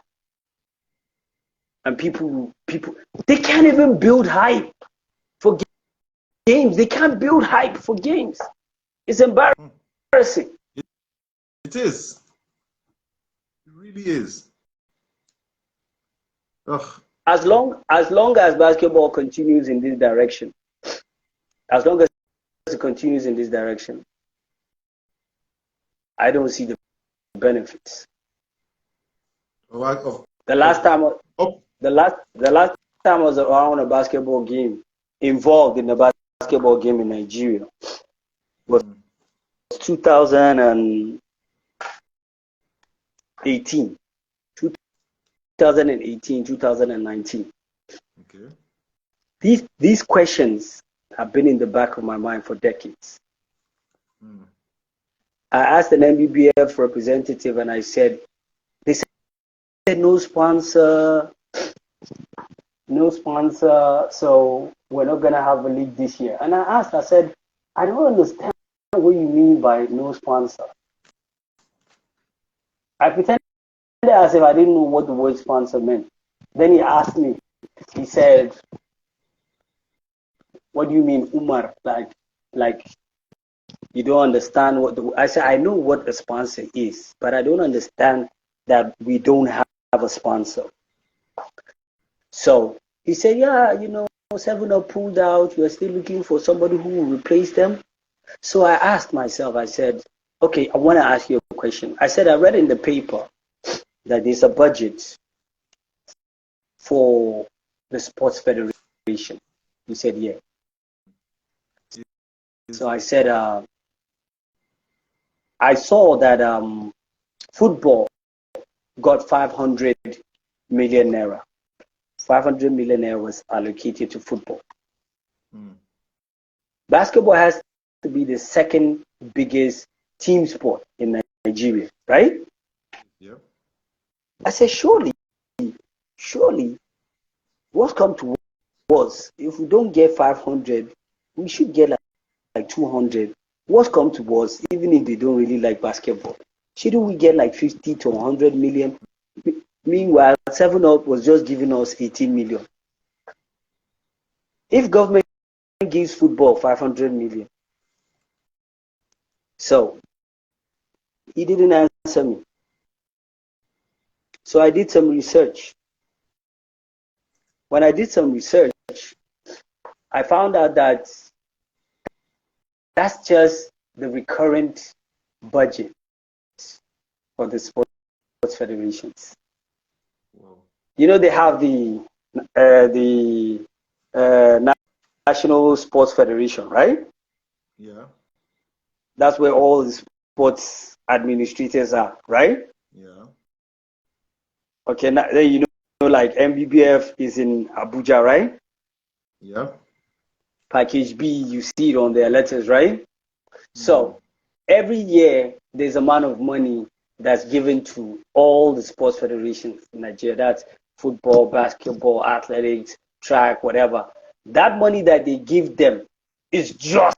And people, they can't even build hype for games. They can't build hype for games. It's embarrassing. It is. It really is. Ugh. As long as basketball continues in this direction, as long as it continues in this direction, I don't see the benefits. The last time I was around a basketball game, involved in a basketball game in Nigeria, was 2018. 2018, 2019. Okay. These questions have been in the back of my mind for decades. I asked an MBBF representative and I said, they said no sponsor, so we're not going to have a league this year. And I said, I don't understand what you mean by no sponsor. I pretended as if I didn't know what the word sponsor meant. Then he asked me, he said, what do you mean, Umar? Like you don't understand I said, I know what a sponsor is, but I don't understand that we don't have a sponsor. So he said, yeah, 7-Up pulled out. You're still looking for somebody who will replace them. So I asked myself, I said, okay, I want to ask you a question. I said, I read in the paper that there's a budget for the Sports Federation. He said, yeah. So I said, I saw that football got 500 million naira. 500 million naira was allocated to football. Basketball has to be the second biggest team sport in Nigeria, right? Yep. I said, surely, what's come to was, if we don't get 500, we should get like 200. What's come to was, even if they don't really like basketball, shouldn't we get like 50 to 100 million? Meanwhile, 7-Up was just giving us 18 million. If government gives football 500 million, so he didn't answer me. So I did some research. When I did some research, I found out that that's just the recurrent budget for the sports federations. Wow. They have the National Sports Federation, right? Yeah. That's where all the sports administrators are, right? Yeah. Okay, now then like MBBF is in Abuja, right? Yeah. Package B, you see it on their letters, right? So every year there's an amount of money that's given to all the sports federations in Nigeria. That's football, basketball, athletics, track, whatever. That money that they give them is just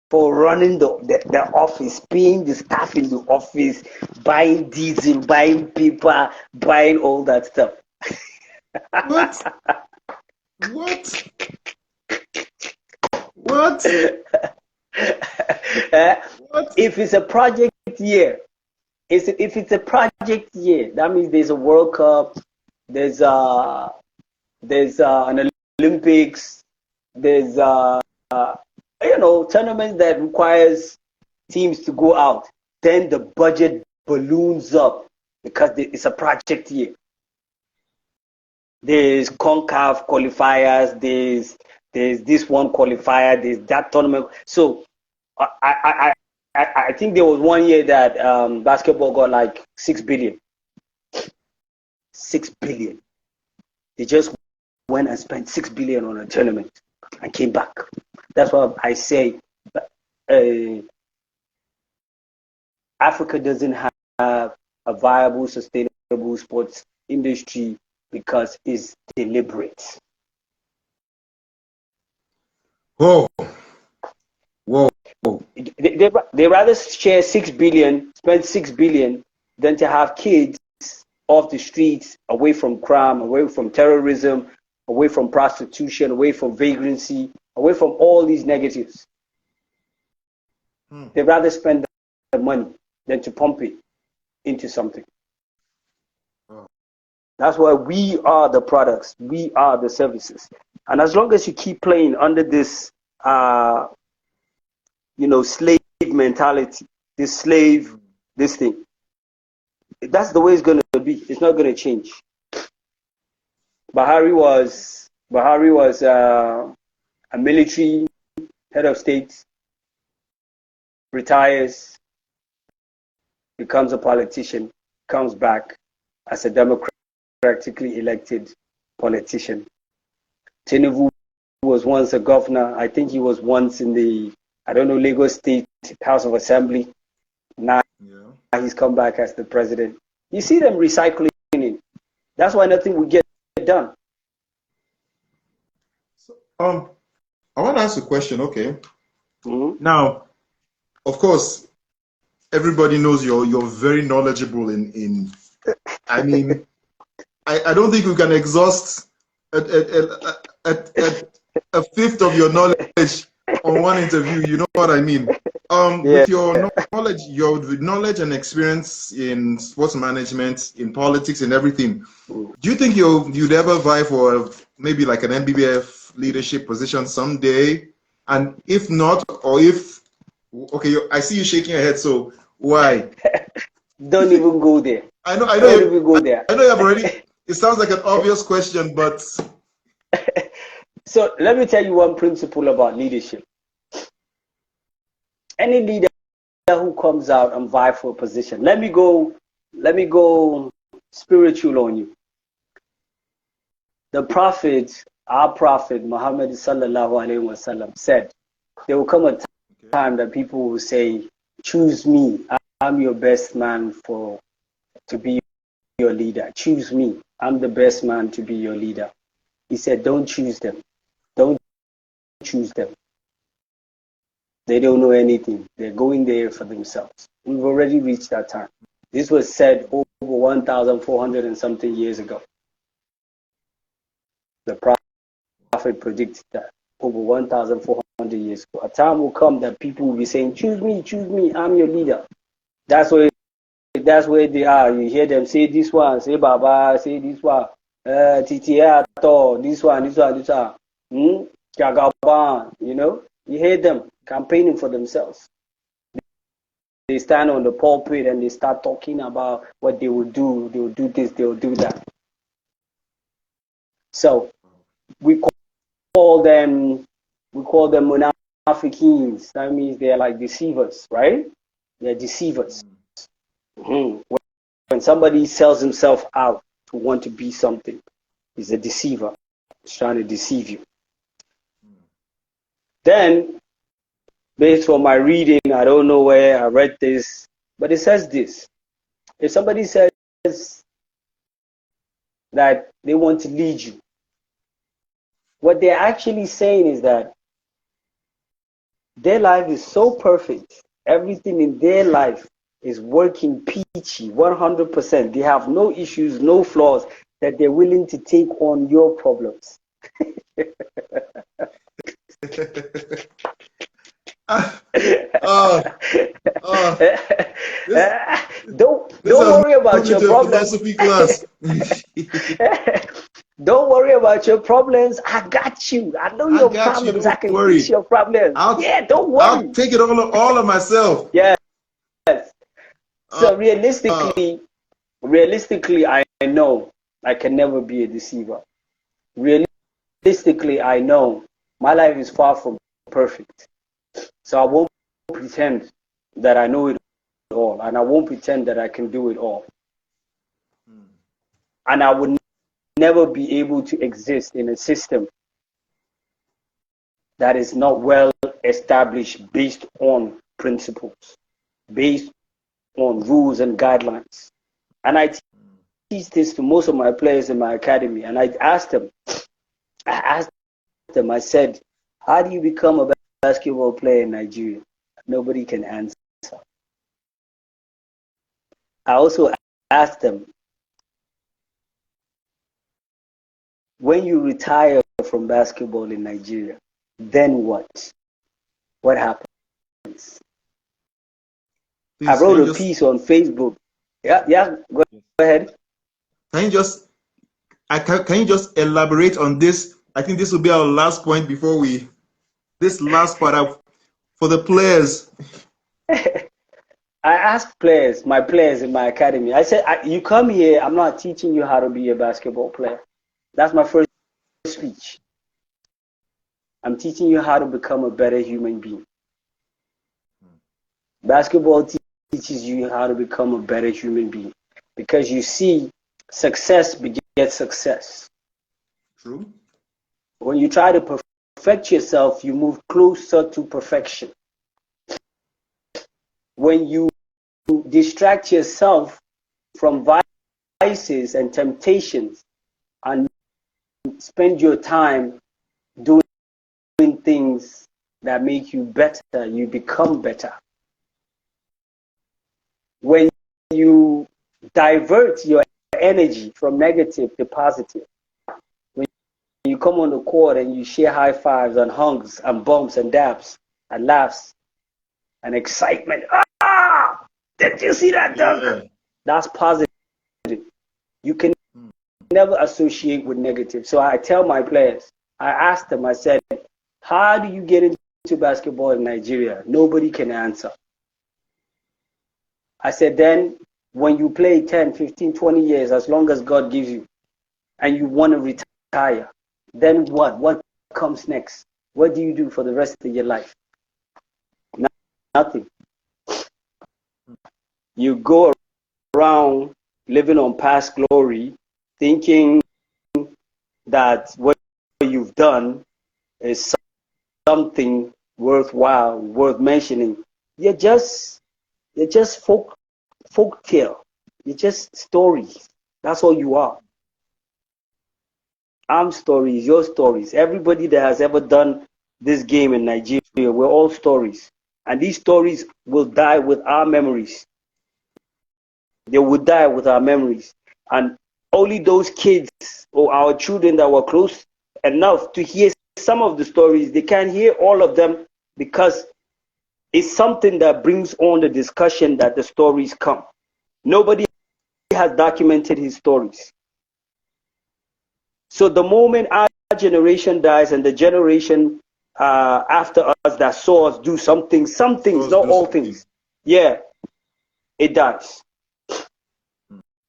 for running the office, paying the staff in the office, buying diesel, buying paper, buying all that stuff. What? What? What? What? If it's a project year, if it's a project year, that means there's a World Cup, there's an Olympics, there's tournaments that requires teams to go out. Then the budget balloons up because it's a project year. There's CONCACAF qualifiers, there's this one qualifier, there's that tournament. So I think there was one year that basketball got like 6 billion. 6 billion. They just went and spent 6 billion on a tournament and came back. That's why I say Africa doesn't have a viable, sustainable sports industry because it's deliberate. Whoa. They rather share 6 billion, spend 6 billion, than to have kids off the streets, away from crime, away from terrorism, away from prostitution, away from vagrancy, away from all these negatives. They rather spend money than to pump it into something. Oh. That's why we are the products, we are the services. And as long as you keep playing under this, slave mentality, this slave, this thing, that's the way it's going to be. It's not going to change. Buhari was a military head of state, retires, becomes a politician, comes back as a democratically elected politician. Tinubu was once a governor. I think he was once in the, Lagos State House of Assembly. Now he's come back as the president. You see them recycling it. That's why nothing will get done. So, I want to ask a question, okay? Mm-hmm. Now, of course, everybody knows you're very knowledgeable in I mean, I don't think we can exhaust a fifth of your knowledge on one interview. You know what I mean? With your knowledge and experience in sports management, in politics, and everything, do you think you'd ever vie for maybe like an MBBF leadership position someday? And if not, or if okay, I see you shaking your head. So why? Don't even go there. I know. Don't even go there. I know you have already. It sounds like an obvious question, but so let me tell you one principle about leadership. Any leader who comes out and vie for a position, let me go spiritual on you. The Prophet, our Prophet Muhammad sallallahu alaihi wasallam said, there will come a time that people will say, "Choose me. I'm your best man to be your leader. Choose me. I'm the best man to be your leader." He said, "Don't choose them. Don't choose them. They don't know anything. They're going there for themselves." We've already reached that time. This was said over 1,400 and something years ago. The Prophet predicted that over 1,400 years ago. A time will come that people will be saying, choose me, I'm your leader. That's where they are. You hear them say this one, say Baba, say this one, Titiato, this one. Jagaban, you hear them campaigning for themselves. They stand on the pulpit and they start talking about what they will do. They will do this, they will do that. So we call them munafiqins. That means they're like deceivers, right? They're deceivers. Mm-hmm. When somebody sells himself out to want to be something, he's a deceiver. He's trying to deceive you. Then, based on my reading, I don't know where I read this, but it says this. If somebody says that they want to lead you, what they're actually saying is that their life is so perfect. Everything in their life is working peachy, 100%. They have no issues, no flaws, that they're willing to take on your problems. Don't worry about your problems. Class. Don't worry about your problems. I got you. I know your problems. I can fix your problems. Don't worry. I'll take it all of myself. Yes. So realistically, I know I can never be a deceiver. Realistically, I know my life is far from perfect. So I won't pretend that I know it all, and I won't pretend that I can do it all. And I would never be able to exist in a system that is not well established based on principles, based on rules and guidelines. And I teach this to most of my players in my academy, and I asked them, I said, how do you become a basketball player in Nigeria? Nobody can answer. I also asked them, when you retire from basketball in Nigeria, then what? What happens? I Please, can wrote you a just piece on Facebook. Yeah, go ahead. can you just can you just elaborate on this? I think this will be our last point before we this last part of for the players. I asked players, my players in my academy, I said, you come here, I'm not teaching you how to be a basketball player. That's my first speech. I'm teaching you how to become a better human being. Basketball teaches you how to become a better human being because you see, success begets success. True. When you try to perfect yourself, you move closer to perfection. When you distract yourself from vices and temptations and spend your time doing things that make you better, you become better. When you divert your energy from negative to positive, when you come on the court and you share high fives and hugs and bumps and dabs and laughs and excitement. Ah! Did you see that dunk? Yeah. That's positive. You can never associate with negative. So I tell my players, I asked them, I said, how do you get into basketball in Nigeria? Nobody can answer. I said, then when you play 10, 15, 20 years, as long as God gives you, and you want to retire, then what? What comes next? What do you do for the rest of your life? Nothing. You go around living on past glory, thinking that what you've done is something worthwhile, worth mentioning. You're just folk tale. You're just stories. That's all you are. I'm stories, your stories. Everybody that has ever done this game in Nigeria, we're all stories. And these stories will die with our memories. They will die with our memories. And only those kids or our children that were close enough to hear some of the stories, they can't hear all of them because it's something that brings on the discussion that the stories come. Nobody has documented his stories. So the moment our generation dies and the generation after us that saw us do some things, not all things, yeah, it dies.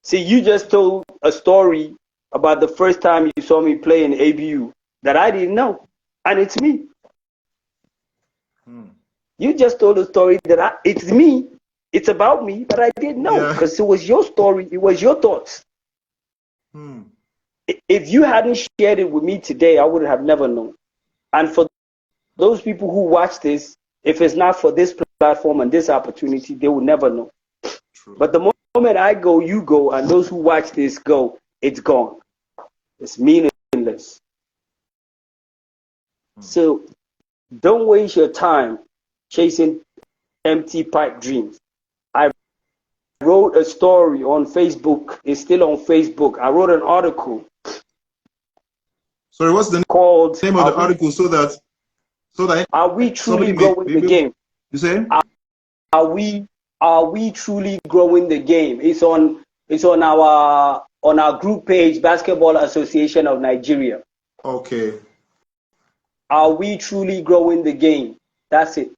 See, you just told a story about the first time you saw me play in ABU that I didn't know, and it's me. You just told a story that it's me, it's about me, but I didn't know because it was your story, it was your thoughts. If you hadn't shared it with me today, I would have never known. And for those people who watch this, if it's not for this platform and this opportunity, they will never know. True. But the moment I go, you go, and those who watch this go, it's gone. It's meaningless. So don't waste your time chasing empty pipe dreams. I wrote a story on Facebook. It's still on Facebook. I wrote an article. Sorry, what's the name of the article so that are we truly growing the game? You say? Are we truly growing the game? It's on our group page, Basketball Association of Nigeria. Okay. Are we truly growing the game? That's it.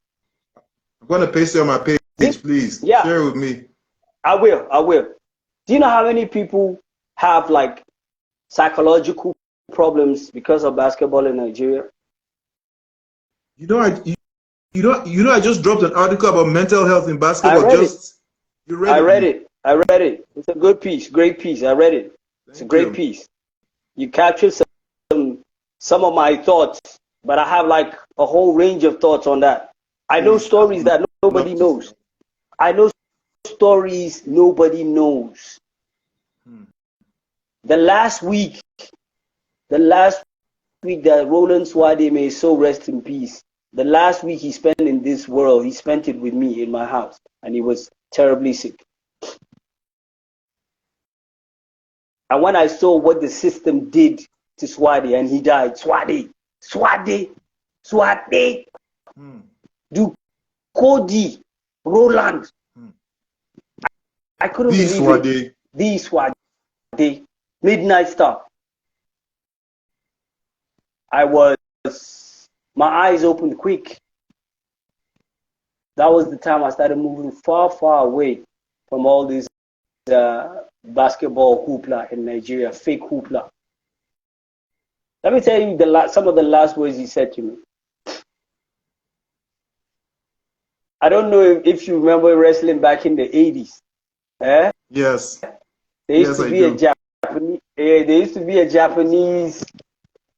I'm gonna paste it on my page, please. Yeah. Share it with me. I will. Do you know how many people have like psychological problems because of basketball in Nigeria? You know, I just dropped an article about mental health in basketball. I read it. It's a good piece, great piece. I read it. It's a great piece. You captured some of my thoughts, but I have like a whole range of thoughts on that. I know stories that nobody knows. I know stories nobody knows. The last week that Roland Swade, may so rest in peace, the last week he spent in this world, he spent it with me in my house, and he was terribly sick. And when I saw what the system did to Swade, and he died, Swade, do Cody, Roland, I couldn't These believe were it. the These were the midnight star. My eyes opened quick. That was the time I started moving far, far away from all this basketball hoopla in Nigeria, fake hoopla. Let me tell you some of the last words he said to me. I don't know if you remember wrestling back in the 80s. Eh? yes, There used yes, to I be a do. Japanese. There used to be a Japanese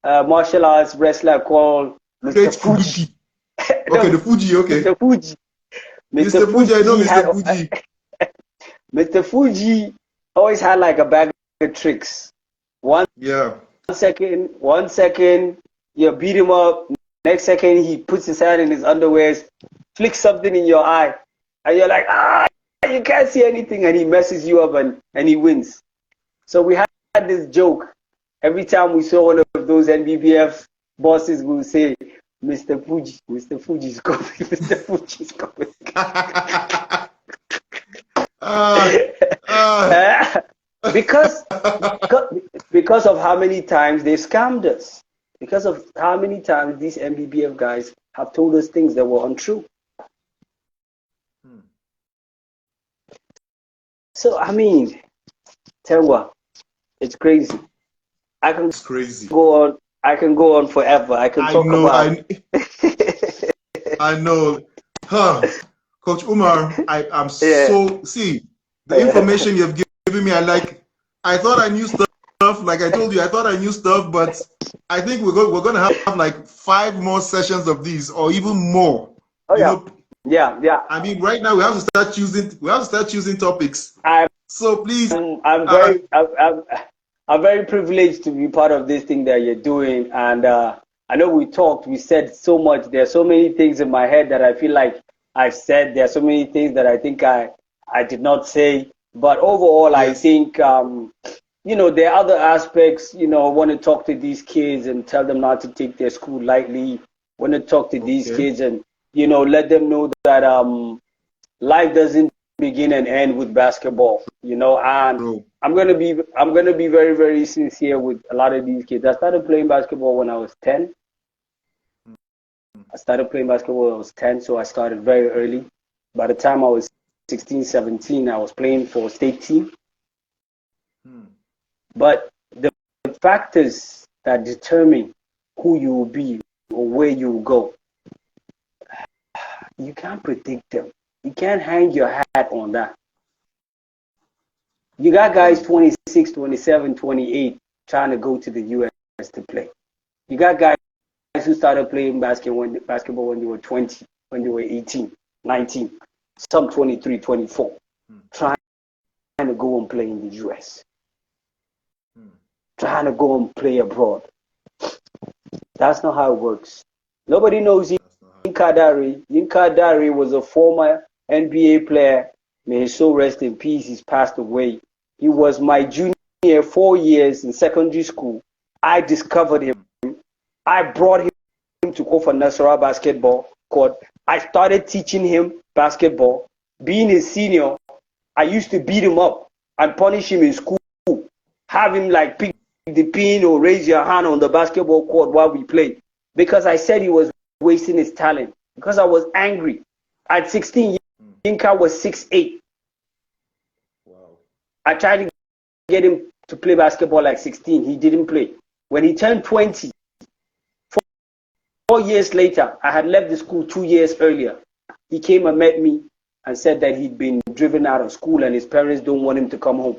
martial arts wrestler called Mr. Great Fuji. Fuji. Okay, No, the Fuji. Okay, Mr. Fuji. Mr. Mr. Fuji. I know Fuji Mr. had Fuji. Mr. Fuji always had like a bag of tricks. One Yeah. one second, you beat him up. Next second, he puts his hand in his underwears, flicks something in your eye, and you're like, you can't see anything, and he messes you up and he wins. So we had this joke. Every time we saw one of those NBBF bosses, we would say, Mr. Fuji is coming, Mr. Fuji is coming. because because of how many times they scammed us, because of how many times these MBBF guys have told us things that were untrue. So I mean, Tengwa, it's crazy. It's crazy. Go on. I can go on forever. I can I talk know. about. I know. Huh. Coach Umar, I'm Yeah. so see the information you've given me. I thought I knew stuff. Like I told you, I thought I knew stuff, but I think we're gonna have like 5 more sessions of these, or even more. Oh You yeah. know, Yeah. I mean, right now we have to start choosing. We have to start choosing topics. I'm So please, I'm uh, very I'm very privileged to be part of this thing that you're doing, and I know we talked. We said so much. There are so many things in my head that I feel like I've said. There are so many things that I think I did not say. But overall, I yes, think there are other aspects. I want to talk to these kids and tell them not to take their school lightly. Want to talk to these okay, kids and let them know that life doesn't begin and end with basketball. And bro. I'm gonna be very, very sincere with a lot of these kids. I started playing basketball when I was 10. I started playing basketball when I was 10, so I started very early. By the time I was 16, 17, I was playing for state team. But the factors that determine who you will be or where you will go, you can't predict them. You can't hang your hat on that. You got guys Wow. 26, 27, 28 trying to go to the US to play. You got guys who started playing basketball when they were 20, when they were 18, 19, some 23, 24, trying to go and play in the US, trying to go and play abroad. That's not how it works. Nobody knows Yinka Dari. Yinka Dari was a former NBA player. May his soul rest in peace. He's passed away. He was my junior 4 years in secondary school. I discovered him. I brought him to Kofa Nasara basketball court. I started teaching him basketball. Being a senior, I used to beat him up and punish him in school. Have him like pick the pin or raise your hand on the basketball court while we played. Because I said he was wasting his talent. Because I was angry. At 16, Yinka was 6'8". Wow. I tried to get him to play basketball at 16. He didn't play. When he turned 20, 4 years later, I had left the school 2 years earlier. He came and met me and said that he'd been driven out of school and his parents don't want him to come home.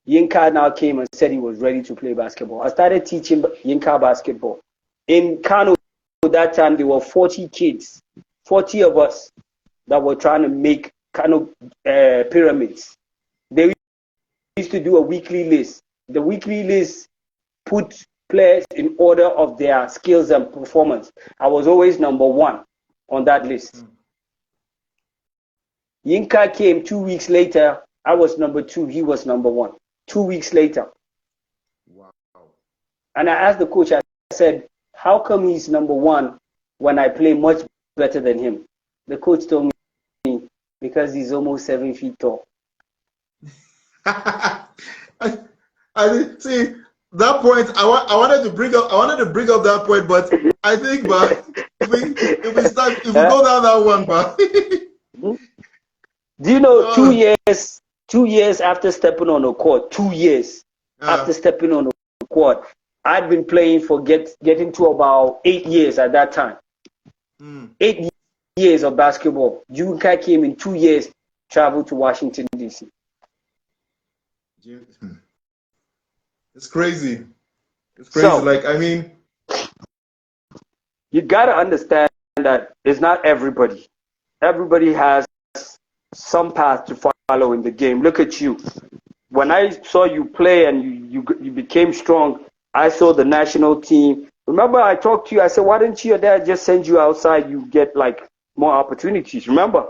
Yinka now came and said he was ready to play basketball. I started teaching Yinka basketball. In Kano, that time, there were 40 kids, 40 of us that were trying to make Kano pyramids. They used to do a weekly list. The weekly list put players in order of their skills and performance. I was always number one on that list. Yinka came 2 weeks later. I was number two. He was number one. 2 weeks later. Wow. And I asked the coach, I said, how come he's number one when I play much better than him? The coach told me, Because he's almost 7 feet tall. I, see that point. I wanted to bring up. I wanted to bring up that point, but I think, but if we go down that one, but Do you know 2 years? 2 years after stepping on the court, 2 years after stepping on the court, I'd been playing for getting to about 8 years at that time. 8 years of basketball. Junkai came in 2 years, traveled to Washington, D.C. It's crazy. It's crazy. So, like, I mean, you got to understand that it's not everybody. Everybody has some path to follow in the game. Look at you. When I saw you play and you became strong, I saw the national team. Remember, I talked to you. I said, why didn't your dad just send you outside? You get like more opportunities. Remember?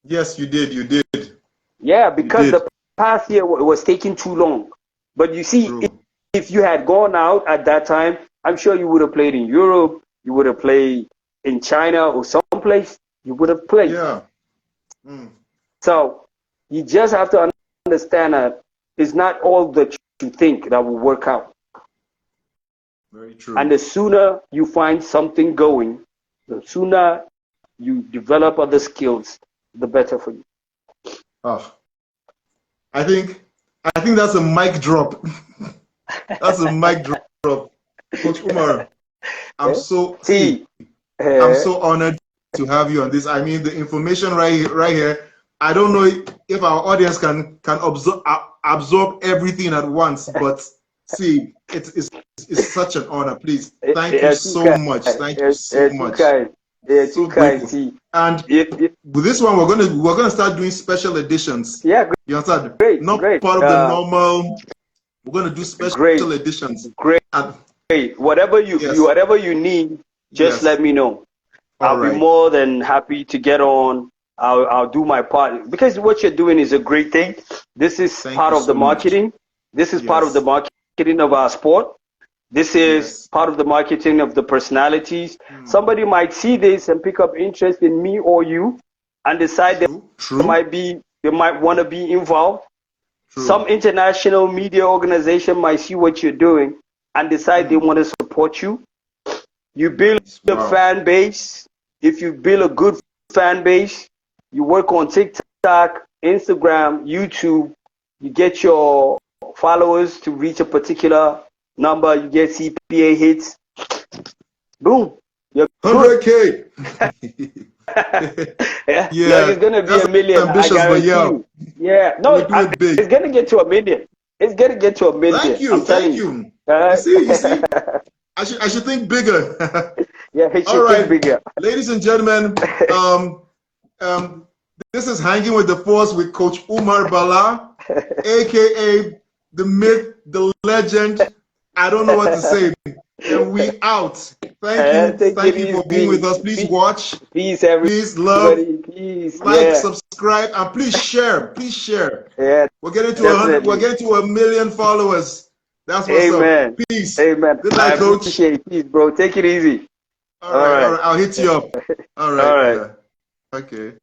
Yes, you did. You did. Yeah, because the path here was taking too long. But you see, if you had gone out at that time, I'm sure you would have played in Europe. You would have played in China or someplace. You would have played. Yeah. So you just have to understand that it's not all that you think that will work out. Very true. And the sooner you find something going, the sooner you develop other skills, the better for you. I think that's a mic drop. That's a mic drop. Coach Umar, I'm so honored to have you on this. I mean, the information right here. I don't know if our audience can absorb everything at once, but see, it's such an honor. Please, thank you so much. Thank you so much. So grateful. And with this one, we're gonna start doing special editions. Yeah, you understand? Great, Not great. part of the normal. We're gonna do special editions. Great. Whatever you need, just let me know. I'll be more than happy to get on. I'll do my part, because what you're doing is a great thing. This is part of the marketing. This is part of the marketing of our sport. This is part of the marketing of the personalities. Somebody might see this and pick up interest in me or you and decide they might want to be involved. Some international media organization might see what you're doing and decide they want to support you. You build a fan base. If you build a good fan base, you work on TikTok, Instagram, YouTube, you get your followers to reach a particular number, you get CPA hits. Boom. You're 100K. yeah, it's gonna be a million. Ambitious, I guarantee you. Yeah, no, it's gonna get to a million. It's gonna get to a million. Thank you, thank you. You see, I should think bigger. Yeah, he should think bigger. Ladies and gentlemen, this is Hanging with the Force with Coach Umar Bala, aka the myth, the legend. I don't know what to say. And we out. Thank you for being with us. Please watch. Peace, everybody. Please love. Peace. Like, subscribe, and please share. Please share. Yeah. We're getting to 100. We're getting to 1 million followers. That's what's up. Peace. Amen. Good night, Coach. Appreciate it. Peace, bro. Take it easy. All right. I'll hit you up. All right. Okay.